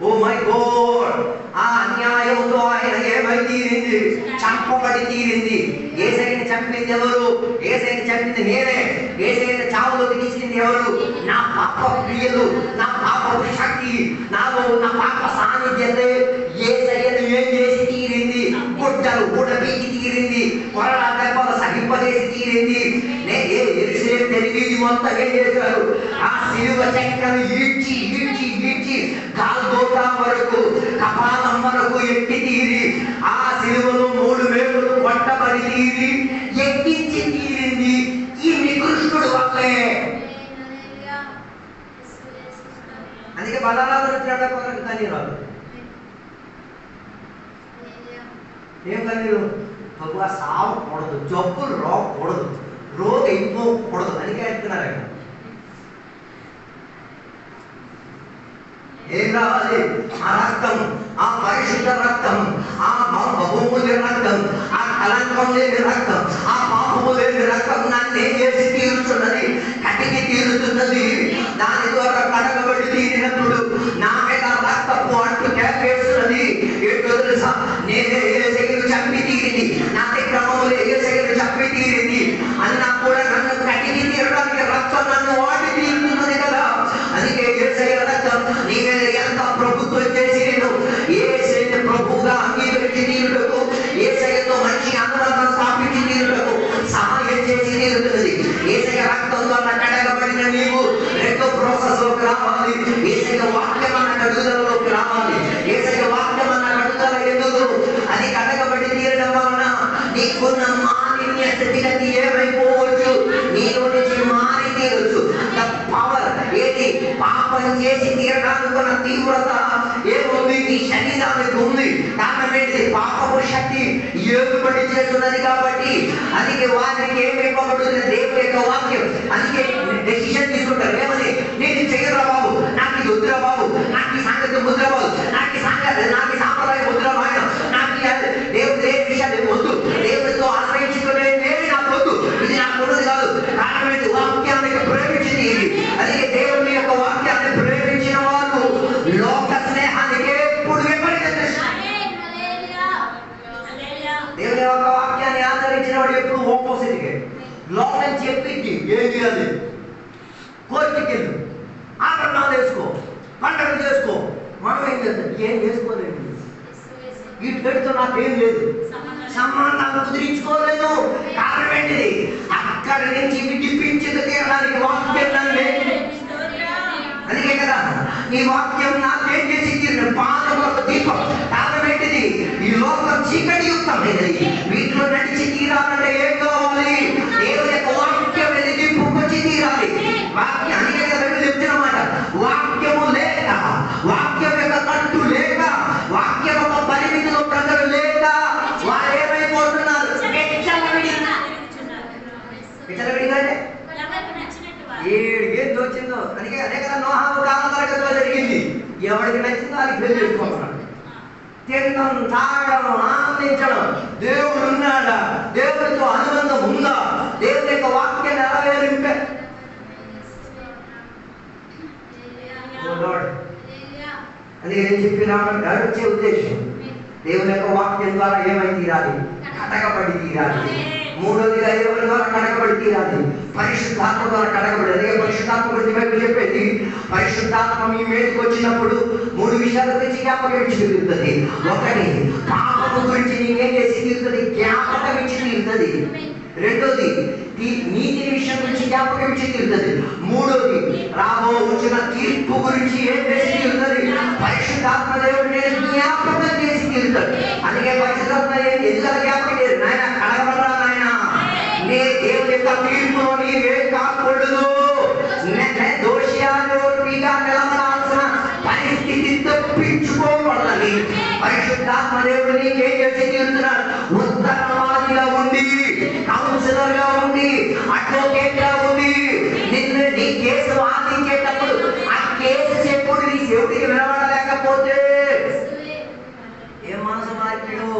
ఓ మై గాడ్, ఆ అన్యాయంతో ఆయన ఏమై తీరింది? చంపబడి తీరింది. యేసయ్యని చంపింది ఎవరు? యేసయ్యని చంపింది నేనే. యేసయ్యని చావులోకి తీసుకుంది ఎవరు? నా పాప క్రియలు, నా పాపపు శక్తి, నాలో నా పాప సాన్నిధ్యతే యేసయ్యను ఏం చేసి తీరింది? గుడ్డలు ఊడబీకి తీరింది, కొరడా దెబ్బలు సహింపజేసి తీరింది. యెరూషలేము తెలివి మొత్తం ఏం చేశారు? ఆ సిలువ చెక్కను ఈడ్చి ఈడ్చి ఈడ్చి గాల్గోతా వరకు, కపాలం వరకు ఎక్కి తీరి, ఆ సిలువలో 3 మేకులు కొట్టబడి తీరి ఎక్కించి తీరింది ఈ నికృష్టుడు వల్లే. అందుకే బలారాధన చేయడం కొరకు కన్నీరు రాదు. ఏం కన్నీరు? తప్పుగా సావకూడదు, జబ్బులు రాకూడదు, రోగం ఇవ్వకూడదు. అందుకే అంటున్నారు ఆయన. ఏం రావాలి? ఆ రక్తం, ఆ పరిశుద్ధ రక్తం, ఆ బహుము లేని రక్తం, ఆ కలంకం లేని రక్తం, ఆ పాపము లేని రక్తం నన్ను ఏం చేసి తీరుతున్నది? కటికి తీరుతున్నది. దాని ద్వారా కడగబడి తీరినప్పుడు నా మీద రక్తపు అంటూ కేకేస్తున్నది. ఏంటో తెలుసా? నేనే యేసయ్యను చంపి తీరింది, నా క్రమంలో యేసయ్యను చంపి తీరింది అన్నా కూడా నన్ను కటికి తీరడానికి రక్తం నన్ను వాడి తీరుతున్నది కదా. అందుకే యేసయ్య రక్తం నీ మీద ఎంత ప్రభుత్వం చేసి నేను యేసయ్యను ప్రభువుగా అంగీకరించి తీరుటకు, యేసయ్యతో మంచి అనుబంధం స్థాపించి తీరుటకు సహాయం చేసి తీరుతున్నది. యేసయ్య రక్తం ద్వారా కడగబడిన నీవు రెండో ప్రాసెస్ లోకి రావాలి. యేసయ్య వాక్యం అన్న కడుదలలోకి రావాలి. యేసయ్య వాక్యం అన్న కడుదల ఎందుకు? అది కడగబడి తీరడం వలన నీకున్న మాలిన్య స్థితిగతి ఏమైపోవచ్చు? నీలో నుంచి మారి తీరొచ్చు. పవర్ ఏది? పాపం చేసి తీరడానుకున్న తీవ్రత ఏముంది? నీ శరీరానికి ఉంది. కారణం ఏంటిది? పాపపు శక్తి ఏలుబడి చేస్తున్నది కాబట్టి. అందుకే వారికి ఏమి ఇవ్వబడుతుంది? దేవుని యొక్క వాక్యం. అందుకే డెసిషన్ తీసుకుంటారు. ఏమని? నేను చెయ్యరా బాబు, నాకు ఇది వద్దురా బాబు, నాకు ఈ సంగతి ముద్ర బాబు, నాకు ఈ సంగతి, నాకు ఈ సాంప్రదాయం ముద్ర మాయన, నాకు దేవుడు ఏ విషయాలు వద్దు, దేవుడితో ఆశ్రయించుకునేది నాకు వద్దు, ఇది నాకు ఉన్నది కాదు. కారణం ఏంటి? వాక్యానికి ప్రేమించింది ఇది. అందుకే దేవుని యొక్క వాక్యాన్ని ప్రేమించిన వాళ్ళు లోక స్నేహానికి ఎప్పుడు విపరీతం. దేవుని యొక్క వాక్యాన్ని ఆచరించిన వాడు ఎప్పుడు ఓపోజిట్గా లోకం చెప్పింది ఏం చేయాలి? కోర్టుకి వెళ్ళు, ఆభరణాలు వేసుకో, పండుగ చేసుకో. మనం ఏం చేస్తాం? ఏం చేసుకోలేదు. వీటితో నాకేం లేదు, సంబంధాలు కుదిరించుకోలేదు. కారణం ఏంటిది? అక్కడి నుంచి విడిపించింది తీరడానికి వాక్యం నన్ను. అందుకే కదా ఈ వాక్యం నాకేం చేసి తీరిన పాదములకు దీపం. కారణం ఏంటిది? ఈ లోకం చీకటి యుక్తమైనది. వీటిలో నడిచి తీరాలంటే ఏం కావాలి? దేవుని యొక్క వాక్యం వెలిగింపుకొచ్చి తీరాలి. వాక్యం అందుకే కదా చెప్తున్న మాట, వాక్యము లేక, వాక్యం యొక్క కట్టు లేక, వాక్యం యొక్క పరిమితిలో ప్రజలు లేక వారు ఏమైపోతున్నారు? విచ్చలవిడిగానే 7 ఏళ్ళు వచ్చిందో. అందుకే అదే కదా నోహావు కాలం తరగతిలో జరిగింది. ఎవరికి నచ్చిందో అది పెళ్లి చేసుకోమన్నాడు. తినడం, తాగడం, ఆనందించడం. దేవుడు ఉన్నాడా? దేవుడితో అనుబంధం ఉందా? దేవుడి యొక్క వాక్యం నెరవేరింపే. అది ఏం చెప్పినా వచ్చే ఉద్దేశం దేవుని యొక్క వాక్యం ద్వారా ఏమై తీరాలి? కడగబడి తీరాలి. మూడోదిగా ఎవరి ద్వారా కడగబడి తీరాలి? పరిశుద్ధాత్మ ద్వారా కడగబడి. అదే పరిశుద్ధాత్మ గురించి బైబిల్ చెప్పేది. పరిశుద్ధాత్మ మీ మీదకి వచ్చినప్పుడు 3 విషయాల గురించి జ్ఞాపకం ఇచ్చి తీరుతుంది. ఒకటి, పాపము గురించి నీకేం చేసి తీరుతుంది? జ్ఞాపకం ఇచ్చి తీరుతుంది. రెండోది, నీతి విషయం గురించి జ్ఞాపకం ఇచ్చి తీరుతుంది. మూడోది, రాబోతున్న తీర్పు గురించి ఏం చేసి తీరుతుంది? పరిశుద్ధాత్మ దేవుడు నేను జ్ఞాపకం చేసి తీరుతాడు. అందుకే పరిశుద్ధాత్మ ఎందుకు జ్ఞాపకం చేయదు? నాయన కడగబడరా నాయన, నే దేవుడి యొక్క తీర్పులో నీవే కాకూడదు. దోషిగా నిలబడాల్సిన పరిస్థితి తప్పించుకోవాలని పరిశుద్ధాత్మ దేవుడు నీకేం చేసి తీరుతున్నాడు? ఉత్తరవాదిగా ఉండి, కౌన్సిలర్ గా ఉండి, అడ్వకేట్ గా ఉండి, నిన్ను నీ కేసు వాదించేటప్పుడు ఆ కేసు చెప్పుడు నీ దేవుడికి వినబడలేకపోతే ఏం మనసు మార్పిడు?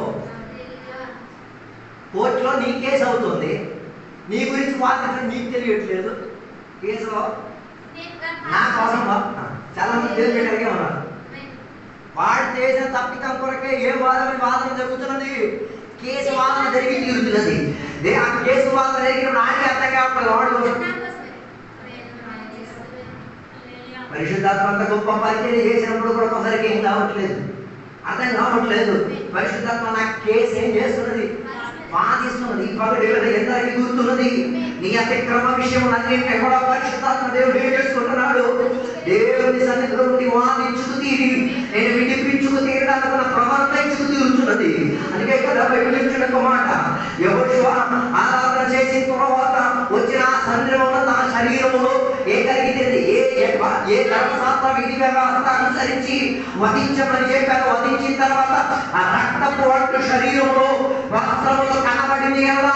కోర్టులో నీ కేసు అవుతుంది, నీ గురించి వాదించడం నీకు తెలియట్లేదు. కేసులో నా కోసం చాలా మంది దేవుని బిడ్డలుగా ఉన్నారు. వాడు చేసిన తప్పితం కొరకే ఏ వాదన జరుగుతున్నది, కేసు వాదన జరిగి తీరుతున్నది. ఆ కేసు వాదన జరిగినప్పుడు ఆయనకి అర్థం కావట్లేదు. వాడు పరిశుద్ధాత్మ అంత గొప్ప పరిచయం చేసినప్పుడు కూడా కొందరికి ఏం కావట్లేదు, అర్థం కావట్లేదు. పరిశుద్ధాత్మ నా కేసు ఏం చేస్తున్నది, వాదిస్తున్నది. ఈ పగటి ఎందరికి గుర్తున్నది నీ అతిక్రమ విషయం అన్నింటి కూడా పరిశుద్ధాత్మ దేవుడు ఏం చేసుకుంటున్నాడు. దేవుని సన్నిధిలో నుండి వాదించుకు తీరి నేను విడిపించుకు తీరడానికి నా ప్రవర్తన ఇచ్చుకు తీరుతున్నది. అందుకే కదా బైబిల్ ఇచ్చిన ఒక మాట, యెహోషువ ఆరాధన చేసిన తర్వాత వచ్చిన సంద్రములో తన శరీరములో ఏ కలిగితే ఏ ధర్మశాస్త్ర విధి వ్యవస్థ అనుసరించి వధించమని చెప్పారు. వధించిన తర్వాత ఆ రక్తపు అంటు శరీరంలో వస్త్రములో కనబడింది కదా,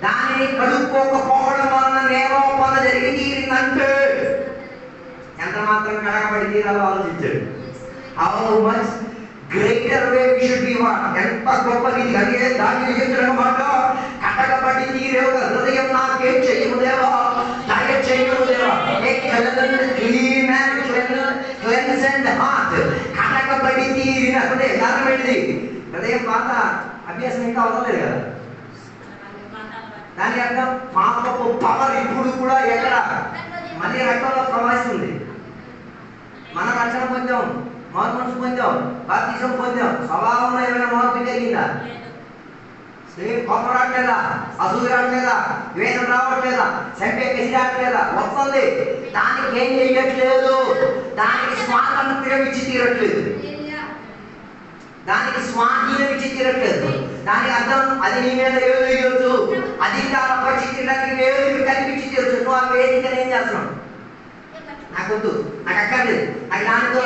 దానిని కడుక్కోకపోవడం వలన నేరోపణ జరిగి తీరిందంటే ఎంత మాత్రం కడగబడి తీరాలో ఆలోచించాడు. How much greater way we should be what, ఎంత గొప్పది అదే దాన్ని చెప్తున్నమాట. కడగబడి తీరే ఒక హృదయం నాకేం చెయ్యము దేవా, దయచేయము దేవా. కడగబడి తీరిన హృదయం కారణమైనది. హృదయం పాత అభ్యాసం ఇంకా వదలలేదు కదా. దాని అర్థం పాపపు పవర్ ఇప్పుడు కూడా ఎక్కడ మళ్ళీ రక్తంలో ప్రవహిస్తుంది. మన రక్షణ పొందాం, మారు మనసు పొందాం, బాప్తిజం పొందాం, స్వభావంలో ఏమైనా మార్పు జరిగిందా? కోపం రావట్లేదా, అసూయ రావట్లేదా, ద్వేషం రావట్లేదా, చంపే కసి రావట్లేదా? వస్తుంది. దానికి ఏం చెయ్యట్లేదు, దానికి స్వాతంత్ర్యం ఇచ్చి తీరట్లేదు, దానికి స్వాధీనం ఇచ్చి తీరట్లేదు. దాని అర్థం అది నీ మీద ఏదో వేయొచ్చు, అధికారం పరీక్షించడానికి ఏదో కల్పించి తీరచ్చు. నువ్వు ఆ వేదికను ఏం చేస్తున్నావు? నాకొద్దు, నాకు అక్కర్లేదు, నాకు దానితో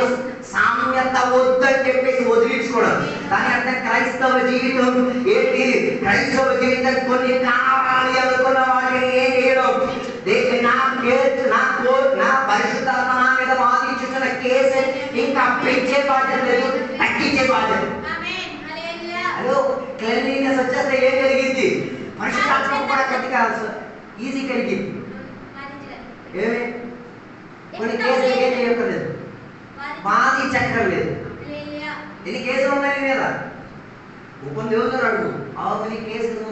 సామ్యత వద్దని చెప్పేసి వదిలించుకోవడం. దాని అర్థం క్రైస్తవ జీవితం ఏంటి? క్రైస్తవ జీవితం కొన్ని కావాలి అనుకున్న వాటిని ఏం చేయడం, నా పరిశుద్ధాత్మ నా మీద వాదించుతున్న కేసు ఇంకా పెంచే బాధ్యత లేదు, తగ్గించే బాధ్యత. హలో, క్లీన్లీనెస్ వచ్చేస్తే ఏం జరిగింది? పరిశుద్ధాత్మ కూడా కొద్దిగా ఈజీ కలిగింది. ఏమి కొన్ని కేసులు ఏం చేయక్కర్లేదు, వాదించక్కర్లేదు. ఎన్ని కేసులు ఉన్నాయి మీద ఉపన్ దేవుడు అడుగు, అవన్నీ కేసులు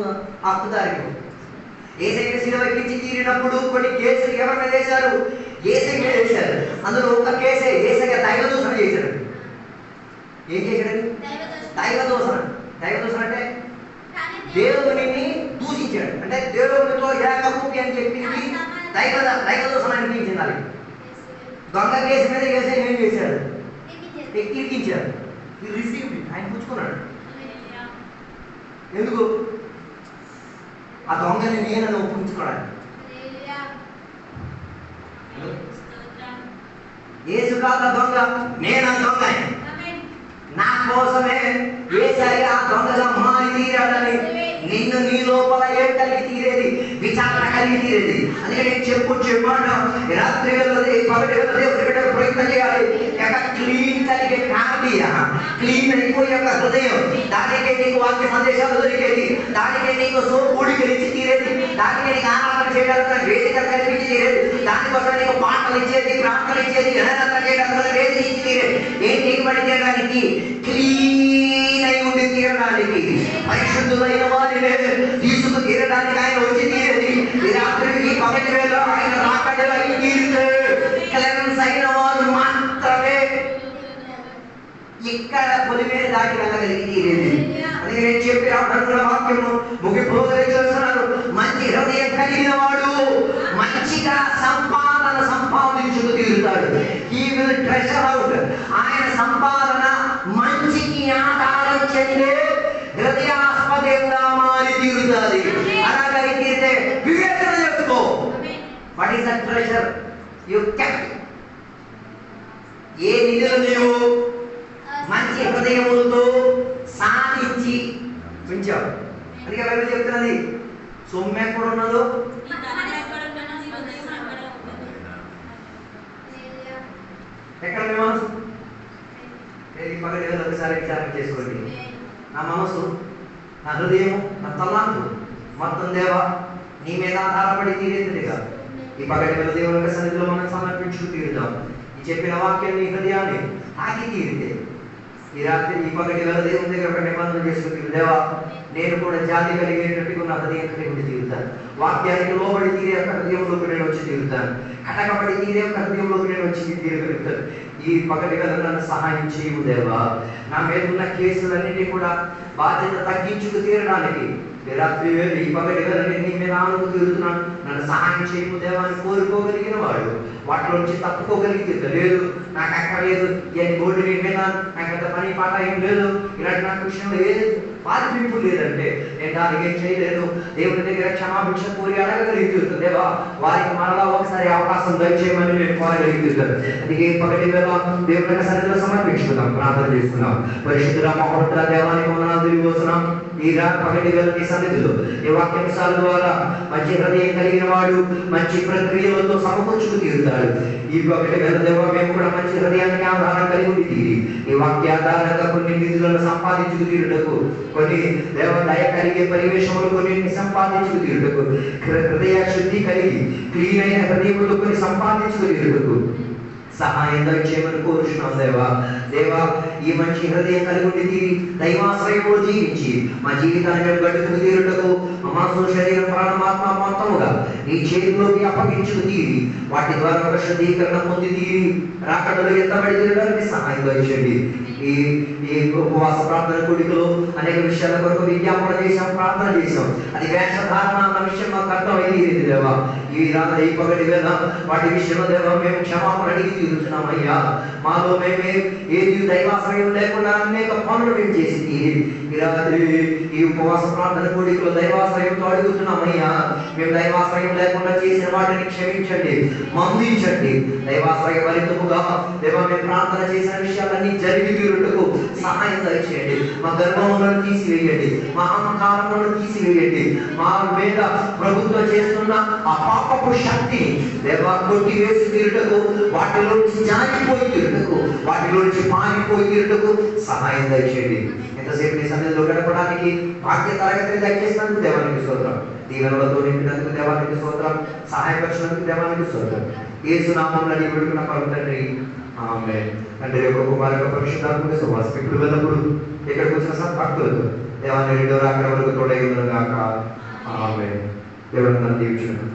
హక్కుదారికి. ఏసైకి శిలువ ఎక్కించి తీరినప్పుడు కొన్ని కేసులు ఎవరి మీద వేశారు? ఏసై మీద వేశారు. అందులో ఒక కేసే ఏసైగా దైవదూషణ చేశాడు. ఏం చేశాడు? దైవదూషణ. దైవదూషణ అంటే దేవుడిని దూషించాడు, అంటే దేవుడితో ఏకభూమి అని చెప్పింది దైవదూషణ అనిపించింది. అది దొంగ కేసు మీద ఏసై ఏం చేశాడు? ఎక్కించాడు. ఆయన పుచ్చుకున్నాడు. ఎందుకు? ఆ దొంగని నేను ఒప్పించుకోవడానికి. యేసు కాదు దొంగ, నేను ఆ దొంగని. నా కోసమే యేసయ్య ఆ దొంగగా మారి తీరాడని నిన్ను నీ లోపల ఏం కలిగి తీరేది? విచారణ కలిగి తీరేది. అందుకే నేను చెప్పాను, రాత్రి ప్రయత్నం చేయాలి. క్లీన్ కలిగే కాంతి, క్లీన్ అయిపోయి యొక్క హృదయం, దానికే నీకు వాక్య సందేశాలు దొరికేది, దానికే నీకు సోపుడి కలిసి తీరేది, దానికే నీకు ఆరాధన చేయడానికి వేదిక కల్పించి తీరేది, దానికోసం నీకు పాటలు ఇచ్చేది, ప్రార్థనలు ఇచ్చేది, ఆరాధన చేయడానికి వేదిక ఇచ్చి తీరేది. ఏం దిగుబడి చేయడానికి? క్లీన్ అయి ఉండి తీరడానికి, పరిశుద్ధులైన వారిని తీసుకు తీరడానికి ఆయన వచ్చి తీరేది. ఈ రాత్రికి పగటి వేళ ఆయన రాకడలో అయి తీరితే క్లెరెన్స్ అయిన వారు మాత్రమే ఇక్కడ పొలిమేర దాటి వెళ్ళగలిగి తీరేది. అందుకే నేను చెప్పి రావడం వాక్యము ముగింపు చేస్తున్నాను. మంచి హృదయం కలిగిన వాడు మంచిగా సంపాదించుకు తీరుతాడు. He will treasure out. ఆయన సంపాదన మంచికి ఆధారం చెందే హృదయాస్పదంగా మారి తీరుతుంది. అలాగే తీరితే వివేచన చేసుకో. What is the treasure you kept? ఏ నిధులు నీవు మంచి హృదయములతో సాధించి ఉంచావు. అందుకే బైబిల్ చెప్తున్నది, సొమ్ము ఎక్కడ ఉన్నదో ఎక్కడ మీ మనసు? పగటి ఒకసారి విచారణ చేసుకోండి. నా మనసు, నా హృదయం, నా తలాంతు మొత్తం దేవా నీ మీద ఆధారపడి తీరేది కాదు. ఈ పగటి వేళ దేవుని యొక్క సన్నిధిలో మనం సమర్పించుకు తీరుదాం. ఈ చెప్పిన వాక్యాన్ని హృదయాన్ని తాకి తీరితే ఈ రాత్రి ఈ పగటి వేళ దేవుని దగ్గర ఒక నిబంధన చేసుకుని, దేవా నేను కూడా జాతి కలిగేటట్టుగా నా హృదయం కలిగి ఉండి తీరుతాను. వాక్యానికి లోబడి తీరే యొక్క హృదయంలోకి నేను వచ్చి తీరుతాను. కటకబడి తీరే యొక్క హృదయంలోకి నేను వచ్చి తీరగలుగుతాను. ఈ పగటి వేళ నన్ను సహాయం చేయము దేవా. నా మీద ఉన్న కేసులన్నింటినీ కూడా బాధ్యత తగ్గించుకు తీరడానికి రాత్రి వేళ ఈ పగటి వేళ నేను నీ మీద ఆనుకు తీరుతున్నాను, నన్ను సహాయం చేయము దేవా అని కోరుకోగలిగిన వాడు వాటిలో నుంచి తప్పుకోగలిగితే, లేదు నాకు అక్కర్లేదు, గోల్డ్ నేను విన్నాను, నాకు అంత పని పాట ఏం లేదు, ఇలాంటి నాకు విషయంలో ఏది బాధ్యత లేదంటే నేను దానికి ఏం చేయలేదు, దేవుని దగ్గర క్షమాభిక్ష కోరి అడగగలుగుతుంది దేవా. వారికి మరలా ఒకసారి అవకాశం దయచేయమని నేను కోరగలుగుతాను. అందుకే పగటి వేళ దేవుని సన్నిధిలో సమర్పించుకుందాం, ప్రార్థన చేసుకుందాం. పరిశుద్ధ మహోత్తర దేవానికి వందనాలు తిరిగి వస్తున్నాం. ఈ పగటి వేళ నీ సన్నిధిలో ఈ వాక్యాంశాల ద్వారా మంచి హృదయం కలిగిన వాడు మంచి ప్రక్రియలతో సమకూర్చుకు తీరుతాడు. ఈ పగటి వేళ దేవ మేము కూడా మంచి హృదయానికి ఆధారం కలిగి ఉండి తీరి ఈ వాక్యాధారంగా కొన్ని నిధులను సంపాదించుకు తీరుటకు, కొన్ని దేవ దయ కలిగే పరివేశములు కొన్ని సంపాదించుకు తీరుటకు, హృదయ శుద్ధి కలిగి క్లీన్ అయిన హృదయములు కొన్ని సంపాదించుకు తీరుటకు సహాయం దయచేయమని కోరుచున్నాం దేవా. దేవా ఈ మంచి హృదయం కలిగి ఉండి తీరి దైవాశ్రయములు జీవించి మా జీవితాన్ని మేము గడుపుకు తీరుటకు మనసు శరీరం ప్రాణమాత్మ మొత్తముగా నీ చేతిలోకి అప్పగించుకు తీరి వాటి ద్వారా ఒక శుద్ధీకరణ పొంది తీరి రాకడలో ఎత్తబడి తీరడానికి సహాయం దయచేయండి. ఈ ఉపవాస ప్రార్థన కూడికలో అనేక విషయాల కొరకు విజ్ఞాపన చేశాం, ప్రార్థన చేశాం. అది వేషధారణ అన్న విషయం మాకు అర్థమైంది దేవా. ఈ పగటి వేళ వాటి విషయంలో దేవా మేము క్షమాపణ అడిగి తీరుచున్నామయ్యా. మాలో మేమే ఏది దైవాశ్రయం లేకుండా అనేక పనులు మేము చేసి ఈ ఉపవాస ప్రార్థన కూడికలో దైవాశ్రయంతో అడుగుతున్నామయ్యా. మేము దైవాశ్రయం లేకుండా చేసిన వాటిని క్షమించండి, మందించండి. దైవాశ్రయ ఫలితముగా దేవా మేము ప్రార్థన చేసిన విషయాలన్నీ జరిగి తీరుటకు సహాయం దయచేయండి. మా గర్వములను తీసివేయండి, మా అహంకారములను తీసివేయండి. మా మీద ప్రభుత్వం చేస్తున్న ఆ పాపపు శక్తిని దేవా కొట్టి వేసి తీరుటకు, వాటిలో నుంచి జారిపోయి తీరుటకు, వాటిలో నుంచి పారిపోయి తీరుటకు సహాయం దయచేయండి. ఎంతసేపు నీ సన్నిధిలో గడపడానికి భాగ్య తరగతిని దయచేసినందుకు దేవానికి స్తోత్రం. దీవెనలతో నింపినందుకు దేవానికి స్తోత్రం. సహాయపరిచినందుకు దేవానికి స్తోత్రం. యేసు నామములో అడిగి పెట్టుకున్న పరమ తండ్రి, ఆమేన్. తండ్రి యొక్క కుమారుడు పరిశుద్ధాత్మక సువాసన ఇప్పుడు వెళ్ళప్పుడు ఇక్కడికి వచ్చిన సద్భక్తులతో దేవాన్ని రెండో రాకడ వరకు తోడై ఉండును గాక. ఆమేన్. దేవుడు నన్ను దీవించును.